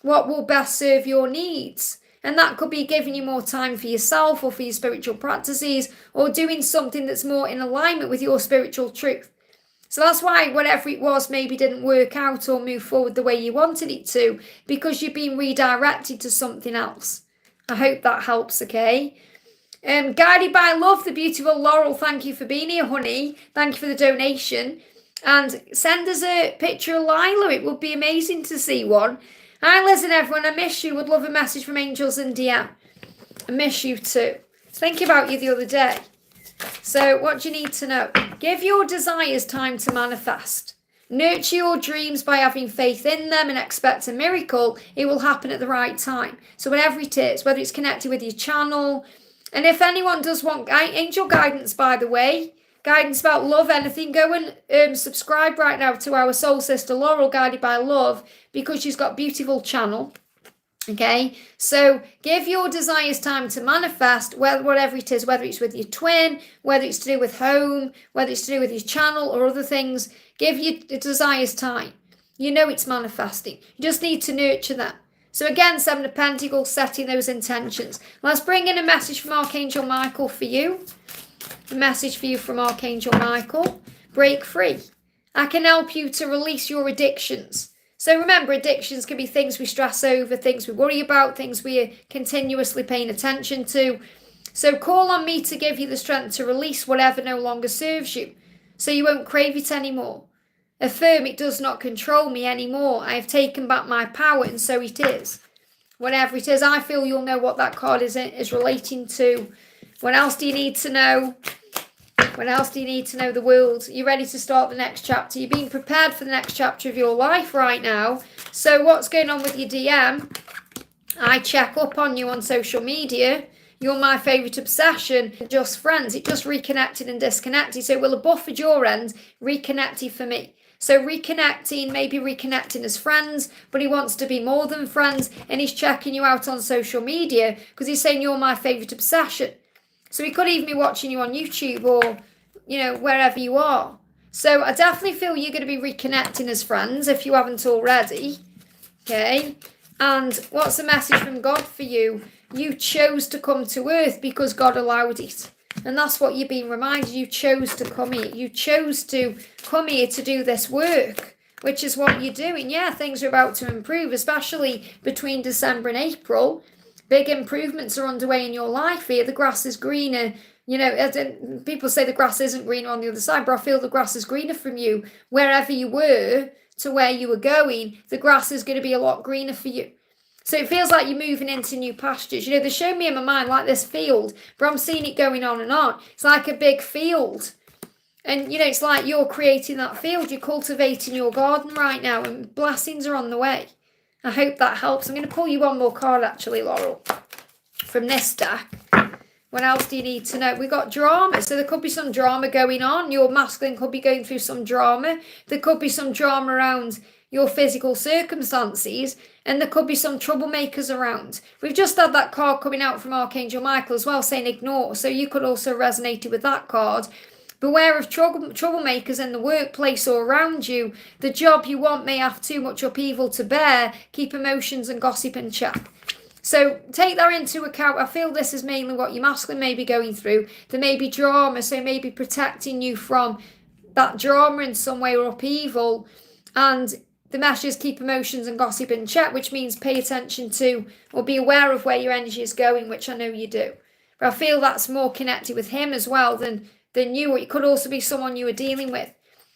what will best serve your needs. And that could be giving you more time for yourself or for your spiritual practices or doing something that's more in alignment with your spiritual truth. So that's why whatever it was maybe didn't work out or move forward the way you wanted it to, because you've been redirected to something else. I hope that helps, okay? Guided by love, the beautiful Laurel, thank you for being here, honey. Thank you for the donation. And send us a picture of Lila. It would be amazing to see one. Hi, Liz and everyone. I miss you. Would love a message from Angels and DM. I miss you too. Thinking about you the other day. So what do you need to know? Give your desires time to manifest. Nurture your dreams by having faith in them and expect a miracle. It will happen at the right time. So whatever it is, whether it's connected with your channel. And if anyone does want angel guidance, by the way, guidance about love, anything, go and subscribe right now to our soul sister Laurel, Guided by Love, because she's got a beautiful channel. Okay, so give your desires time to manifest, whatever it is, whether it's with your twin, whether it's to do with home, whether it's to do with your channel or other things. Give your desires time. You know it's manifesting. You just need to nurture that. So again, Seven of Pentacles, setting those intentions. Let's bring in a message from Archangel Michael for you. A message for you from Archangel Michael. Break free. I can help you to release your addictions. So remember, addictions can be things we stress over, things we worry about, things we are continuously paying attention to. So call on me to give you the strength to release whatever no longer serves you, so you won't crave it anymore. Affirm it does not control me anymore. I have taken back my power, and so it is. Whatever it is, I feel you'll know what that card is relating to. What else do you need to know? What else do you need to know? The world. You're ready to start the next chapter. You're being prepared for the next chapter of your life right now. So what's going on with your DM? I check up on you on social media. You're my favourite obsession. Just friends. It just reconnected and disconnected. So will a buffer your end reconnected for me. So reconnecting, maybe reconnecting as friends, but he wants to be more than friends, and he's checking you out on social media because he's saying you're my favourite obsession. So he could even be watching you on YouTube or, you know, wherever you are. So I definitely feel you're going to be reconnecting as friends if you haven't already. Okay? And what's the message from God for you? You chose to come to earth because God allowed it. And that's what you're being reminded. You chose to come here. You chose to come here to do this work, which is what you're doing. Yeah, things are about to improve, especially between December and April. Big improvements are underway in your life here. The grass is greener. You know, people say the grass isn't greener on the other side, but I feel the grass is greener from you. Wherever you were to where you were going, the grass is going to be a lot greener for you. So it feels like you're moving into new pastures. You know, they show me in my mind like this field, but I'm seeing it going on and on. It's like a big field. And, you know, it's like you're creating that field. You're cultivating your garden right now, and blessings are on the way. I hope that helps. I'm going to pull you one more card, actually, Laurel, from this stack. What else do you need to know? We got drama. So there could be some drama going on. Your masculine could be going through some drama. There could be some drama around your physical circumstances, and there could be some troublemakers around. We've just had that card coming out from Archangel Michael as well, saying ignore. So you could also resonate with that card. Beware of troublemakers in the workplace or around you. The job you want may have too much upheaval to bear. Keep emotions and gossip in check. So take that into account. I feel this is mainly what your masculine may be going through. There may be drama, so maybe protecting you from that drama in some way or upheaval. And the message, keep emotions and gossip in check, which means pay attention to or be aware of where your energy is going, which I know you do. But I feel that's more connected with him as well than you. Or it could also be someone you are dealing with.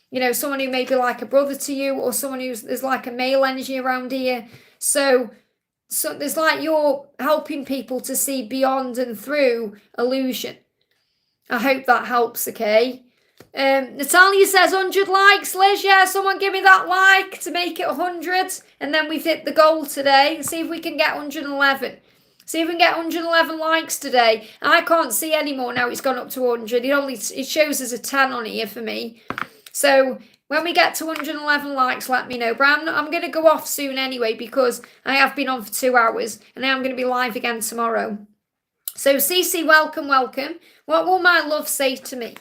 You know, someone who may be like a brother to you, or someone there's like a male energy around here. So there's like you're helping people to see beyond and through illusion. I hope that helps, okay? Natalia says 100 likes. Liz, yeah, someone give me that like to make it 100. And then we've hit the goal today. See if we can get 111. See if we can get 111 likes today. I can't see anymore now. It's gone up to 100. It shows as a 10 on here for me. So when we get to 111 likes, let me know. But I'm going to go off soon anyway because I have been on for 2 hours. And now I'm going to be live again tomorrow. So CeCe, welcome, welcome. What will my love say to me?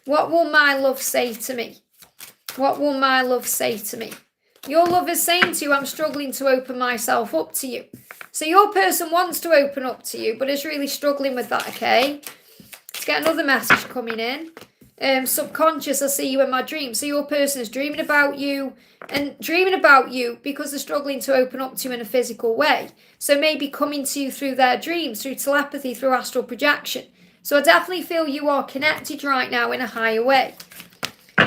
What will my love say to me? What will my love say to me? Your love is saying to you, I'm struggling to open myself up to you. So your person wants to open up to you, but is really struggling with that, okay? Let's get another message coming in. Subconscious, I see you in my dreams. So your person is dreaming about you because they're struggling to open up to you in a physical way. So maybe coming to you through their dreams, through telepathy, through astral projection. So I definitely feel you are connected right now in a higher way.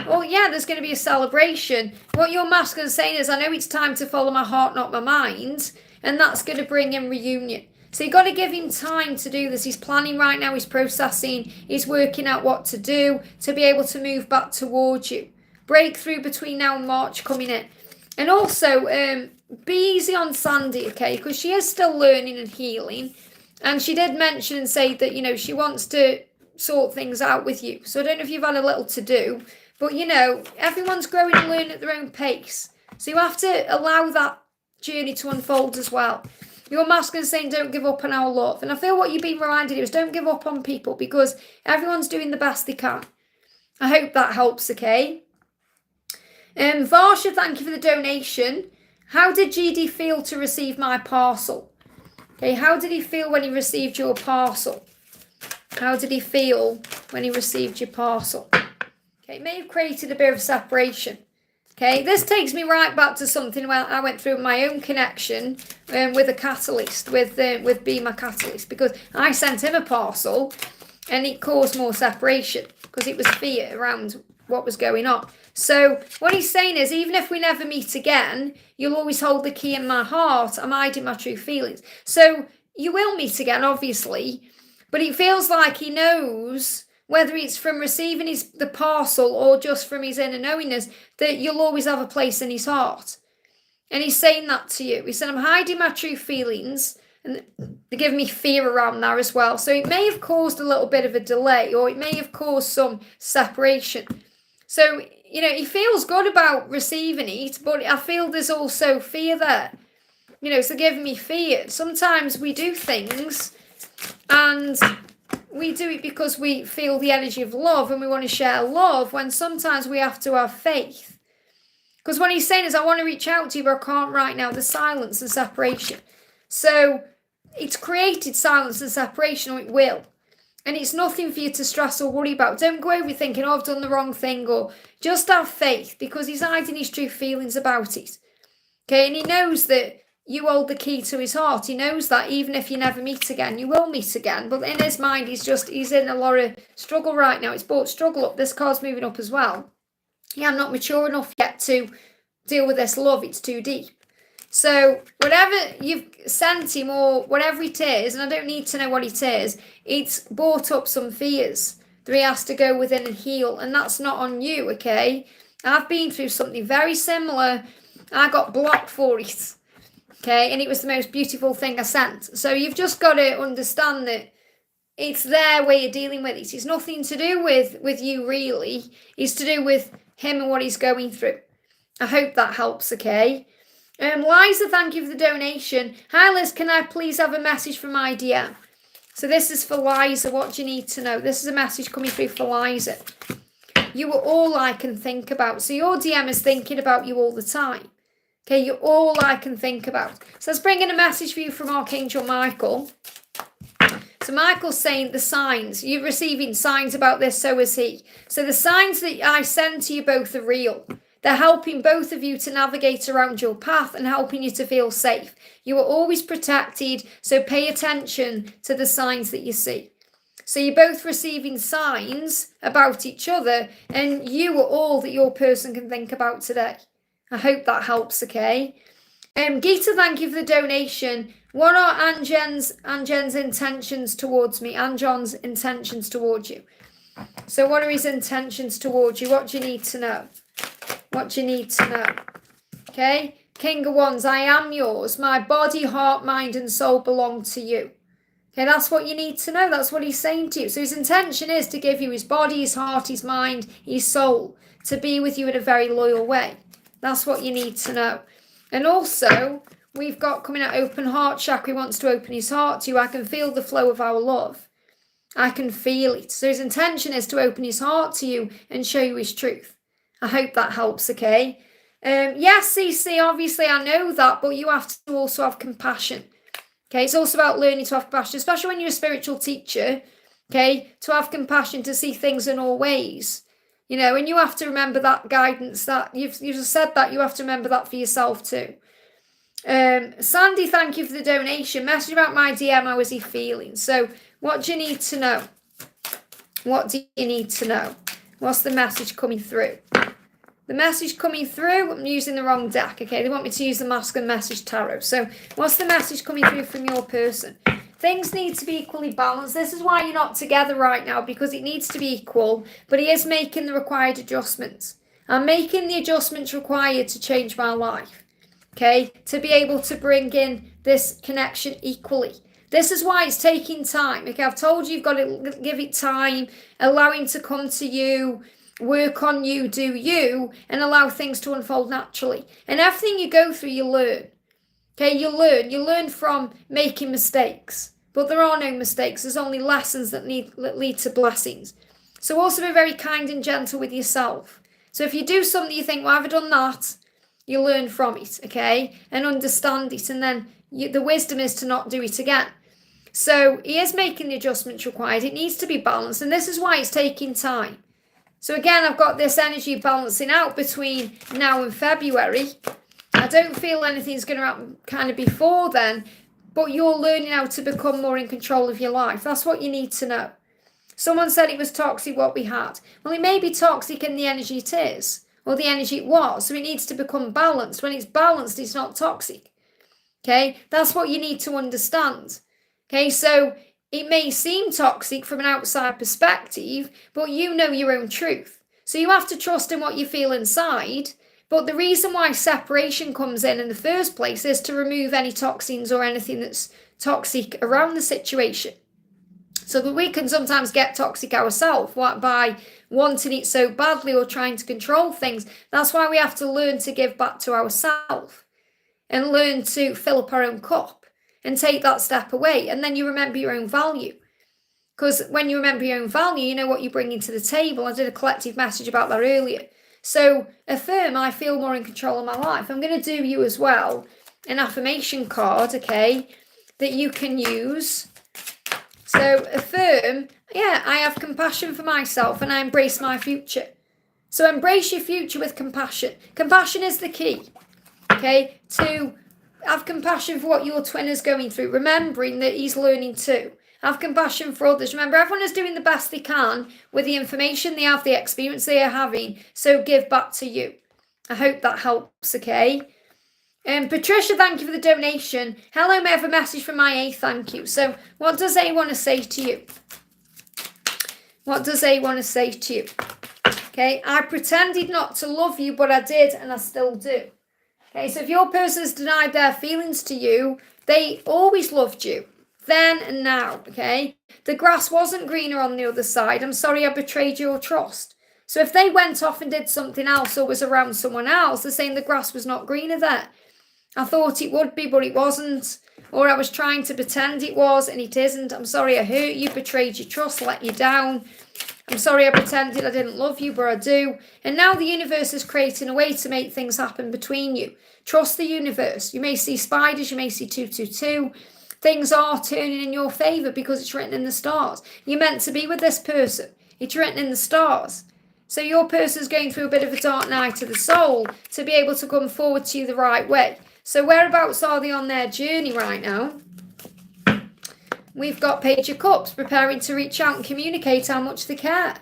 Well, yeah, there's going to be a celebration. What your masculine is saying is, I know it's time to follow my heart, not my mind. And that's going to bring in reunion. So you've got to give him time to do this. He's planning right now. He's processing. He's working out what to do to be able to move back towards you. Breakthrough between now and March coming in. And also, be easy on Sandy, okay? Because she is still learning and healing. And she did mention and say that, you know, she wants to sort things out with you. So I don't know if you've had a little to do. But, you know, everyone's growing and learning at their own pace. So you have to allow that journey to unfold as well. Your masculine saying don't give up on our love. And I feel what you've been reminded of is don't give up on people because everyone's doing the best they can. I hope that helps, okay? Varsha, thank you for the donation. How did GD feel to receive my parcel? Okay, how did he feel when he received your parcel? How did he feel when he received your parcel? Okay, it may have created a bit of separation. Okay, this takes me right back to something where I went through my own connection with a catalyst, with Be My Catalyst, because I sent him a parcel and it caused more separation because it was fear around what was going on. So what he's saying is, even if we never meet again, you'll always hold the key in my heart. I'm hiding my true feelings. So you will meet again, obviously, but it feels like he knows, whether it's from receiving the parcel or just from his inner knowingness, that you'll always have a place in his heart. And he's saying that to you. He said, I'm hiding my true feelings. And they give me fear around there as well. So it may have caused a little bit of a delay, or it may have caused some separation. So he feels good about receiving it, but I feel there's also fear there. It's giving me fear. Sometimes we do things and we do it because we feel the energy of love and we want to share love, when sometimes we have to have faith. Because what he's saying is, I want to reach out to you, but I can't right now. The silence and separation. So it's created silence and separation, or it will. And it's nothing for you to stress or worry about. Don't go over thinking, oh, I've done the wrong thing, or just have faith, because he's hiding his true feelings about it. Okay, and he knows that you hold the key to his heart. He knows that even if you never meet again, you will meet again. But in his mind, he's in a lot of struggle right now. It's brought struggle up. This card's moving up as well. Yeah, I'm not mature enough yet to deal with this love. It's too deep. So whatever you've sent him, or whatever it is, and I don't need to know what it is, it's brought up some fears that he has to go within and heal. And that's not on you, okay? I've been through something very similar. I got blocked for it, okay? And it was the most beautiful thing I sent. So you've just got to understand that it's their way of dealing with it. It's nothing to do with you, really. It's to do with him and what he's going through. I hope that helps, okay? Liza, thank you for the donation. Hi, Liz, can I please have a message from my DM? So this is for Liza. What do you need to know? This is a message coming through for Liza. You are all I can think about. So your DM is thinking about you all the time. Okay, you're all I can think about. So let's bring in a message for you from Archangel Michael. So Michael's saying the signs. You're receiving signs about this, so is he. So the signs that I send to you both are real. They're helping both of you to navigate around your path and helping you to feel safe. You are always protected, so pay attention to the signs that you see. So you're both receiving signs about each other, and you are all that your person can think about today. I hope that helps, okay? Gita, thank you for the donation. What are Anjen's intentions towards me? Anjon's intentions towards you. So what are his intentions towards you? What do you need to know? What do you need to know? Okay? King of Wands, I am yours. My body, heart, mind and soul belong to you. Okay, that's what you need to know. That's what he's saying to you. So his intention is to give you his body, his heart, his mind, his soul, to be with you in a very loyal way. That's what you need to know. And also, we've got coming out open heart chakra. He wants to open his heart to you. I can feel the flow of our love. I can feel it. So his intention is to open his heart to you and show you his truth. I hope that helps, okay? Yes, CeCe, obviously I know that, but you have to also have compassion. Okay, it's also about learning to have compassion, especially when you're a spiritual teacher, okay, to have compassion, to see things in all ways. And you have to remember that guidance, that you've said that, you have to remember that for yourself too. Sandy, thank you for the donation. Message about my DM, how is he feeling? So what do you need to know? What do you need to know? What's the message coming through? The message coming through, I'm using the wrong deck, okay? They want me to use the Masculine Message Tarot. So what's the message coming through from your person? Things need to be equally balanced. This is why you're not together right now, because it needs to be equal, but he is making the required adjustments. I'm making the adjustments required to change my life, okay? To be able to bring in this connection equally. This is why it's taking time. Okay, I've told you you've got to give it time, allow him to come to you, work on you, do you, and allow things to unfold naturally. And everything you go through, you learn. Okay, you learn from making mistakes. But there are no mistakes. There's only lessons that lead to blessings. So also be very kind and gentle with yourself. So if you do something you think, well, I've done that, you learn from it, okay? And understand it. And then the wisdom is to not do it again. So he is making the adjustments required. It needs to be balanced. And this is why it's taking time. So again, I've got this energy balancing out between now and February. I don't feel anything's going to happen kind of before then, but you're learning how to become more in control of your life. That's what you need to know. Someone said it was toxic what we had. Well, it may be toxic in the energy it is, or the energy it was. So it needs to become balanced. When it's balanced, it's not toxic. Okay, that's what you need to understand. Okay, so it may seem toxic from an outside perspective, but you know your own truth. So you have to trust in what you feel inside. But the reason why separation comes in the first place is to remove any toxins or anything that's toxic around the situation. So that we can sometimes get toxic ourselves by wanting it so badly or trying to control things. That's why we have to learn to give back to ourselves and learn to fill up our own cup and take that step away. And then you remember your own value. Because when you remember your own value, you know what you're bringing to the table. I did a collective message about that earlier. So affirm, I feel more in control of my life. I'm going to do you as well an affirmation card, okay, that you can use. So affirm, yeah, I have compassion for myself and I embrace my future. So embrace your future with compassion. Compassion is the key, okay, to have compassion for what your twin is going through, remembering that he's learning too. Have compassion for others. Remember, everyone is doing the best they can with the information they have, the experience they are having. So give back to you. I hope that helps, okay? Patricia, thank you for the donation. Hello, may I have a message from my A? Thank you. So what does A want to say to you? What does A want to say to you? Okay, I pretended not to love you, but I did, and I still do. Okay, so if your person has denied their feelings to you, they always loved you. Then and now, okay? The grass wasn't greener on the other side. I'm sorry I betrayed your trust. So if they went off and did something else or was around someone else, they're saying the grass was not greener there. I thought it would be, but it wasn't. Or I was trying to pretend it was, and it isn't. I'm sorry I hurt you, betrayed your trust, let you down. I'm sorry I pretended I didn't love you, but I do. And now the universe is creating a way to make things happen between you. Trust the universe. You may see spiders, you may see 222. Things are turning in your favour because it's written in the stars. You're meant to be with this person. It's written in the stars. So your person's going through a bit of a dark night of the soul to be able to come forward to you the right way. So whereabouts are they on their journey right now? We've got Page of Cups preparing to reach out and communicate how much they care.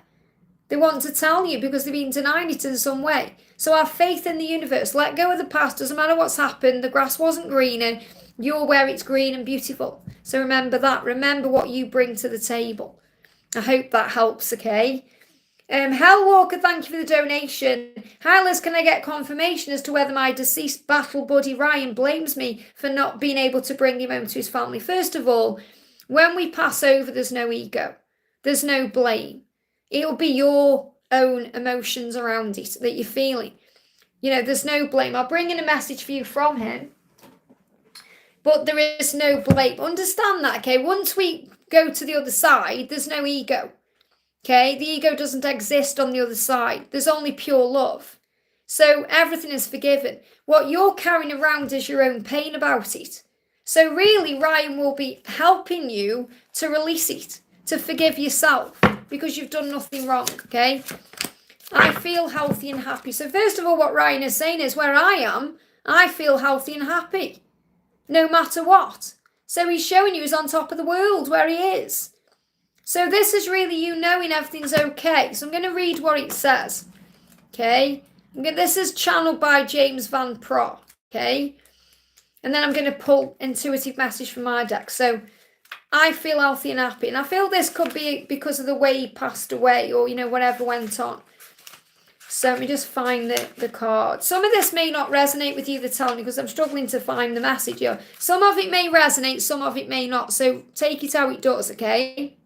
They want to tell you because they've been denying it in some way. So have faith in the universe. Let go of the past. Doesn't matter what's happened. The grass wasn't greener. You're where it's green and beautiful. So remember that. Remember what you bring to the table. I hope that helps, okay? Hell Walker, thank you for the donation. Hi Liz, can I get confirmation as to whether my deceased battle buddy Ryan blames me for not being able to bring him home to his family? First of all, when we pass over, there's no ego. There's no blame. It'll be your own emotions around it that you're feeling. You know, there's no blame. I'll bring in a message for you from him. But there is no blame. Understand that, okay? Once we go to the other side, there's no ego. Okay? The ego doesn't exist on the other side. There's only pure love. So everything is forgiven. What you're carrying around is your own pain about it. So really, Ryan will be helping you to release it, to forgive yourself, because you've done nothing wrong, okay? I feel healthy and happy. So first of all, what Ryan is saying is, where I am, I feel healthy and happy. No matter what. So he's showing you he's on top of the world where he is. So this is really you knowing everything's okay. So I'm going to read what it says. Okay. This is channeled by James Van Pro. Okay. And then I'm going to pull intuitive message from my deck. So I feel healthy and happy. And I feel this could be because of the way he passed away or, you know, whatever went on. So let me just find the card. Some of this may not resonate with you, they're telling me, because I'm struggling to find the message here. Some of it may resonate, some of it may not. So take it how it does, okay?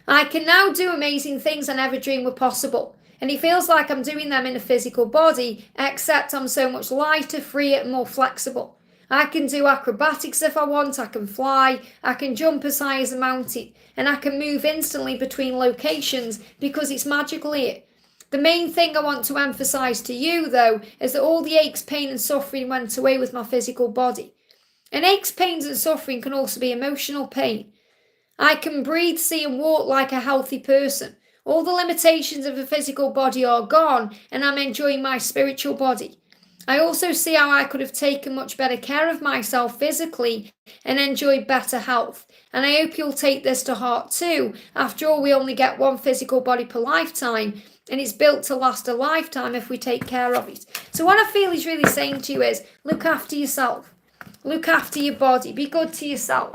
I can now do amazing things I never dreamed were possible. And it feels like I'm doing them in a physical body, except I'm so much lighter, freer, and more flexible. I can do acrobatics if I want, I can fly, I can jump as high as a mountain, and I can move instantly between locations because it's magical here. The main thing I want to emphasise to you, though, is that all the aches, pain and suffering went away with my physical body. And aches, pains and suffering can also be emotional pain. I can breathe, see and walk like a healthy person. All the limitations of a physical body are gone and I'm enjoying my spiritual body. I also see how I could have taken much better care of myself physically and enjoyed better health. And I hope you'll take this to heart too. After all, we only get one physical body per lifetime. And it's built to last a lifetime if we take care of it. So what I feel he's really saying to you is, look after yourself. Look after your body. Be good to yourself.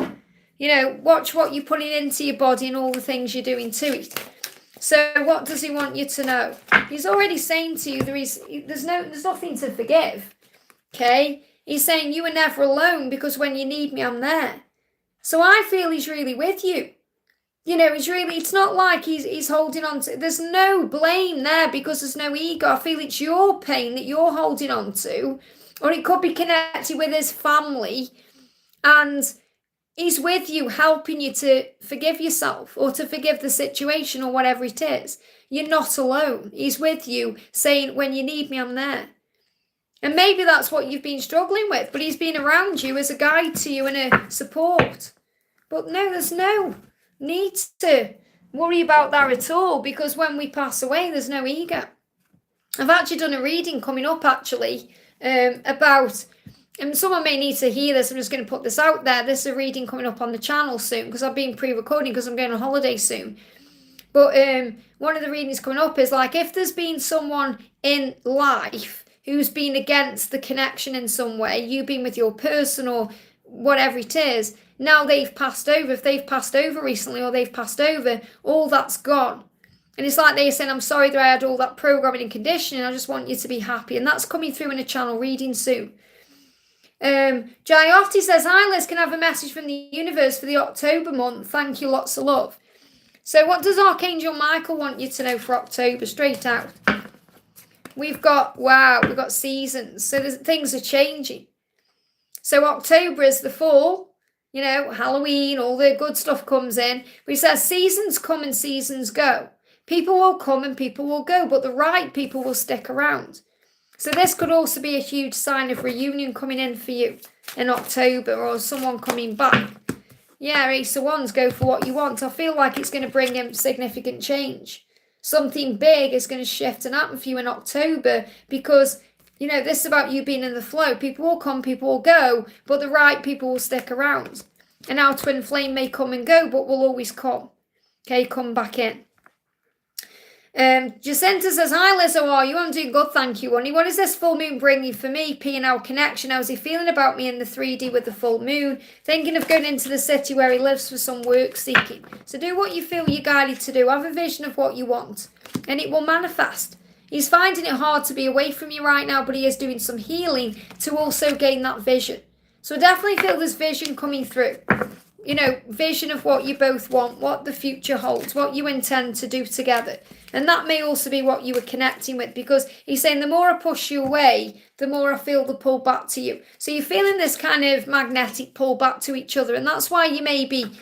You know, watch what you're putting into your body and all the things you're doing to it. So what does he want you to know? He's already saying to you there's nothing to forgive. Okay? He's saying you were never alone because when you need me, I'm there. So I feel he's really with you. you know, it's not like he's holding on to, there's no blame there because there's no ego. I feel it's your pain that you're holding on to, or it could be connected with his family, and he's with you, helping you to forgive yourself or to forgive the situation or whatever it is. You're not alone. He's with you, saying, when you need me, I'm there. And maybe that's what you've been struggling with, but he's been around you as a guide to you and a support. But no, there's no need to worry about that at all, because when we pass away, there's no ego. I've actually done a reading coming up, actually, about, and someone may need to hear this, I'm just going to put this out there, there's a reading coming up on the channel soon, because I've been pre-recording because I'm going on holiday soon. But one of the readings coming up is like, if there's been someone in life who's been against the connection in some way, you being with your person or whatever it is, now they've passed over. If they've passed over recently or they've passed over, all that's gone. And it's like they're saying, I'm sorry that I had all that programming and conditioning. I just want you to be happy. And that's coming through in a channel reading soon. Jotti says, hi Liz, can I have a message from the universe for the October month? Thank you, lots of love. So what does Archangel Michael want you to know for October? Straight out. We've got seasons. So things are changing. So October is the fall. You know, Halloween, all the good stuff comes in. But he says seasons come and seasons go. People will come and people will go, but the right people will stick around. So this could also be a huge sign of reunion coming in for you in October, or someone coming back. Yeah, Ace of Wands, go for what you want. I feel like it's going to bring in significant change. Something big is going to shift and happen for you in October, because you know, this is about you being in the flow. People will come, people will go, but the right people will stick around. And our twin flame may come and go, but will always come. Okay, come back in. Jacinta says, hi Liz, how are you? I'm doing good, thank you, honey. What is this full moon bringing for me? P and L connection. How's he feeling about me in the 3D with the full moon? Thinking of going into the city where he lives for some work seeking. So do what you feel you're guided to do. Have a vision of what you want, and it will manifest. He's finding it hard to be away from you right now, but he is doing some healing to also gain that vision. So I definitely feel there's vision coming through. You know, vision of what you both want, what the future holds, what you intend to do together. And that may also be what you were connecting with, because he's saying the more I push you away, the more I feel the pull back to you. So you're feeling this kind of magnetic pull back to each other. And that's why you may be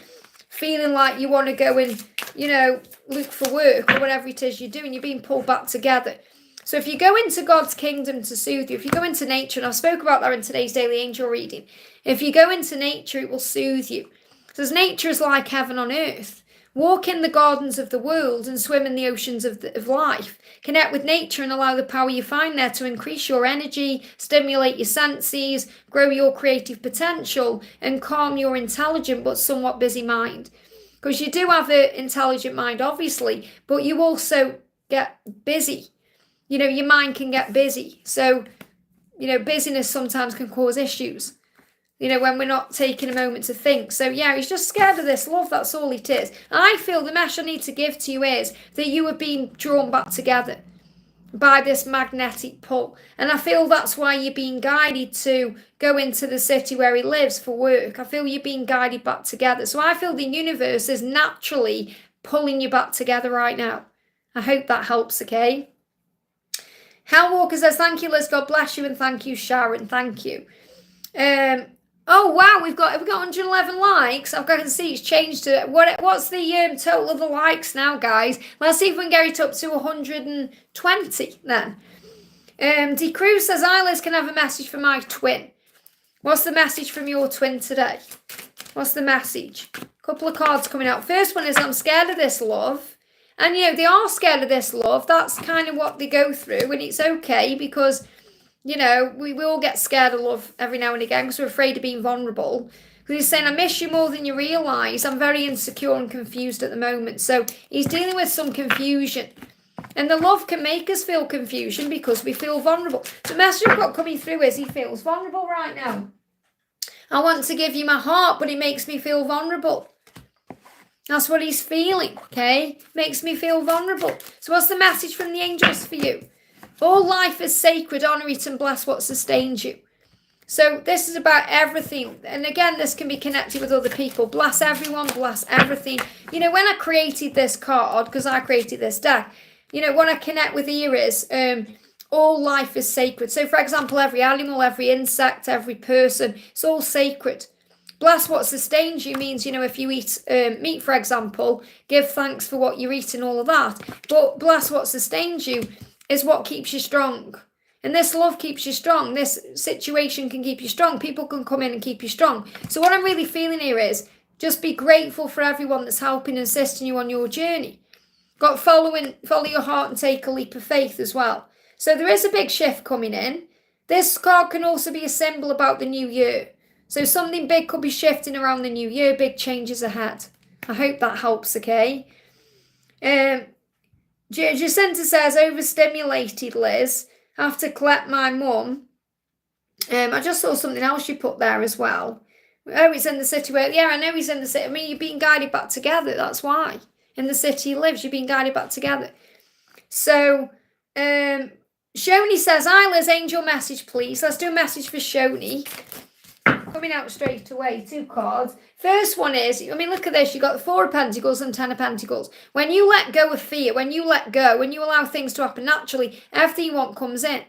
feeling like you want to go and, you know, look for work or whatever it is you're doing. You're being pulled back together. So if you go into God's kingdom to soothe you, if you go into nature, and I spoke about that in today's daily angel reading, if you go into nature, it will soothe you. Because nature is like heaven on earth. Walk in the gardens of the world and swim in the oceans of life. Connect with nature and allow the power you find there to increase your energy, stimulate your senses, grow your creative potential, and calm your intelligent but somewhat busy mind. Because you do have an intelligent mind, obviously, but you also get busy. You know, your mind can get busy. So, you know, busyness sometimes can cause issues. You know, when we're not taking a moment to think. So, yeah, he's just scared of this love. That's all it is. I feel the message I need to give to you is that you are being drawn back together by this magnetic pull. And I feel that's why you're being guided to go into the city where he lives for work. I feel you're being guided back together. So I feel the universe is naturally pulling you back together right now. I hope that helps, okay? Hal Walker says, thank you, Liz. God bless you. And thank you, Sharon. Thank you. Oh, wow. We've got 111 likes. I can see it's changed to... What's the total of the likes now, guys? Let's see if we can get it up to 120 then. D. Cruz says, hi, Liz. Can I have a message for my twin? What's the message from your twin today? What's the message? Couple of cards coming out. First one is, I'm scared of this love. And, you know, they are scared of this love. That's kind of what they go through. And it's okay because, you know, we all get scared of love every now and again because we're afraid of being vulnerable. Because he's saying, I miss you more than you realise. I'm very insecure and confused at the moment. So he's dealing with some confusion. And the love can make us feel confusion because we feel vulnerable. The message I've got coming through is he feels vulnerable right now. I want to give you my heart, but it makes me feel vulnerable. That's what he's feeling, okay? Makes me feel vulnerable. So what's the message from the angels for you? All life is sacred. Honour it and bless what sustains you. So this is about everything. And again, this can be connected with other people. Bless everyone, bless everything. You know, when I created this card, because I created this deck, you know, when I connect with here is all life is sacred. So for example, every animal, every insect, every person, it's all sacred. Bless what sustains you means, you know, if you eat meat, for example, give thanks for what you eat and all of that. But bless what sustains you is what keeps you strong. And this love keeps you strong. This situation can keep you strong. People can come in and keep you strong. So what I'm really feeling here is just be grateful for everyone that's helping and assisting you on your journey. Got follow your heart and take a leap of faith as well. So there is a big shift coming in. This card can also be a symbol about the new year. So something big could be shifting around the new year. Big changes ahead. I hope that helps, okay? Jacinta says, overstimulated, Liz. I have to collect my mum. I just saw something else you put there as well. Oh, he's in the city where... Yeah, I know he's in the city. I mean, you're being guided back together. That's why. In the city he lives, you're being guided back together. So, Shoni says, hi, Liz, angel message, please. Let's do a message for Shoni. Coming out straight away, 2 cards. First one is, I mean, look at this. You've got the 4 of Pentacles and 10 of Pentacles. When you let go of fear, when you let go, when you allow things to happen naturally, everything you want comes in.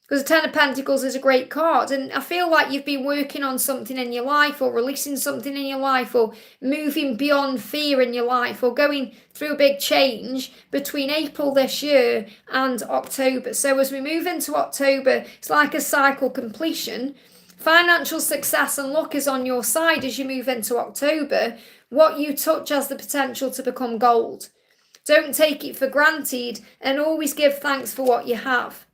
Because the 10 of Pentacles is a great card. And I feel like you've been working on something in your life or releasing something in your life or moving beyond fear in your life or going through a big change between April this year and October. So as we move into October, it's like a cycle completion. Financial success and luck is on your side as you move into October. What you touch has the potential to become gold. Don't take it for granted and always give thanks for what you have.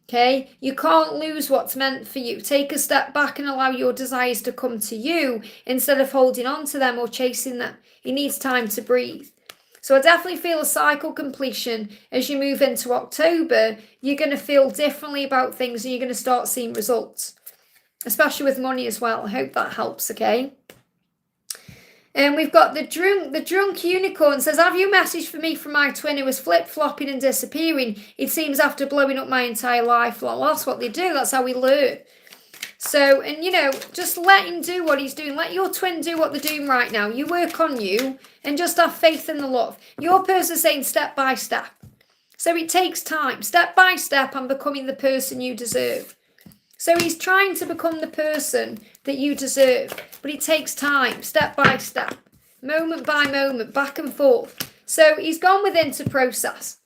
Okay? You can't lose what's meant for you. Take a step back and allow your desires to come to you instead of holding on to them or chasing them. It needs time to breathe. So I definitely feel a cycle completion as you move into October. You're going to feel differently about things and you're going to start seeing results. Especially with money as well. I hope that helps, okay? And we've got the drunk unicorn says, have you a message for me from my twin who was flip-flopping and disappearing? It seems after blowing up my entire life. Well, that's what they do. That's how we learn. So, and you know, just let him do what he's doing. Let your twin do what they're doing right now. You work on you and just have faith in the love. Your person's saying step by step. So it takes time. Step by step, I'm becoming the person you deserve. So he's trying to become the person that you deserve. But it takes time, step by step, moment by moment, back and forth. So he's gone within to process.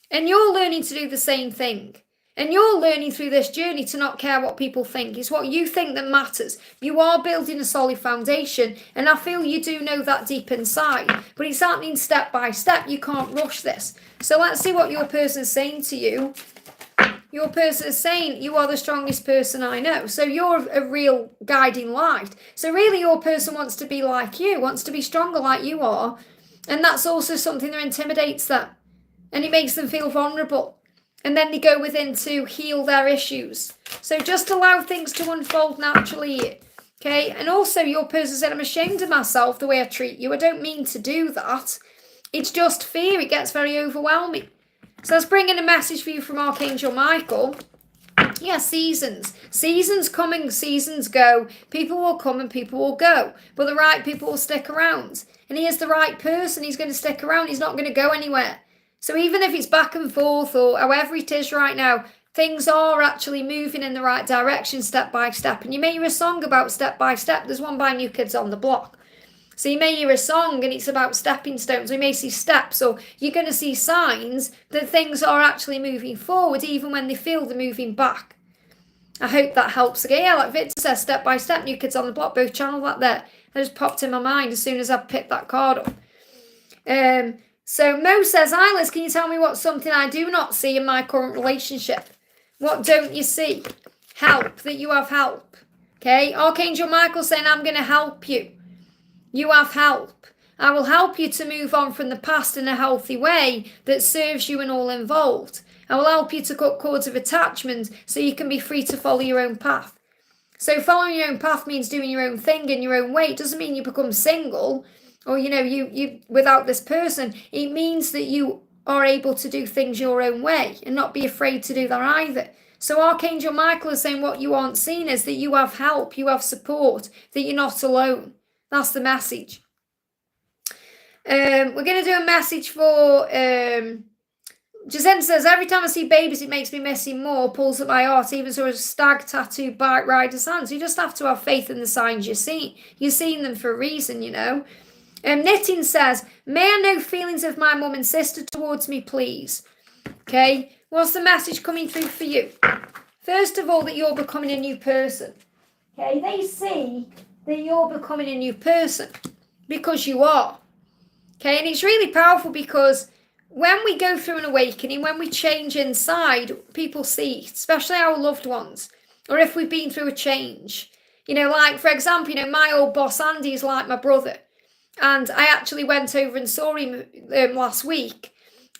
And you're learning to do the same thing. And you're learning through this journey to not care what people think. It's what you think that matters. You are building a solid foundation. And I feel you do know that deep inside. But it's happening step by step. You can't rush this. So let's see what your person's saying to you. Your person is saying, you are the strongest person I know. So you're a real guiding light. So really your person wants to be like you, wants to be stronger like you are. And that's also something that intimidates them. And it makes them feel vulnerable. And then they go within to heal their issues. So just allow things to unfold naturally. Okay? And also your person said, I'm ashamed of myself the way I treat you. I don't mean to do that. It's just fear. It gets very overwhelming. So let's bring in a message for you from Archangel Michael. Yeah, seasons. Seasons come and seasons go. People will come and people will go. But the right people will stick around. And he is the right person. He's going to stick around. He's not going to go anywhere. So even if it's back and forth or however it is right now, things are actually moving in the right direction step by step. And you may hear a song about step by step. There's one by New Kids on the Block. So you may hear a song and it's about stepping stones. You may see steps, or you're going to see signs that things are actually moving forward even when they feel they're moving back. I hope that helps. Again, yeah, like Victor says, step by step, New Kids on the Block, both channels like that. That just popped in my mind as soon as I picked that card up. So Mo says, hi Liz, can you tell me what's something I do not see in my current relationship? What don't you see? Help, that you have help. Okay, Archangel Michael saying, I'm going to help you. You have help. I will help you to move on from the past in a healthy way that serves you and all involved. I will help you to cut cords of attachment so you can be free to follow your own path. So following your own path means doing your own thing in your own way. It doesn't mean you become single or, you know, you without this person. It means that you are able to do things your own way and not be afraid to do that either. So Archangel Michael is saying what you aren't seeing is that you have help, you have support, that you're not alone. That's the message. We're going to do a message for... Jacinta says, every time I see babies, it makes me miss him more, pulls at my heart, even so a stag tattoo bike rider's hands. You just have to have faith in the signs you're seeing. You're seeing them for a reason, you know. Knitting says, may I know feelings of my mum and sister towards me, please? Okay, what's the message coming through for you? First of all, that you're becoming a new person. Okay, they see that you're becoming a new person because you are. Okay, and it's really powerful because when we go through an awakening, when we change inside, people see, especially our loved ones, or if we've been through a change. You know, like, for example, you know, my old boss, Andy, is like my brother. And I actually went over and saw him last week.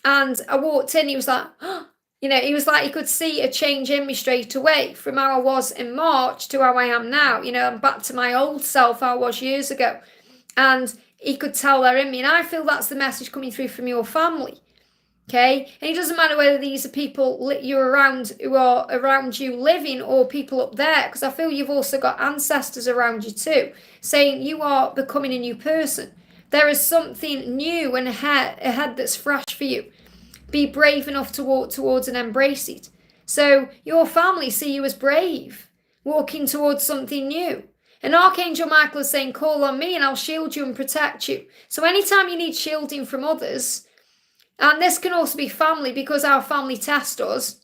And I walked in, he was like, oh, you know, he was like, he could see a change in me straight away from how I was in March to how I am now. You know, I'm back to my old self I was years ago. And he could tell they're in me. And I feel that's the message coming through from your family. Okay? And it doesn't matter whether these are people you're around who are around you living or people up there. Because I feel you've also got ancestors around you too, saying you are becoming a new person. There is something new and ahead that's fresh for you. Be brave enough to walk towards and embrace it. So your family see you as brave, walking towards something new. And Archangel Michael is saying, call on me and I'll shield you and protect you. So anytime you need shielding from others, and this can also be family, because our family test us.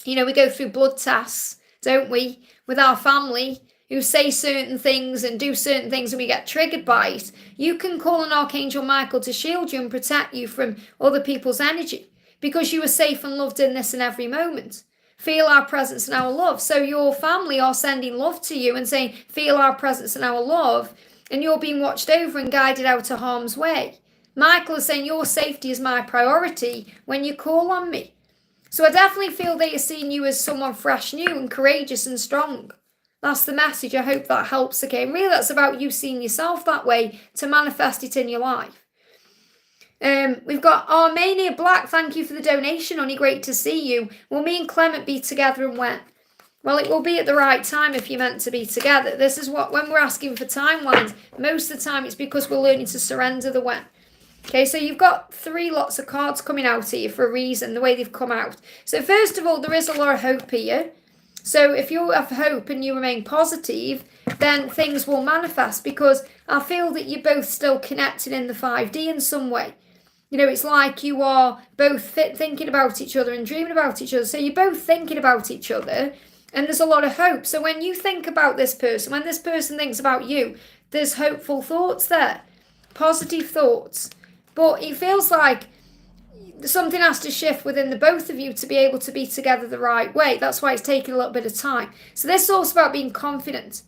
You know, we go through blood tests, don't we, with our family, who say certain things and do certain things and we get triggered by it. You can call on Archangel Michael to shield you and protect you from other people's energy, because you are safe and loved in this and every moment. Feel our presence and our love. So your family are sending love to you and saying, feel our presence and our love, and you're being watched over and guided out of harm's way. Michael is saying your safety is my priority when you call on me. So I definitely feel they are seeing you as someone fresh, new and courageous and strong. That's the message. I hope that helps, okay? And really that's about you seeing yourself that way to manifest it in your life. We've got Armenia Black. Thank you for the donation, honey. Great to see you. Will me and Clement be together and when? Well, it will be at the right time if you're meant to be together. This is what, when we're asking for timelines, most of the time it's because we're learning to surrender the when. Okay, so you've got 3 lots of cards coming out here for a reason, the way they've come out. So first of all, there is a lot of hope here. So if you have hope and you remain positive, then things will manifest, because I feel that you're both still connected in the 5D in some way. You know, it's like you are both thinking about each other and dreaming about each other. So you're both thinking about each other and there's a lot of hope. So when you think about this person, when this person thinks about you, there's hopeful thoughts there, positive thoughts. But it feels like something has to shift within the both of you to be able to be together the right way. That's why it's taking a little bit of time. So this is also about being confident.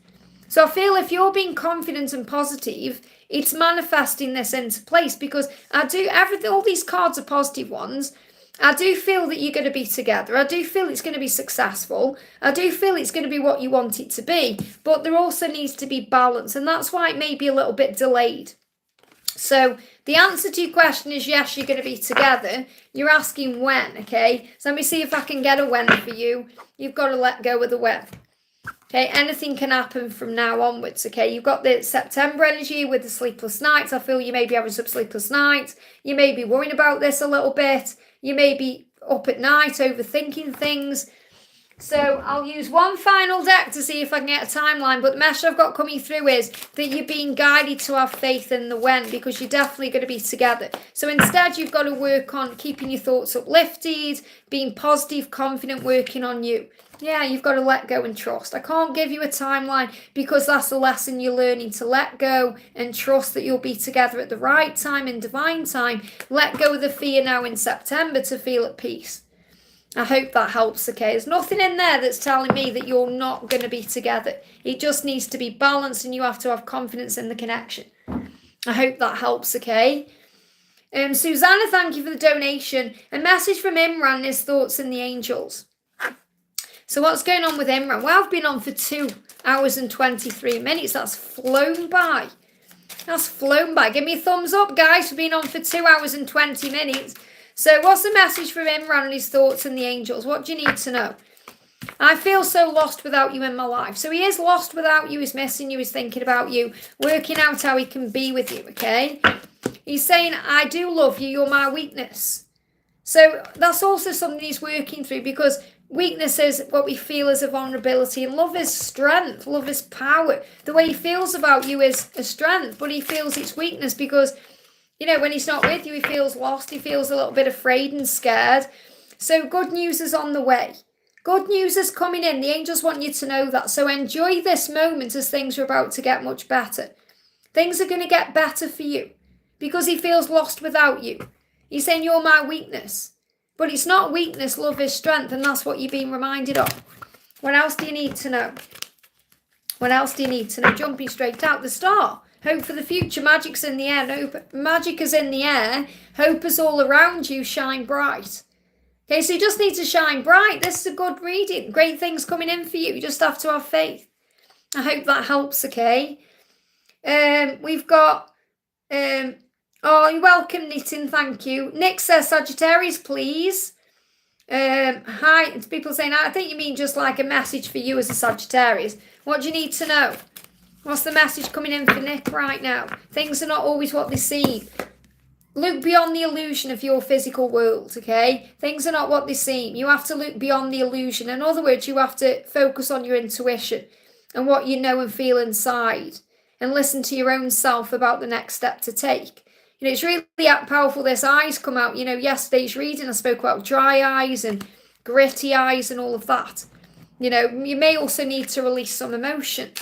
So I feel if you're being confident and positive, it's manifesting this into place, because all these cards are positive ones. I do feel that you're going to be together. I do feel it's going to be successful. I do feel it's going to be what you want it to be. But there also needs to be balance, and that's why it may be a little bit delayed. So the answer to your question is yes, you're going to be together. You're asking when, okay? So let me see if I can get a when for you. You've got to let go of the when. Okay, anything can happen from now onwards, okay? You've got the September energy with the sleepless nights. I feel you may be having some sleepless nights. You may be worrying about this a little bit. You may be up at night overthinking things. So I'll use one final deck to see if I can get a timeline. But the message I've got coming through is that you're being guided to have faith in the when, because you're definitely going to be together. So instead, you've got to work on keeping your thoughts uplifted, being positive, confident, working on you. Yeah, you've got to let go and trust. I can't give you a timeline because that's the lesson you're learning, to let go and trust that you'll be together at the right time, in divine time. Let go of the fear now in September to feel at peace. I hope that helps, okay? There's nothing in there that's telling me that you're not going to be together. It just needs to be balanced and you have to have confidence in the connection. I hope that helps, okay? Susanna, thank you for the donation. A message from Imran, his thoughts in the angels. So what's going on with Imran? Well, I've been on for 2 hours and 23 minutes. That's flown by. That's flown by. Give me a thumbs up, guys, for being on for 2 hours and 20 minutes. So what's the message from Imran and his thoughts and the angels? What do you need to know? I feel so lost without you in my life. So he is lost without you. He's missing you. He's thinking about you, working out how he can be with you, okay? He's saying, I do love you. You're my weakness. So that's also something he's working through, because weakness is what we feel as a vulnerability, and love is strength. Love is power. The way he feels about you is a strength, but he feels it's weakness because, you know, when he's not with you, he feels lost. He feels a little bit afraid and scared. So good news is on the way. Good news is coming in. The angels want you to know that. So enjoy this moment as things are about to get much better. Things are going to get better for you because he feels lost without you. He's saying you're my weakness. But it's not weakness, love is strength, and that's what you're being reminded of. What else do you need to know? What else do you need to know? Jumping straight out the star. Hope for the future. Magic's in the air. Magic is in the air. Hope is all around you. Shine bright. Okay, so you just need to shine bright. This is a good reading. Great things coming in for you. You just have to have faith. I hope that helps, okay? We've got... oh, you're welcome, Knitting. Thank you. Nick says, Sagittarius, please. Hi. It's people saying, I think you mean just like a message for you as a Sagittarius. What do you need to know? What's the message coming in for Nick right now? Things are not always what they seem. Look beyond the illusion of your physical world, okay? Things are not what they seem. You have to look beyond the illusion. In other words, you have to focus on your intuition and what you know and feel inside, and listen to your own self about the next step to take. You know, it's really powerful. This eyes come out. You know, yesterday's reading, I spoke about dry eyes and gritty eyes and all of that. You know, you may also need to release some emotion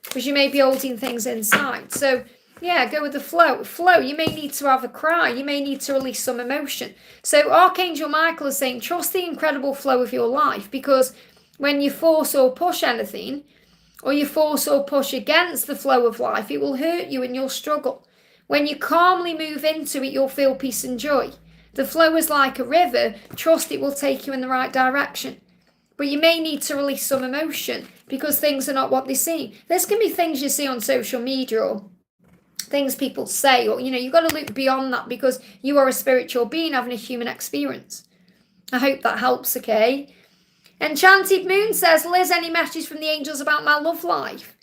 because you may be holding things inside. So, yeah, go with the flow. Flow, you may need to have a cry. You may need to release some emotion. So Archangel Michael is saying, trust the incredible flow of your life, because when you force or push anything, or you force or push against the flow of life, it will hurt you and you'll struggle. When you calmly move into it, you'll feel peace and joy. The flow is like a river. Trust it will take you in the right direction. But you may need to release some emotion because things are not what they seem. There's going to be things you see on social media or things people say, or, you know, you've got to look beyond that because you are a spiritual being having a human experience. I hope that helps, okay? Enchanted Moon says, Liz, any message from the angels about my love life?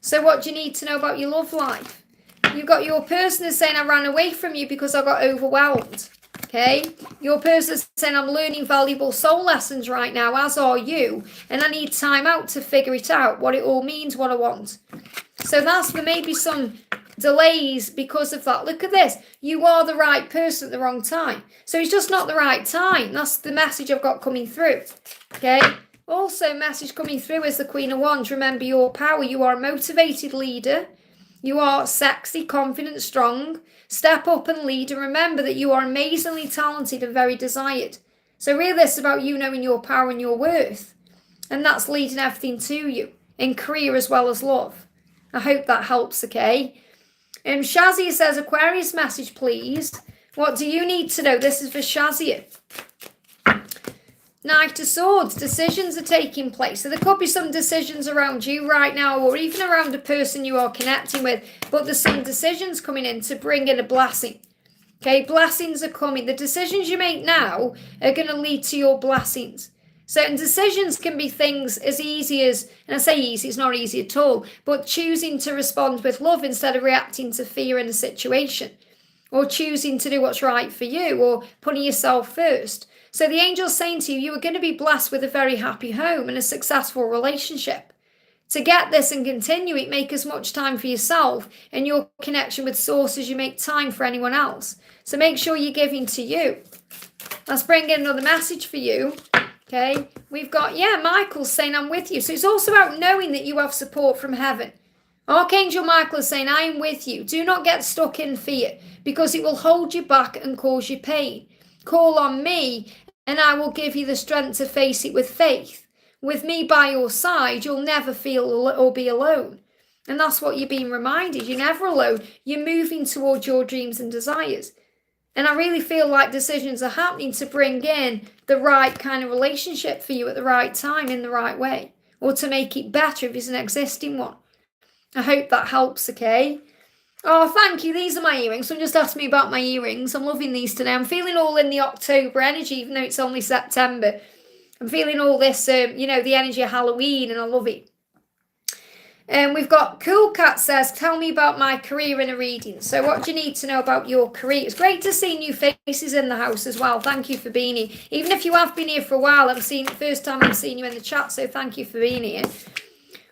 So what do you need to know about your love life? You've got your person is saying, I ran away from you because I got overwhelmed. Okay? Your person is saying, I'm learning valuable soul lessons right now, as are you. And I need time out to figure it out, what it all means, what I want. So there may be some delays because of that. Look at this. You are the right person at the wrong time. So it's just not the right time. That's the message I've got coming through. Okay? Also, message coming through is the Queen of Wands. Remember your power. You are a motivated leader. You are sexy, confident, strong. Step up and lead, and remember that you are amazingly talented and very desired. So really this is about you knowing your power and your worth. And that's leading everything to you, in career as well as love. I hope that helps, okay? Shazia says, Aquarius message, please. What do you need to know? This is for Shazia. Knight of Swords, decisions are taking place. So there could be some decisions around you right now, or even around a person you are connecting with, but there's some decisions coming in to bring in a blessing. Okay, blessings are coming. The decisions you make now are going to lead to your blessings. Certain decisions can be things as easy as, and I say easy, it's not easy at all, but choosing to respond with love instead of reacting to fear in a situation, or choosing to do what's right for you, or putting yourself first. So the angel's saying to you, you are going to be blessed with a very happy home and a successful relationship. To get this and continue it, make as much time for yourself and your connection with Source as you make time for anyone else. So make sure you're giving to you. Let's bring in another message for you. Okay, we've got, Michael's saying, I'm with you. So it's also about knowing that you have support from heaven. Archangel Michael is saying, I am with you. Do not get stuck in fear because it will hold you back and cause you pain. Call on me and I will give you the strength to face it with faith. With me by your side, you'll never feel or be alone. And that's what you're being reminded. You're never alone. You're moving towards your dreams and desires. And I really feel like decisions are happening to bring in the right kind of relationship for you at the right time in the right way. Or to make it better if it's an existing one. I hope that helps, okay? Oh, thank you. These are my earrings. Someone just asked me about my earrings. I'm loving these today. I'm feeling all in the October energy, even though it's only September. I'm feeling all this, you know, the energy of Halloween, and I love it. And we've got Cool Cat says, tell me about my career in a reading. So what do you need to know about your career? It's great to see new faces in the house as well. Thank you for being here. Even if you have been here for a while, first time I'm seeing you in the chat, so thank you for being here.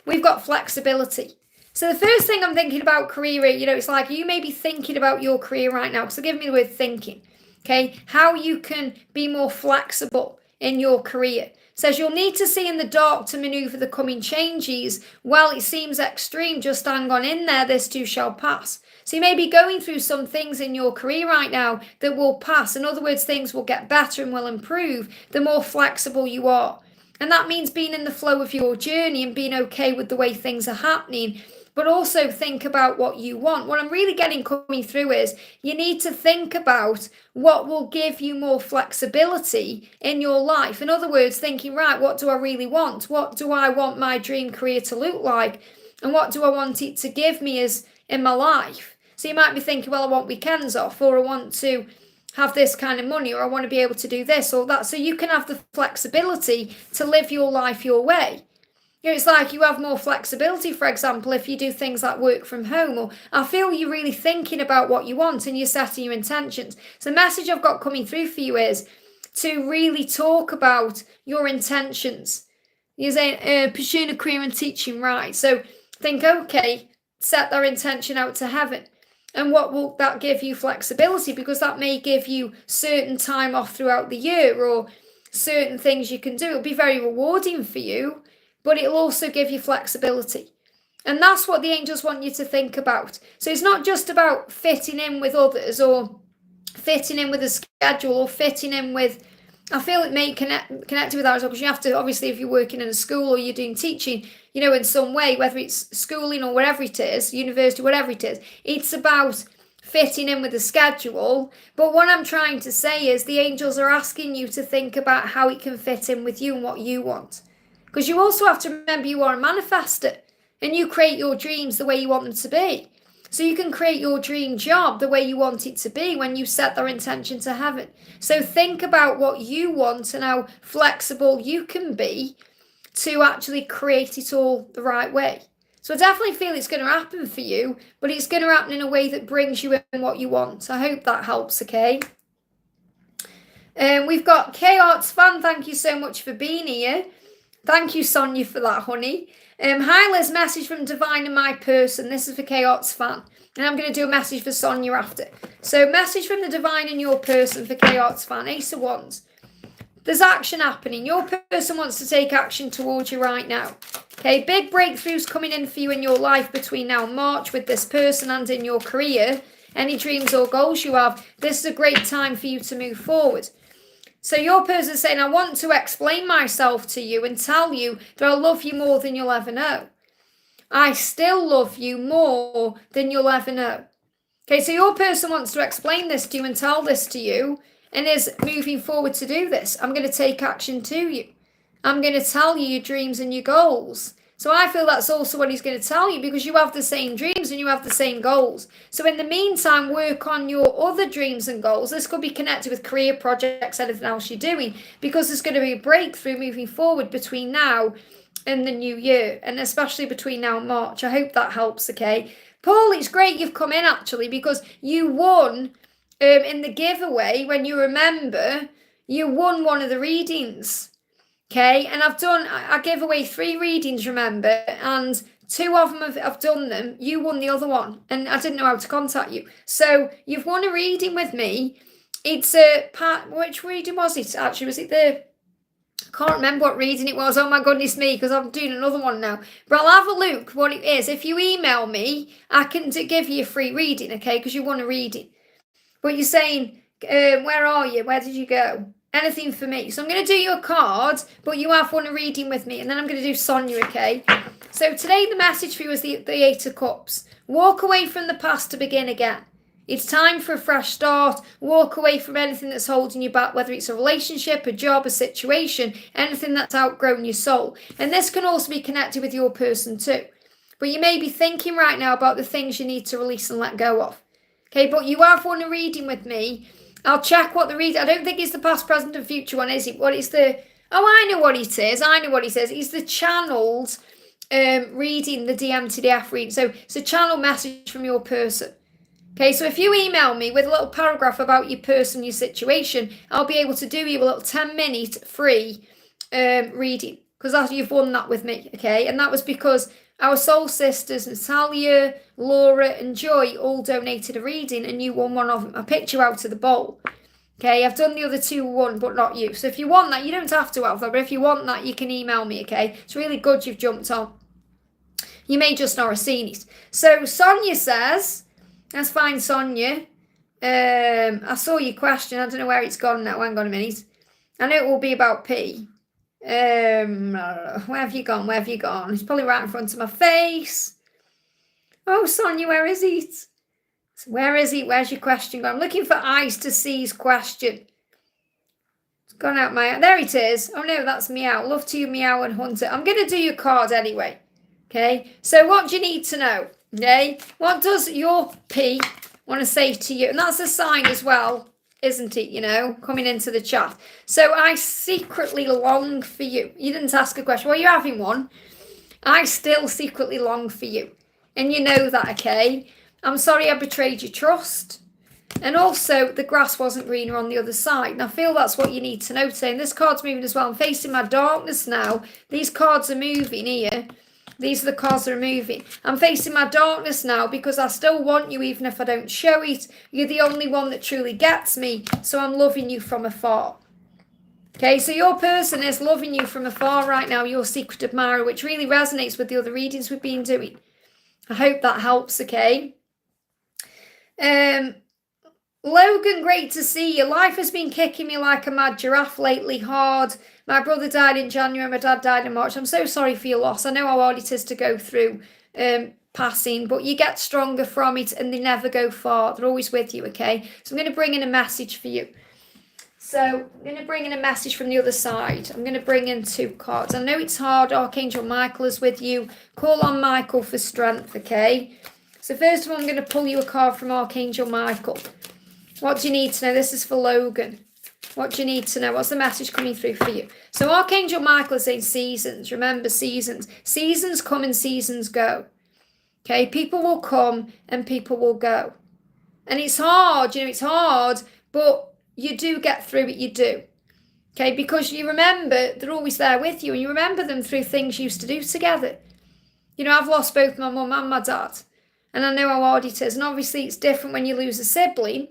We've got flexibility. So the first thing I'm thinking about career, you know, it's like you may be thinking about your career right now. So give me the word thinking, okay? How you can be more flexible in your career. Says you'll need to see in the dark to maneuver the coming changes. While it seems extreme, just hang on in there, this too shall pass. So you may be going through some things in your career right now that will pass. In other words, things will get better and will improve the more flexible you are. And that means being in the flow of your journey and being okay with the way things are happening. But also think about what you want. What I'm really getting coming through is you need to think about what will give you more flexibility in your life. In other words, thinking, right, what do I really want? What do I want my dream career to look like? And what do I want it to give me as in my life? So you might be thinking, well, I want weekends off, or I want to have this kind of money, or I want to be able to do this or that. So you can have the flexibility to live your life your way. You know, it's like you have more flexibility, for example, if you do things like work from home, or I feel you're really thinking about what you want and you're setting your intentions. So the message I've got coming through for you is to really talk about your intentions. You're saying, pursuing a career in teaching, right? So think, okay, set their intention out to heaven. And what will that give you flexibility? Because that may give you certain time off throughout the year, or certain things you can do. It'll be very rewarding for you, but it'll also give you flexibility. And that's what the angels want you to think about. So it's not just about fitting in with others, or fitting in with a schedule, or fitting in with, I feel it may connect with that as well, because you have to, obviously, if you're working in a school or you're doing teaching, you know, in some way, whether it's schooling or whatever it is, university, whatever it is, it's about fitting in with the schedule. But what I'm trying to say is the angels are asking you to think about how it can fit in with you and what you want. Because you also have to remember you are a manifester, and you create your dreams the way you want them to be. So you can create your dream job the way you want it to be when you set their intention to heaven. So think about what you want and how flexible you can be to actually create it all the right way. So I definitely feel it's going to happen for you, but it's going to happen in a way that brings you in what you want. I hope that helps, okay? We've got K-Arts fan. Thank you so much for being here. Thank you, Sonia, for that, honey. Hi, Liz, message from Divine and my person. This is for K-Arts fan. And I'm going to do a message for Sonia after. So message from the Divine and your person for K-Arts fan. Ace of Wands. There's action happening. Your person wants to take action towards you right now. Okay, big breakthroughs coming in for you in your life between now and March with this person and in your career. Any dreams or goals you have, this is a great time for you to move forward. So your person is saying, I want to explain myself to you and tell you that I love you more than you'll ever know. I still love you more than you'll ever know. Okay, so your person wants to explain this to you and tell this to you and is moving forward to do this. I'm going to take action to you. I'm going to tell you your dreams and your goals. So I feel that's also what he's going to tell you, because you have the same dreams and you have the same goals. So in the meantime, work on your other dreams and goals. This could be connected with career projects, anything else you're doing, because there's going to be a breakthrough moving forward between now and the new year, and especially between now and March. I hope that helps, okay? Paul, it's great you've come in, actually, because you won in the giveaway. When you remember, you won one of the readings. Okay, and I gave away 3 readings, remember, and 2 of them I've done them. You won the other one, and I didn't know how to contact you. So you've won a reading with me. It's which reading was it actually? Was it I can't remember what reading it was. Oh my goodness me, because I'm doing another one now. But I'll have a look what it is. If you email me, I can give you a free reading, okay, because you won a reading. But you're saying, where are you? Where did you go? Anything for me. So I'm going to do your card, but you have won a reading with me, and then I'm going to do Sonia, okay? So today the message for you is the 8 of Cups. Walk away from the past to begin again. It's time for a fresh start. Walk away from anything that's holding you back, whether it's a relationship, a job, a situation, anything that's outgrown your soul. And this can also be connected with your person too. But you may be thinking right now about the things you need to release and let go of. Okay, but you have won a reading with me. I'll check what the reading, I don't think it's the past, present and future one, is it? What is the, Oh, I know what it is. I know what it is. It's the channeled reading, the DMTDF reading. So it's a channel message from your person. Okay, so if you email me with a little paragraph about your person, your situation, I'll be able to do you a little 10-minute free reading, because you've won that with me, okay? And that was because our soul sisters, Natalia, Laura and Joy, all donated a reading, and you won one of them. I picked you out of the bowl. Okay, I've done the other 2 won, but not you. So if you want that, you don't have to have that, but if you want that, you can email me, okay? It's really good you've jumped on. You may just not have seen it. So Sonia says, let's find Sonia. I saw your question. I don't know where it's gone now. Hang on a minute. I know it will be about P. Where have you gone? Where have you gone? It's probably right in front of my face. Oh, Sonia, where is it? Where is it? Where's your question gone? I'm looking for eyes to see's question. It's gone out my... There it is. Oh, no, that's Meow. Love to you, Meow and Hunter. I'm going to do your card anyway. Okay? So what do you need to know? Okay? What does your P want to say to you? And that's a sign as well, isn't it? You know, coming into the chat. So I secretly long for you. You didn't ask a question. Well, you're having one. I still secretly long for you. And you know that, okay? I'm sorry I betrayed your trust. And also, the grass wasn't greener on the other side. And I feel that's what you need to know today. And this card's moving as well. I'm facing my darkness now. These cards are moving here. These are the cards that are moving. I'm facing my darkness now because I still want you even if I don't show it. You're the only one that truly gets me. So I'm loving you from afar. Okay, so your person is loving you from afar right now. Your secret admirer, which really resonates with the other readings we've been doing. I hope that helps, okay? Logan, great to see you. Life has been kicking me like a mad giraffe lately, hard. My brother died in January, my dad died in March. I'm so sorry for your loss. I know how hard it is to go through passing, but you get stronger from it and they never go far. They're always with you, okay? So I'm going to bring in a message for you. So I'm going to bring in a message from the other side. I'm going to bring in 2 cards. I know it's hard. Archangel Michael is with you. Call on Michael for strength, okay? So first of all, I'm going to pull you a card from Archangel Michael. What do you need to know? This is for Logan. What do you need to know? What's the message coming through for you? So Archangel Michael is saying seasons. Remember, seasons. Seasons come and seasons go. Okay, people will come and people will go. And it's hard, you know, it's hard, but you do get through it, you do. Okay, because you remember they're always there with you and you remember them through things you used to do together. You know, I've lost both my mum and my dad. And I know how hard it is. And obviously it's different when you lose a sibling.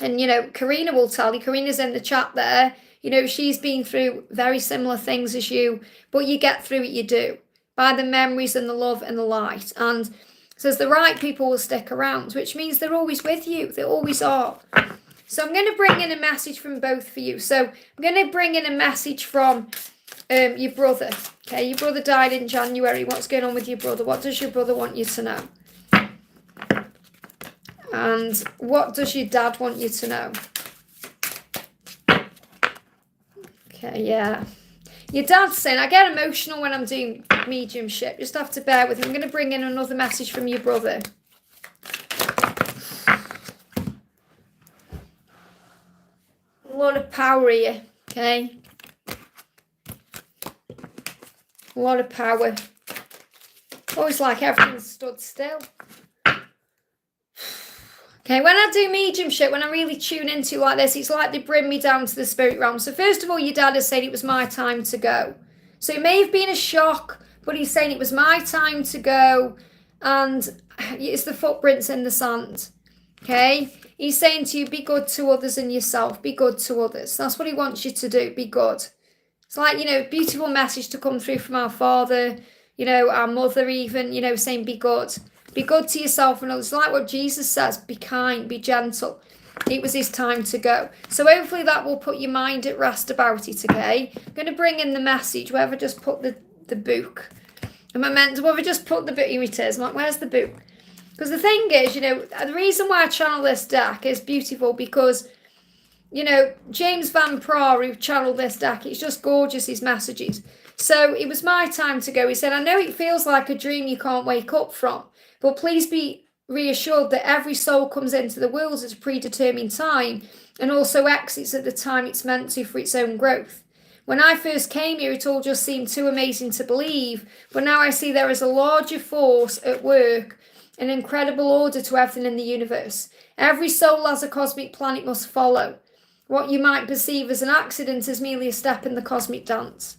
And, you know, Karina will tell you, Karina's in the chat there, you know, she's been through very similar things as you, but you get through it, you do, by the memories and the love and the light. And says the right people will stick around, which means they're always with you. They always are. So I'm going to bring in a message from both for you. So I'm going to bring in a message from your brother. Okay, your brother died in January. What's going on with your brother? What does your brother want you to know? And what does your dad want you to know? Okay, yeah. Your dad's saying, I get emotional when I'm doing mediumship. Just have to bear with him. I'm going to bring in another message from your brother. A lot of power here, okay? A lot of power. Always like everything's stood still. Okay, when I do mediumship, when I really tune into like this, it's like they bring me down to the spirit realm. So first of all, your dad has said it was my time to go. So it may have been a shock, but he's saying it was my time to go. And it's the footprints in the sand. Okay? He's saying to you, be good to others and yourself. Be good to others. That's what he wants you to do. Be good. It's like, you know, beautiful message to come through from our father, you know, our mother even, you know, saying be good. Be good to yourself and others. Like what Jesus says, be kind, be gentle. It was his time to go. So hopefully that will put your mind at rest about it, okay? I'm going to bring in the message. Where have I just put the book? Am I meant to, where have I just put the book? Here it is. I'm like, where's the book? Because the thing is, you know, the reason why I channel this deck is beautiful because, you know, James Van Praagh, who channeled this deck, it's just gorgeous, his messages. So it was my time to go. He said, I know it feels like a dream you can't wake up from. But please be reassured that every soul comes into the world at a predetermined time and also exits at the time it's meant to for its own growth. When I first came here, it all just seemed too amazing to believe. But now I see there is a larger force at work, an incredible order to everything in the universe. Every soul has a cosmic plan it must follow. What you might perceive as an accident is merely a step in the cosmic dance.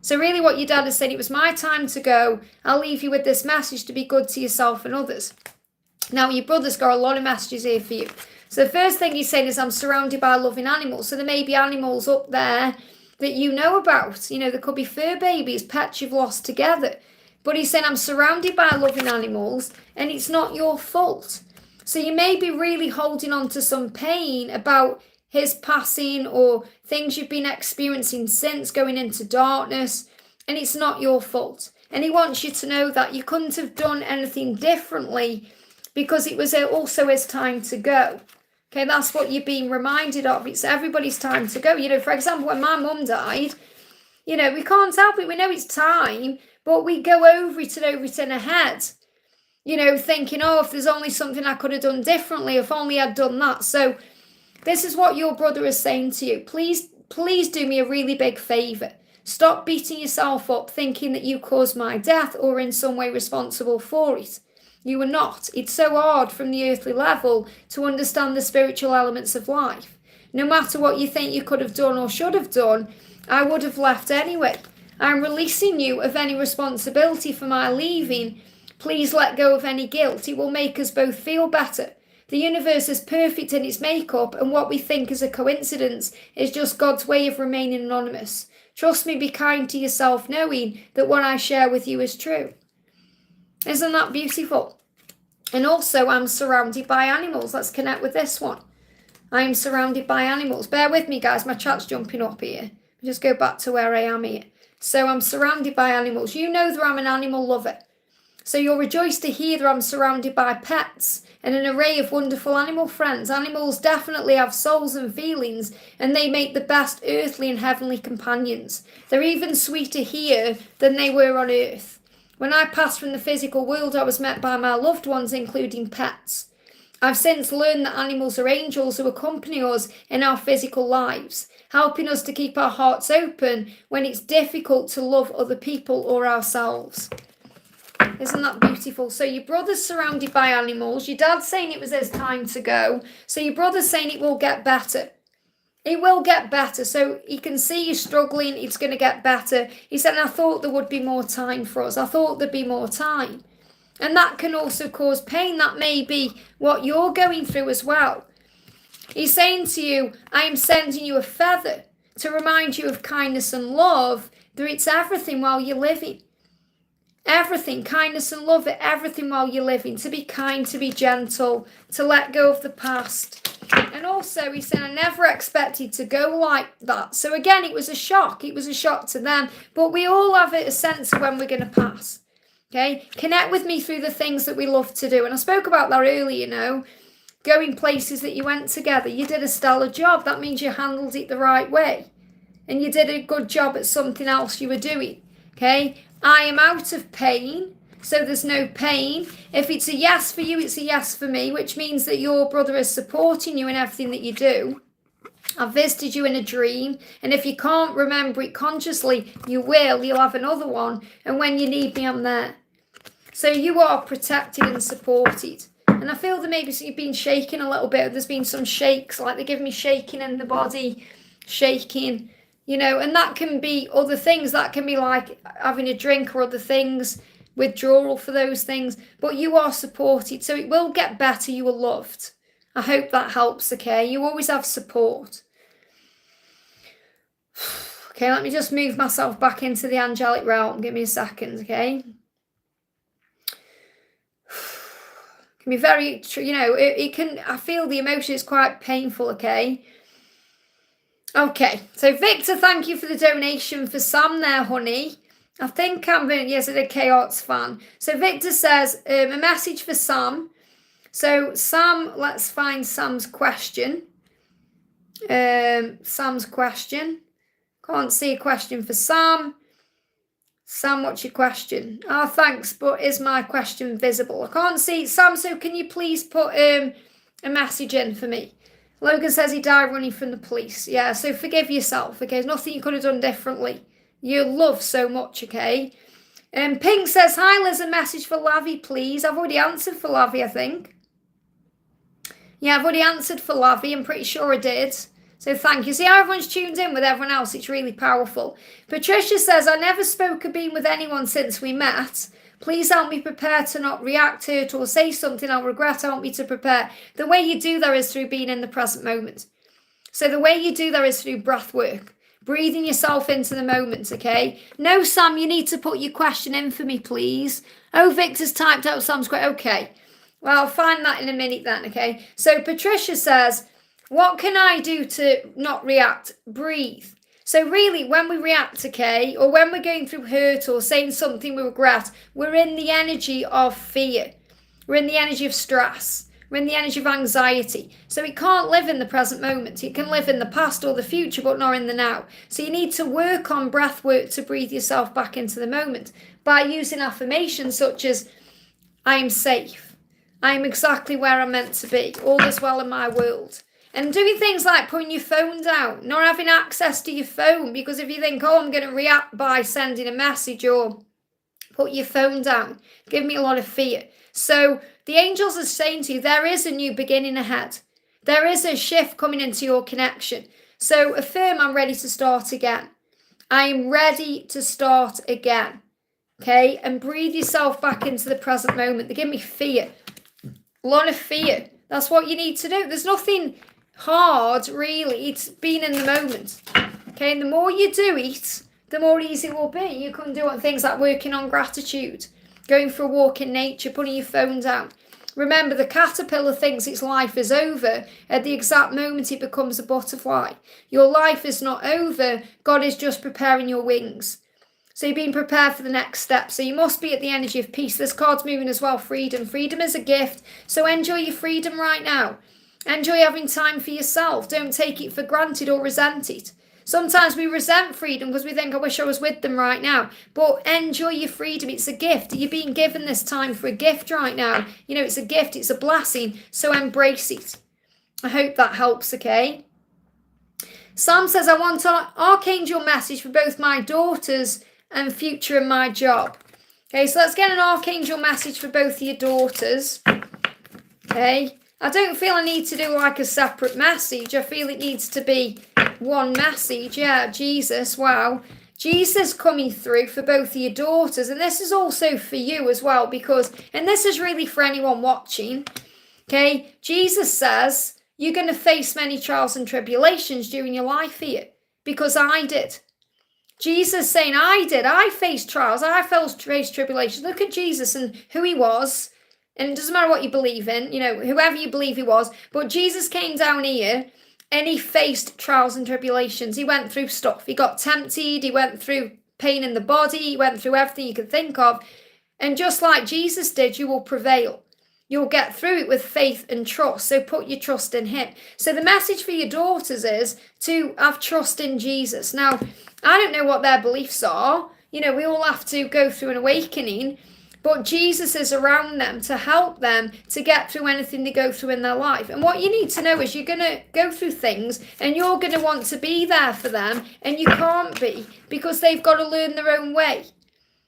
So really what your dad is saying, it was my time to go. I'll leave you with this message to be good to yourself and others. Now, your brother's got a lot of messages here for you. So the first thing he's saying is, I'm surrounded by loving animals. So there may be animals up there that you know about. You know, there could be fur babies, pets you've lost together. But he's saying, I'm surrounded by loving animals, and it's not your fault. So you may be really holding on to some pain about his passing or things you've been experiencing since going into darkness, and it's not your fault. And he wants you to know that you couldn't have done anything differently because it was also his time to go. Okay, that's what you're being reminded of. It's everybody's time to go. You know, for example, when my mum died, you know, we can't help it. We know it's time, but we go over it in our head. You know, thinking, oh, if there's only something I could have done differently, if only I'd done that. So this is what your brother is saying to you. Please do me a really big favour. Stop beating yourself up thinking that you caused my death or in some way responsible for it. You were not. It's so hard from the earthly level to understand the spiritual elements of life. No matter what you think you could have done or should have done, I would have left anyway. I'm releasing you of any responsibility for my leaving. Please let go of any guilt. It will make us both feel better. The universe is perfect in its makeup, and what we think is a coincidence is just God's way of remaining anonymous. Trust me, be kind to yourself, knowing that what I share with you is true. Isn't that beautiful? And also, I'm surrounded by animals. Let's connect with this one. I am surrounded by animals. Bear with me, guys. My chat's jumping up here. Just go back to where I am here. So I'm surrounded by animals. You know that I'm an animal lover. So you'll rejoice to hear that I'm surrounded by pets and an array of wonderful animal friends. Animals definitely have souls and feelings, and they make the best earthly and heavenly companions. They're even sweeter here than they were on earth. When I passed from the physical world, I was met by my loved ones, including pets. I've since learned that animals are angels who accompany us in our physical lives, helping us to keep our hearts open when it's difficult to love other people or ourselves. Isn't that beautiful? So your brother's surrounded by animals. Your dad's saying it was his time to go. So your brother's saying it will get better. It will get better. So he can see you struggling. It's going to get better. He said, I thought there would be more time for us. I thought there'd be more time. And that can also cause pain. That may be what you're going through as well. He's saying to you, I am sending you a feather to remind you of kindness and love, that it's everything while you're living. Everything, kindness and love, everything while you're living. To be kind, to be gentle, to let go of the past. And also, he said, I never expected to go like that. So again, it was a shock. It was a shock to them. But we all have a sense of when we're going to pass. Okay? Connect with me through the things that we love to do. And I spoke about that earlier, you know. Going places that you went together. You did a stellar job. That means you handled it the right way. And you did a good job at something else you were doing. Okay? I am out of pain, so there's no pain. If it's a yes for you, it's a yes for me, which means that your brother is supporting you in everything that you do. I've visited you in a dream, and if you can't remember it consciously, you will. You'll have another one, and when you need me, I'm there. So you are protected and supported. And I feel that maybe you've been shaking a little bit. There's been some shakes, like they give me shaking in the body, shaking. You know, and that can be other things. That can be like having a drink or other things, withdrawal for those things. But you are supported, so it will get better. You are loved. I hope that helps, okay? You always have support. Okay, let me just move myself back into the angelic realm. Give me a second, okay? It can be very, you know, it can, I feel the emotion is quite painful, okay? Okay, so Victor, thank you for the donation for Sam there, honey. I think I'm a K-Arts fan. So Victor says, a message for Sam. So Sam, let's find Sam's question. Sam's question. Can't see a question for Sam. Sam, what's your question? Oh, thanks, but is my question visible? I can't see. Sam, so can you please put a message in for me? Logan says he died running from the police. Yeah, so forgive yourself, okay? There's nothing you could have done differently. You're loved so much, okay? Pink says, hi, Liz, a message for Lavy, please. I've already answered for Lavy, I think. Yeah, I've already answered for Lavy. I'm pretty sure I did. So thank you. See how everyone's tuned in with everyone else? It's really powerful. Patricia says, I never spoke or been with anyone since we met. Please help me prepare to not react, hurt, or say something I'll regret. Help me to prepare. The way you do that is through being in the present moment. So the way you do that is through breath work. Breathing yourself into the moment, okay? No, Sam, you need to put your question in for me, please. Oh, Victor's typed out Sam's question. Okay. Well, I'll find that in a minute then, okay? So Patricia says, what can I do to not react? Breathe. So really, when we react, okay, or when we're going through hurt or saying something we regret, we're in the energy of fear. We're in the energy of stress. We're in the energy of anxiety. So it can't live in the present moment. It can live in the past or the future, but not in the now. So you need to work on breath work to breathe yourself back into the moment by using affirmations such as, I am safe. I am exactly where I'm meant to be. All is well in my world. And doing things like putting your phone down, not having access to your phone, because if you think, oh, I'm going to react by sending a message or put your phone down, give me a lot of fear. So the angels are saying to you, there is a new beginning ahead. There is a shift coming into your connection. So affirm, I'm ready to start again. I am ready to start again. Okay? And breathe yourself back into the present moment. They give me fear. A lot of fear. That's what you need to do. There's nothing hard, really. It's being in the moment. Okay, and the more you do it, the more easy it will be. You can do things like working on gratitude, going for a walk in nature, putting your phone down. Remember, the caterpillar thinks its life is over at the exact moment it becomes a butterfly. Your life is not over. God is just preparing your wings. So you're being prepared for the next step. So you must be at the energy of peace. This card's moving as well, freedom. Freedom is a gift. So enjoy your freedom right now. Enjoy having time for yourself. Don't take it for granted or resent it. Sometimes we resent freedom because we think, I wish I was with them right now. But enjoy your freedom. It's a gift. You're being given this time for a gift right now. You know, it's a gift. It's a blessing. So embrace it. I hope that helps, okay? Sam says, I want an archangel message for both my daughters and future in my job. Okay, so let's get an archangel message for both of your daughters. Okay. I don't feel I need to do like a separate message. I feel it needs to be one message. Yeah, Jesus, wow. Jesus coming through for both of your daughters. And this is also for you as well because, and this is really for anyone watching. Okay, Jesus says you're going to face many trials and tribulations during your life here because I did. Jesus saying I did. I faced trials. I faced tribulations. Look at Jesus and who he was. And it doesn't matter what you believe in, you know, whoever you believe he was. But Jesus came down here and he faced trials and tribulations. He went through stuff. He got tempted. He went through pain in the body. He went through everything you could think of. And just like Jesus did, you will prevail. You'll get through it with faith and trust. So put your trust in him. So the message for your daughters is to have trust in Jesus. Now, I don't know what their beliefs are. You know, we all have to go through an awakening. But Jesus is around them to help them to get through anything they go through in their life. And what you need to know is you're going to go through things and you're going to want to be there for them. And you can't be because they've got to learn their own way.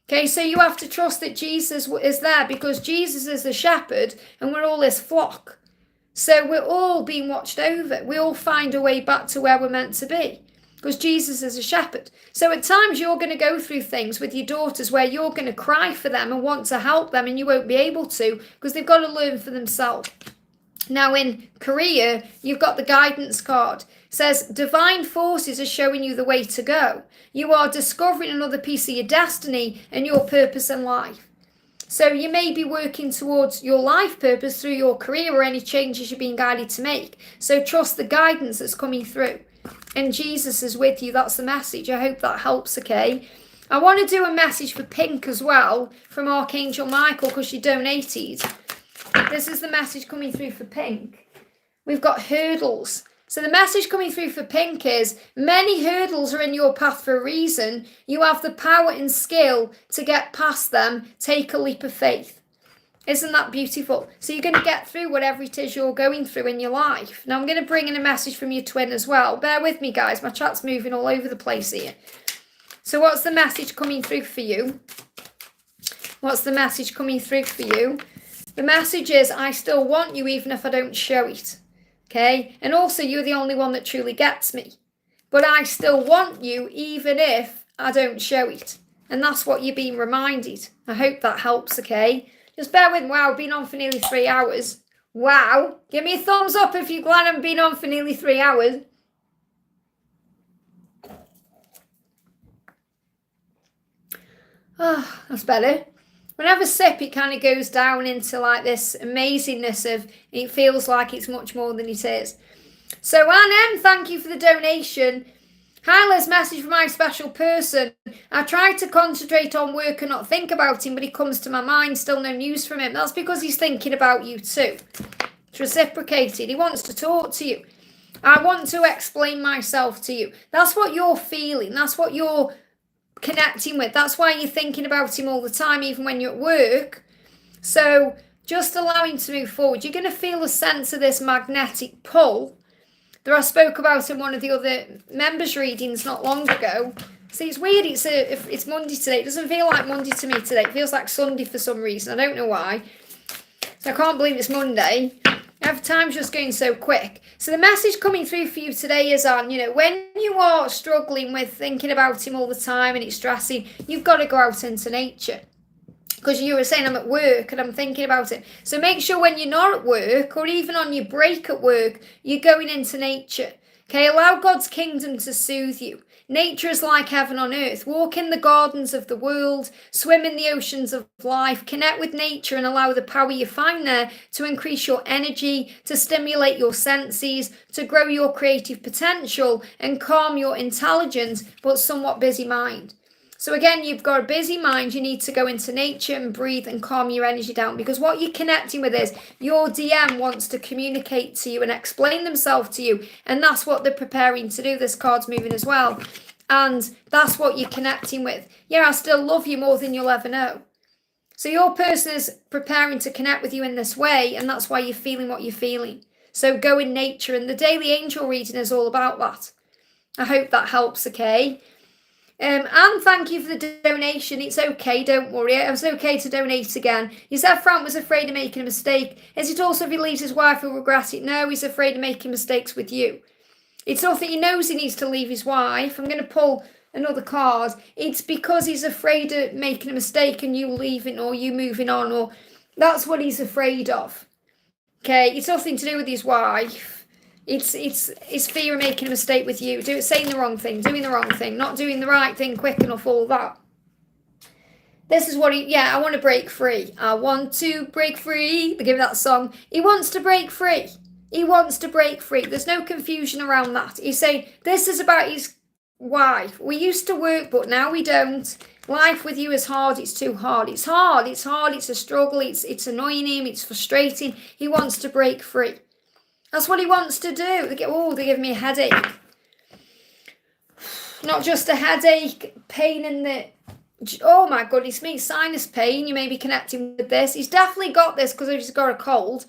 Okay, so you have to trust that Jesus is there because Jesus is the shepherd and we're all his flock. So we're all being watched over. We all find a way back to where we're meant to be. Because Jesus is a shepherd. So at times you're going to go through things with your daughters where you're going to cry for them and want to help them and you won't be able to because they've got to learn for themselves. Now in Korea, you've got the guidance card. It says, divine forces are showing you the way to go. You are discovering another piece of your destiny and your purpose in life. So you may be working towards your life purpose through your career or any changes you're being guided to make. So trust the guidance that's coming through. And Jesus is with you. That's the message. I hope that helps, okay? I want to do a message for Pink as well from Archangel Michael because she donated. This is the message coming through for Pink. We've got hurdles. So the message coming through for Pink is many hurdles are in your path for a reason. You have the power and skill to get past them. Take a leap of faith. Isn't that beautiful? So you're going to get through whatever it is you're going through in your life. Now I'm going to bring in a message from your twin as well. Bear with me, guys. My chat's moving all over the place here. So what's the message coming through for you? What's the message coming through for you? The message is, I still want you even if I don't show it. Okay? And also, you're the only one that truly gets me. But I still want you even if I don't show it. And that's what you're being reminded. I hope that helps, okay? Just bear with me. Wow, I've been on for nearly 3 hours. Wow. Give me a thumbs up if you're glad I've been on for nearly 3 hours. Oh, that's better. Whenever I sip, it kind of goes down into like this amazingness of it feels like it's much more than it is. So, Anne, thank you for the donation. Hi, Les, message from my special person. I try to concentrate on work and not think about him, but he comes to my mind. Still no news from him. That's because he's thinking about you too. It's reciprocated. He wants to talk to you. I want to explain myself to you. That's what you're feeling. That's what you're connecting with. That's why you're thinking about him all the time, even when you're at work. So just allow him to move forward. You're going to feel a sense of this magnetic pull that I spoke about in one of the other members' readings not long ago. See, it's weird. It's Monday today. It doesn't feel like Monday to me today. It feels like Sunday for some reason. I don't know why. So I can't believe it's Monday. Time's just going so quick. So the message coming through for you today is on, when you are struggling with thinking about him all the time and it's stressing, you've got to go out into nature. Because you were saying I'm at work and I'm thinking about it. So make sure when you're not at work or even on your break at work, you're going into nature. Okay, allow God's kingdom to soothe you. Nature is like heaven on earth. Walk in the gardens of the world, swim in the oceans of life, connect with nature and allow the power you find there to increase your energy, to stimulate your senses, to grow your creative potential and calm your intelligent but somewhat busy mind. So again, you've got a busy mind, you need to go into nature and breathe and calm your energy down, because what you're connecting with is your DM wants to communicate to you and explain themselves to you, and that's what they're preparing to do. This card's moving as well, and that's what you're connecting with. Yeah, I still love you more than you'll ever know. So your person is preparing to connect with you in this way, and that's why you're feeling what you're feeling. So go in nature, and the daily angel reading is all about that. I hope that helps, okay? And thank you for the donation. It's okay, don't worry. It's okay to donate again. You said Frank was afraid of making a mistake. Is it also if he leaves his wife, he'll regret it? No, he's afraid of making mistakes with you. It's not that he knows he needs to leave his wife. I'm going to pull another card. It's because he's afraid of making a mistake and you leaving or you moving on, or that's what he's afraid of. Okay, it's nothing to do with his wife. It's fear of making a mistake with you. Saying the wrong thing, doing the wrong thing, not doing the right thing quick enough, all that. This is what I want to break free. I want to break free. They give that song. He wants to break free. He wants to break free. There's no confusion around that. He's saying this is about his wife. We used to work, but now we don't. Life with you is hard. It's too hard. It's hard. It's hard. It's a struggle. It's annoying him. It's frustrating. He wants to break free. That's what he wants to do. They give me a headache. Not just a headache, pain in the... Oh my goodness me, sinus pain. You may be connecting with this. He's definitely got this because he's got a cold.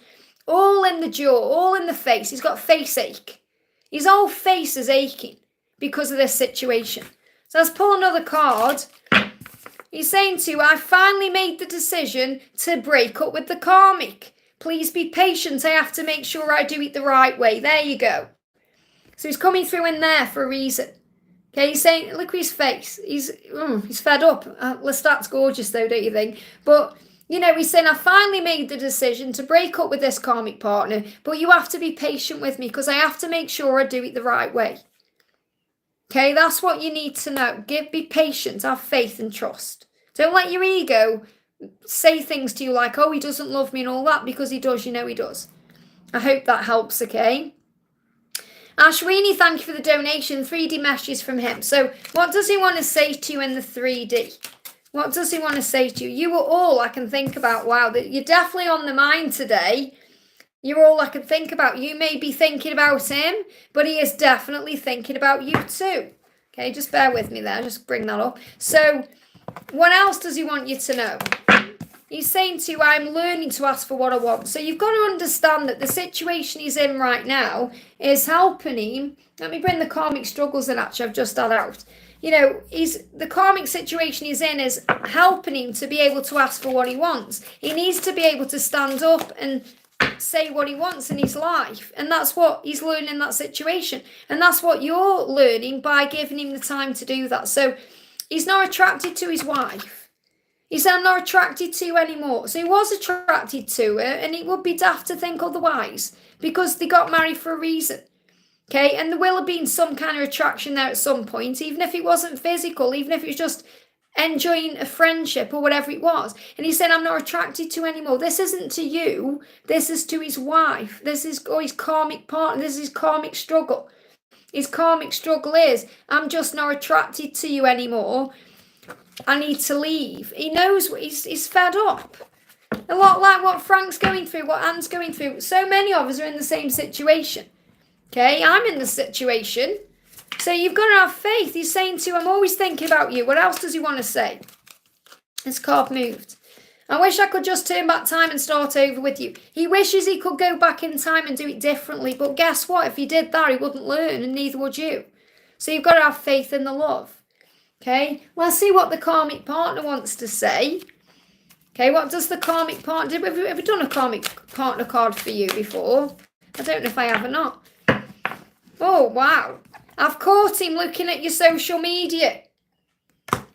All in the jaw, all in the face. He's got face ache. His whole face is aching because of this situation. So let's pull another card. He's saying to you, I finally made the decision to break up with the karmic. Please be patient. I have to make sure I do it the right way. There you go. So he's coming through in there for a reason. Okay, he's saying, look at his face. He's fed up. Lestat's gorgeous though, don't you think? But, he's saying, I finally made the decision to break up with this karmic partner, but you have to be patient with me because I have to make sure I do it the right way. Okay, that's what you need to know. Be patient, have faith and trust. Don't let your ego say things to you like, oh, he doesn't love me and all that, because he does, he does. I hope that helps, okay? Ashwini, thank you for the donation. 3D messages from him. So what does he want to say to you in the 3D? What does he want to say to you? You are all I can think about. Wow, you're definitely on the mind today. You're all I can think about. You may be thinking about him, but he is definitely thinking about you too. Okay, just bear with me there. Just bring that up. So what else does he want you to know? He's saying to you, I'm learning to ask for what I want. So you've got to understand that the situation he's in right now is helping him. Let me bring the karmic struggles in, actually, I've just had out. You know, the karmic situation he's in is helping him to be able to ask for what he wants. He needs to be able to stand up and say what he wants in his life. And that's what he's learning in that situation. And that's what you're learning by giving him the time to do that. So he's not attracted to his wife. He said, I'm not attracted to you anymore. So he was attracted to her, and it would be daft to think otherwise, because they got married for a reason. Okay, and there will have been some kind of attraction there at some point, even if it wasn't physical, even if it was just enjoying a friendship or whatever it was. And he said, I'm not attracted to you anymore. This isn't to you. This is to his wife. This is his karmic partner. This is his karmic struggle. His karmic struggle is, I'm just not attracted to you anymore. I need to leave. He knows what he's fed up. A lot like what Frank's going through, what Anne's going through. So many of us are in the same situation. Okay, I'm in the situation. So you've got to have faith. He's saying to you, I'm always thinking about you. What else does he want to say? This card moved. I wish I could just turn back time and start over with you. He wishes he could go back in time and do it differently. But guess what? If he did that, he wouldn't learn, and neither would you. So you've got to have faith in the love. Okay, let's see what the karmic partner wants to say. Okay, what does the karmic partner do? Have you ever done a karmic partner card for you before? I don't know if I have or not. Oh, wow. I've caught him looking at your social media.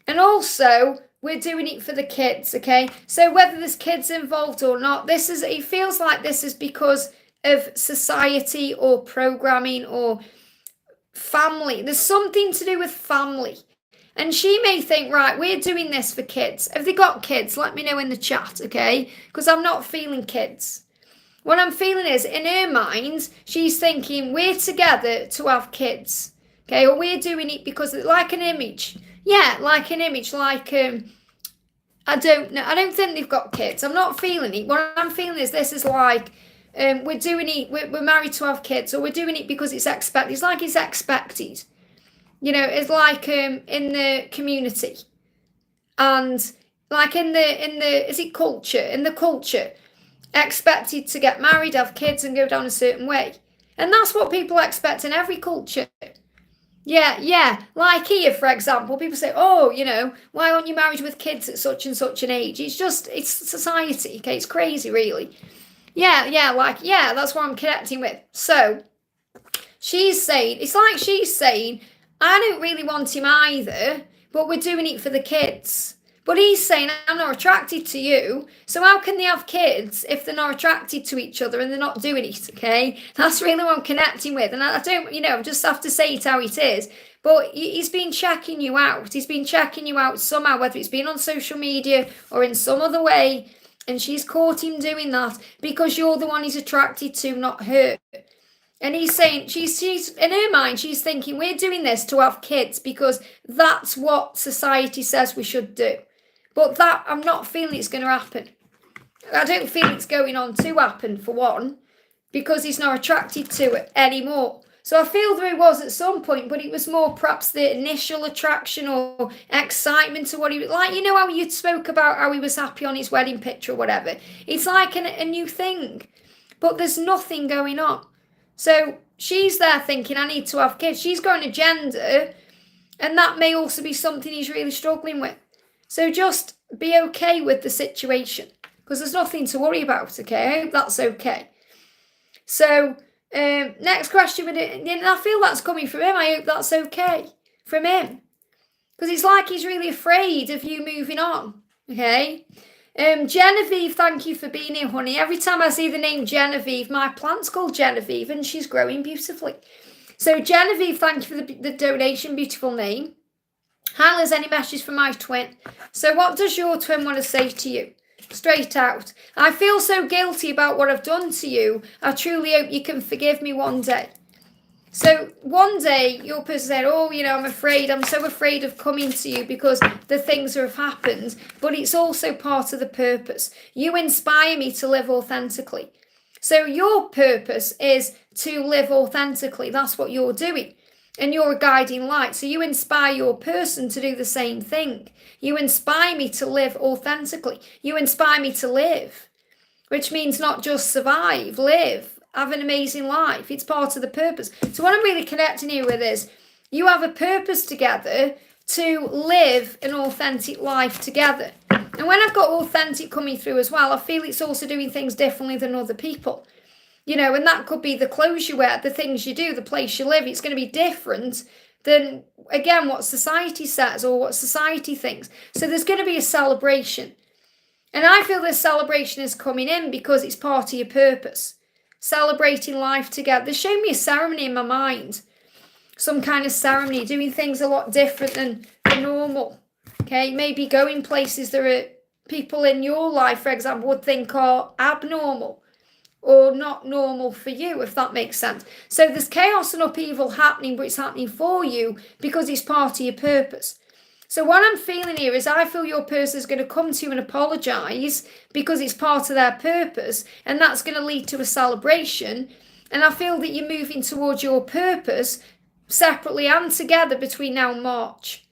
And also, we're doing it for the kids, okay? So whether there's kids involved or not, it feels like this is because of society or programming or family. There's something to do with family. And she may think, right, we're doing this for kids. Have they got kids? Let me know in the chat, okay? Because I'm not feeling kids. What I'm feeling is, in her mind, she's thinking, we're together to have kids. Okay, or we're doing it because, like an image. Yeah, like an image, like, I don't know. I don't think they've got kids. I'm not feeling it. What I'm feeling is this is like, we're doing it, we're married to have kids, or we're doing it because it's expected. It's like it's expected. You know, it's like in the community, and like in the culture, expected to get married, have kids, and go down a certain way, and that's what people expect in every culture. Yeah. Like here, for example, people say, oh, you know, why aren't you married with kids at such and such an age? It's society. Okay, it's crazy, really. Yeah. That's what I'm connecting with. So she's saying, I don't really want him either, but we're doing it for the kids. But he's saying, I'm not attracted to you. So how can they have kids if they're not attracted to each other and they're not doing it, okay? That's really what I'm connecting with. And I don't, I just have to say it how it is. But he's been checking you out. He's been checking you out somehow, whether it's been on social media or in some other way. And she's caught him doing that because you're the one he's attracted to, not her. And he's saying, she's in her mind, she's thinking, we're doing this to have kids because that's what society says we should do. But that, I'm not feeling it's going to happen. I don't feel it's going on to happen, for one, because he's not attracted to it anymore. So I feel there was at some point, but it was more perhaps the initial attraction or excitement to what he was like. You know how you spoke about how he was happy on his wedding picture or whatever. It's like a new thing, but there's nothing going on. So she's there thinking, I need to have kids. She's got an agenda, and that may also be something he's really struggling with. So just be okay with the situation, because there's nothing to worry about, okay? I hope that's okay. So next question, and I feel that's coming from him. I hope that's okay from him, because it's like he's really afraid of you moving on, okay? Genevieve, thank you for being here, honey. Every time I see the name Genevieve, my plant's called Genevieve, and she's growing beautifully. So Genevieve, thank you for the donation, beautiful name. Hi, Liz, any messages from my twin? So what does your twin want to say to you? Straight out. I feel so guilty about what I've done to you. I truly hope you can forgive me one day. So one day your person said, oh, I'm so afraid of coming to you because the things that have happened, but it's also part of the purpose. You inspire me to live authentically. So your purpose is to live authentically. That's what you're doing. And you're a guiding light. So you inspire your person to do the same thing. You inspire me to live authentically. You inspire me to live, which means not just survive, live, have an amazing life. It's part of the purpose. So what I'm really connecting here with is you have a purpose together to live an authentic life together. And when I've got authentic coming through as well, I feel it's also doing things differently than other people. You know, and that could be the clothes you wear, the things you do, the place you live. It's going to be different than, again, what society says or what society thinks. So there's going to be a celebration. And I feel this celebration is coming in because it's part of your purpose. Celebrating life together. They're showing me a ceremony in my mind. Some kind of ceremony, doing things a lot different than normal. Okay, maybe going places that are people in your life, for example, would think are abnormal. Or not normal for you, if that makes sense. So there's chaos and upheaval happening, but it's happening for you because it's part of your purpose. So what I'm feeling here is I feel your person is going to come to you and apologise because it's part of their purpose, and that's going to lead to a celebration. And I feel that you're moving towards your purpose separately and together between now and March.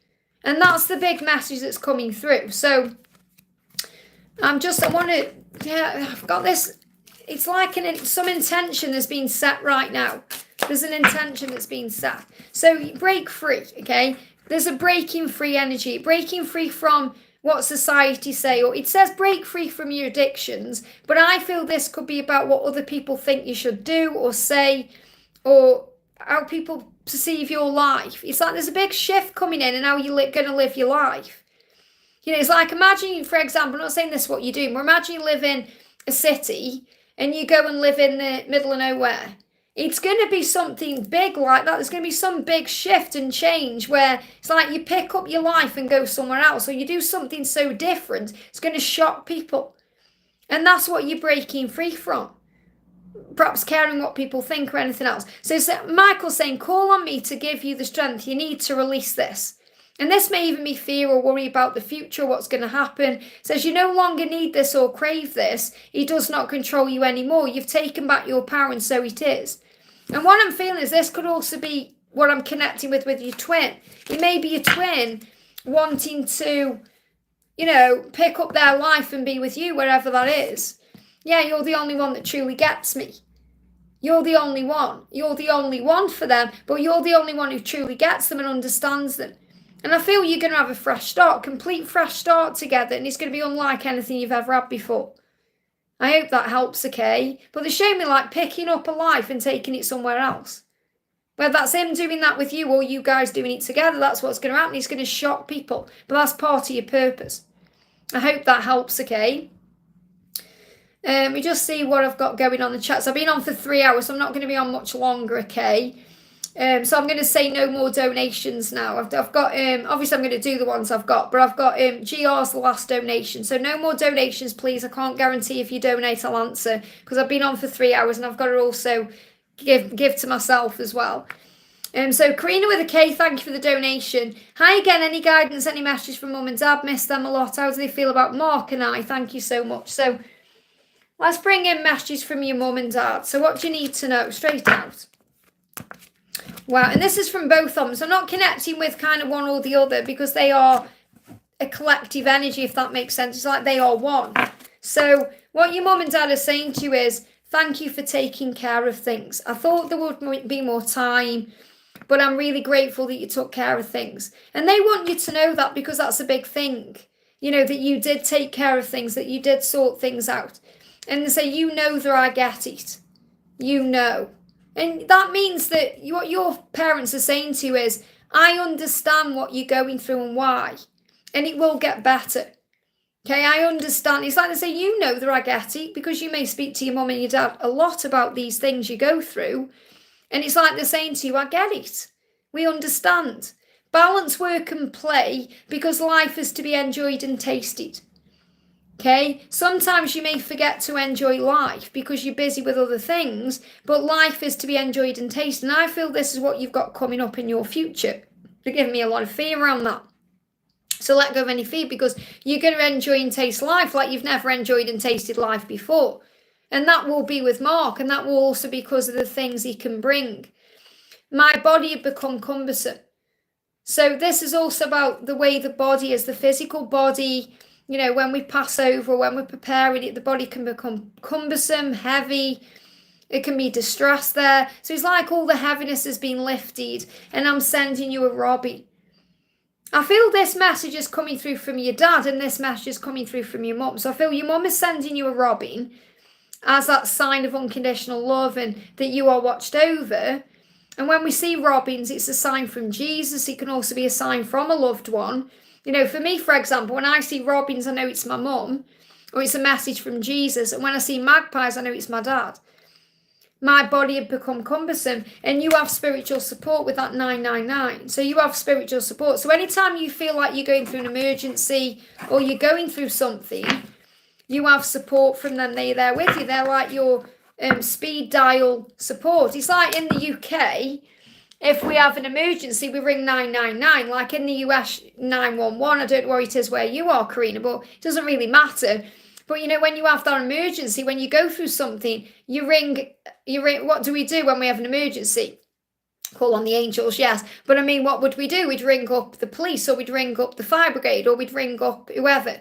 And that's the big message that's coming through. So I've got this. It's like some intention that's been set right now. There's an intention that's been set. So break free, okay? There's a breaking free energy. Breaking free from what society say. Or it says break free from your addictions. But I feel this could be about what other people think you should do or say. Or how people perceive your life. It's like there's a big shift coming in and how you're going to live your life. You know, it's like imagine, for example, I'm not saying this is what you do, but imagine you live in a city and you go and live in the middle of nowhere. It's going to be something big like that. There's going to be some big shift and change where it's like you pick up your life and go somewhere else, or you do something so different, it's going to shock people. And that's what you're breaking free from. Perhaps caring what people think or anything else. So Michael's saying, call on me to give you the strength you need to release this. And this may even be fear or worry about the future, what's going to happen. It says you no longer need this or crave this. He does not control you anymore. You've taken back your power, and so it is. And what I'm feeling is this could also be what I'm connecting with your twin. It may be your twin wanting to, you know, pick up their life and be with you wherever that is. Yeah, you're the only one that truly gets me. You're the only one. You're the only one for them, but you're the only one who truly gets them and understands them. And I feel you're going to have a fresh start, complete fresh start together, and it's going to be unlike anything you've ever had before. I hope that helps, okay? But they're showing me like picking up a life and taking it somewhere else. Whether that's him doing that with you or you guys doing it together, that's what's going to happen. It's going to shock people, but that's part of your purpose. I hope that helps, okay? We just see what I've got going on the chats. I've been on for 3 hours, so I'm not going to be on much longer, okay? So I'm going to say no more donations now. I've got, obviously I'm going to do the ones I've got, but I've got GR's the last donation. So no more donations, please. I can't guarantee if you donate, I'll answer, because I've been on for 3 hours and I've got to also give to myself as well. So Karina with a K, thank you for the donation. Hi again, any guidance, any messages from mum and dad? Miss them a lot. How do they feel about Mark and I? Thank you so much. So let's bring in messages from your mum and dad. So what do you need to know? Straight out. Wow, and this is from both of them. So I'm not connecting with kind of one or the other because they are a collective energy, if that makes sense. It's like they are one. So what your mum and dad are saying to you is, thank you for taking care of things. I thought there would be more time, but I'm really grateful that you took care of things. And they want you to know that because that's a big thing. You know, that you did take care of things, that you did sort things out. And they say, you know that I get it. You know. And that means that what your parents are saying to you is, I understand what you're going through and why. And it will get better. Okay, I understand. It's like they say, you know that I get it, because you may speak to your mum and your dad a lot about these things you go through. And it's like they're saying to you, I get it. We understand. Balance work and play, because life is to be enjoyed and tasted. Okay, sometimes you may forget to enjoy life because you're busy with other things, but life is to be enjoyed and tasted. And I feel this is what you've got coming up in your future. They're giving me a lot of fear around that. So let go of any fear, because you're going to enjoy and taste life like you've never enjoyed and tasted life before. And that will be with Mark, and that will also be because of the things he can bring. my body had become cumbersome. So this is also about the way the body is, the physical body. You know, when we pass over, when we're preparing it, the body can become cumbersome, heavy. It can be distressed there. So it's like all the heaviness has been lifted, and I'm sending you a Robbie. I feel this message is coming through from your dad, and this message is coming through from your mum. So I feel your mum is sending you a Robin as that sign of unconditional love and that you are watched over. And when we see robins, it's a sign from Jesus. It can also be a sign from a loved one. You know, for me, for example, when I see robins, I know it's my mum, or it's a message from Jesus. And when I see magpies, I know it's my dad. My body had become cumbersome, and you have spiritual support with that 999. So you have spiritual support. So anytime you feel like you're going through an emergency or you're going through something, you have support from them. They're there with you. They're like your speed dial support. It's like in the UK, if we have an emergency, we ring 999. Like in the US, 911. I don't know where it is where you are, Karina, but it doesn't really matter. But, you know, when you have that emergency, when you go through something, you ring, what do we do when we have an emergency? Call on the angels, yes. But, I mean, what would we do? We'd ring up the police, or we'd ring up the fire brigade, or we'd ring up whoever.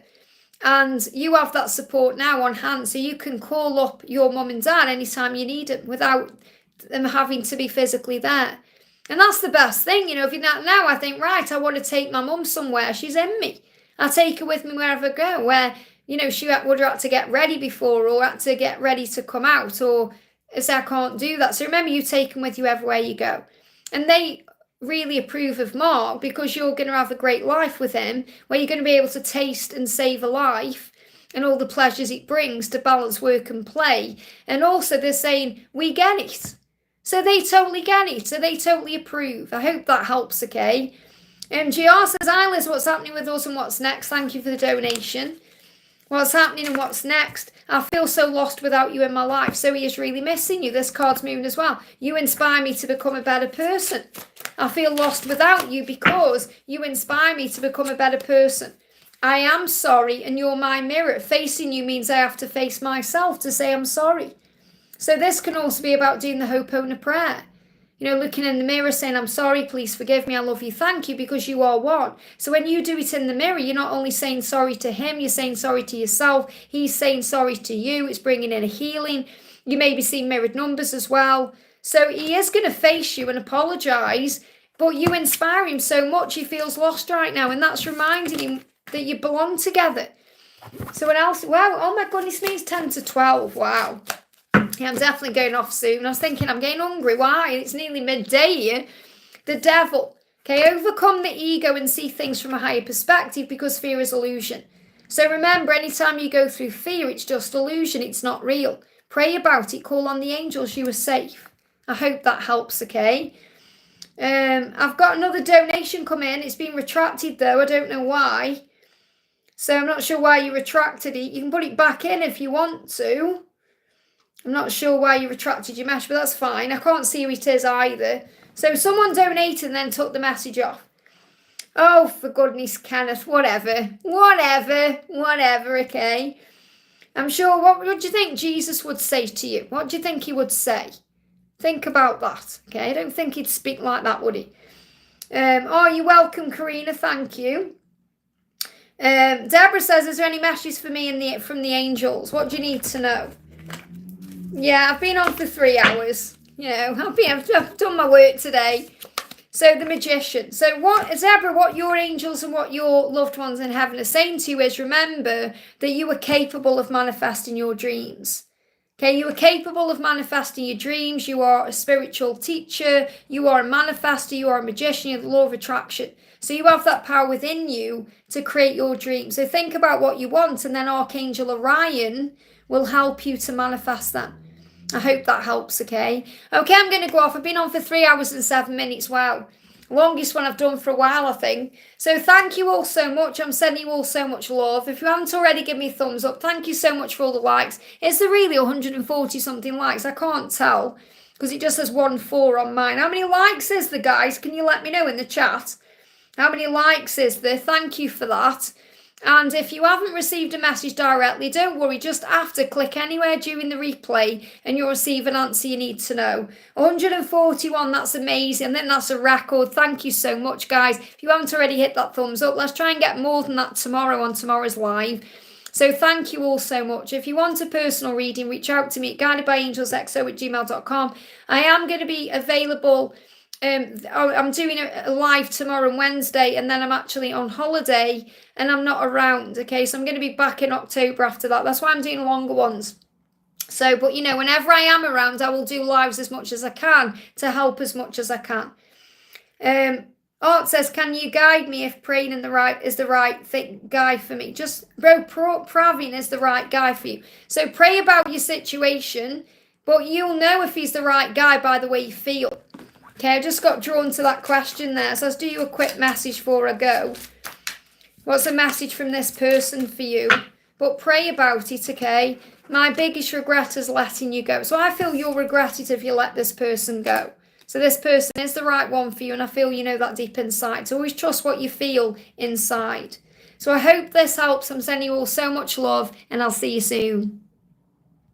And you have that support now on hand, so you can call up your mum and dad anytime you need it without them having to be physically there. And that's the best thing, you know. If you're not now, I think, right, I want to take my mum somewhere. She's in me. I take her with me wherever I go, where, you know, she would have had to get ready before, or had to get ready to come out, or say, I can't do that. So remember, you take them with you everywhere you go. And they really approve of Mark, because you're going to have a great life with him, where you're going to be able to taste and savour life and all the pleasures it brings to balance work and play. And also they're saying, we get it. So they totally get it. So they totally approve. I hope that helps, okay? GR says, hi Liz, what's happening with us and what's next? Thank you for the donation. What's happening and what's next? I feel so lost without you in my life. So he is really missing you. This card's moon as well. You inspire me to become a better person. I feel lost without you because you inspire me to become a better person. I am sorry, and you're my mirror. Facing you means I have to face myself to say I'm sorry. So this can also be about doing the Ho'oponopono prayer. You know, looking in the mirror saying, I'm sorry, please forgive me, I love you, thank you, because you are one. So when you do it in the mirror, you're not only saying sorry to him, you're saying sorry to yourself. He's saying sorry to you. It's bringing in a healing. You may be seeing mirrored numbers as well. So he is going to face you and apologise, but you inspire him so much he feels lost right now, and that's reminding him that you belong together. So what else? Wow, oh my goodness me, it's 10 to 12, wow. Yeah, I'm definitely going off soon. I was thinking, I'm getting hungry. Why? It's nearly midday here. The devil. Okay, overcome the ego and see things from a higher perspective, because fear is illusion. So remember, anytime you go through fear, it's just illusion. It's not real. Pray about it. Call on the angels. You are safe. I hope that helps, okay? I've got another donation come in. It's been retracted, though. I don't know why. So I'm not sure why you retracted it. You can put it back in if you want to. I'm not sure why you retracted your message, but that's fine. I can't see who it is either. So someone donated and then took the message off. Oh, for goodness, Kenneth, whatever, okay. I'm sure, what do you think Jesus would say to you? What do you think he would say? Think about that, okay? I don't think he'd speak like that, would he? Oh, you're welcome, Karina, thank you. Deborah says, is there any messages for me from the angels? What do you need to know? Yeah, I've been on for 3 hours. You know, I've done my work today. So the magician. So what your angels and what your loved ones in heaven are saying to you is, remember that you are capable of manifesting your dreams. Okay, you are capable of manifesting your dreams. You are a spiritual teacher. You are a manifester. You are a magician. You're the law of attraction. So you have that power within you to create your dreams. So think about what you want, and then Archangel Orion will help you to manifest that. I hope that helps, okay? Okay, I'm going to go off. I've been on for 3 hours and 7 minutes. Wow. Longest one I've done for a while, I think. So thank you all so much. I'm sending you all so much love. If you haven't already, give me a thumbs up. Thank you so much for all the likes. Is there really 140 something likes? I can't tell because it just says 1-4 on mine. How many likes is there, guys? Can you let me know in the chat? How many likes is there? Thank you for that. And if you haven't received a message directly, don't worry, just after, click anywhere during the replay and you'll receive an answer you need to know. 141, that's amazing. I think that's a record. Thank you so much, guys. If you haven't already hit that thumbs up, let's try and get more than that tomorrow on tomorrow's live. So thank you all so much. If you want a personal reading, reach out to me at guidedbyangelsxo@gmail.com. I am going to be available. I'm doing a live tomorrow and Wednesday, and then I'm actually on holiday and I'm not around. Okay, so I'm going to be back in October after that. That's why I'm doing longer ones. So, but you know, whenever I am around, I will do lives as much as I can to help as much as I can. Art says, can you guide me if praying is the right guy for me? Just, bro, Praveen is the right guy for you. So pray about your situation, but you'll know if he's the right guy by the way you feel. Okay, I just got drawn to that question there, so let's do you a quick message before I go. What's a message from this person for you? But pray about it, okay? My biggest regret is letting you go. So I feel you'll regret it if you let this person go. So this person is the right one for you, and I feel you know that deep inside. So always trust what you feel inside. So I hope this helps. I'm sending you all so much love, and I'll see you soon.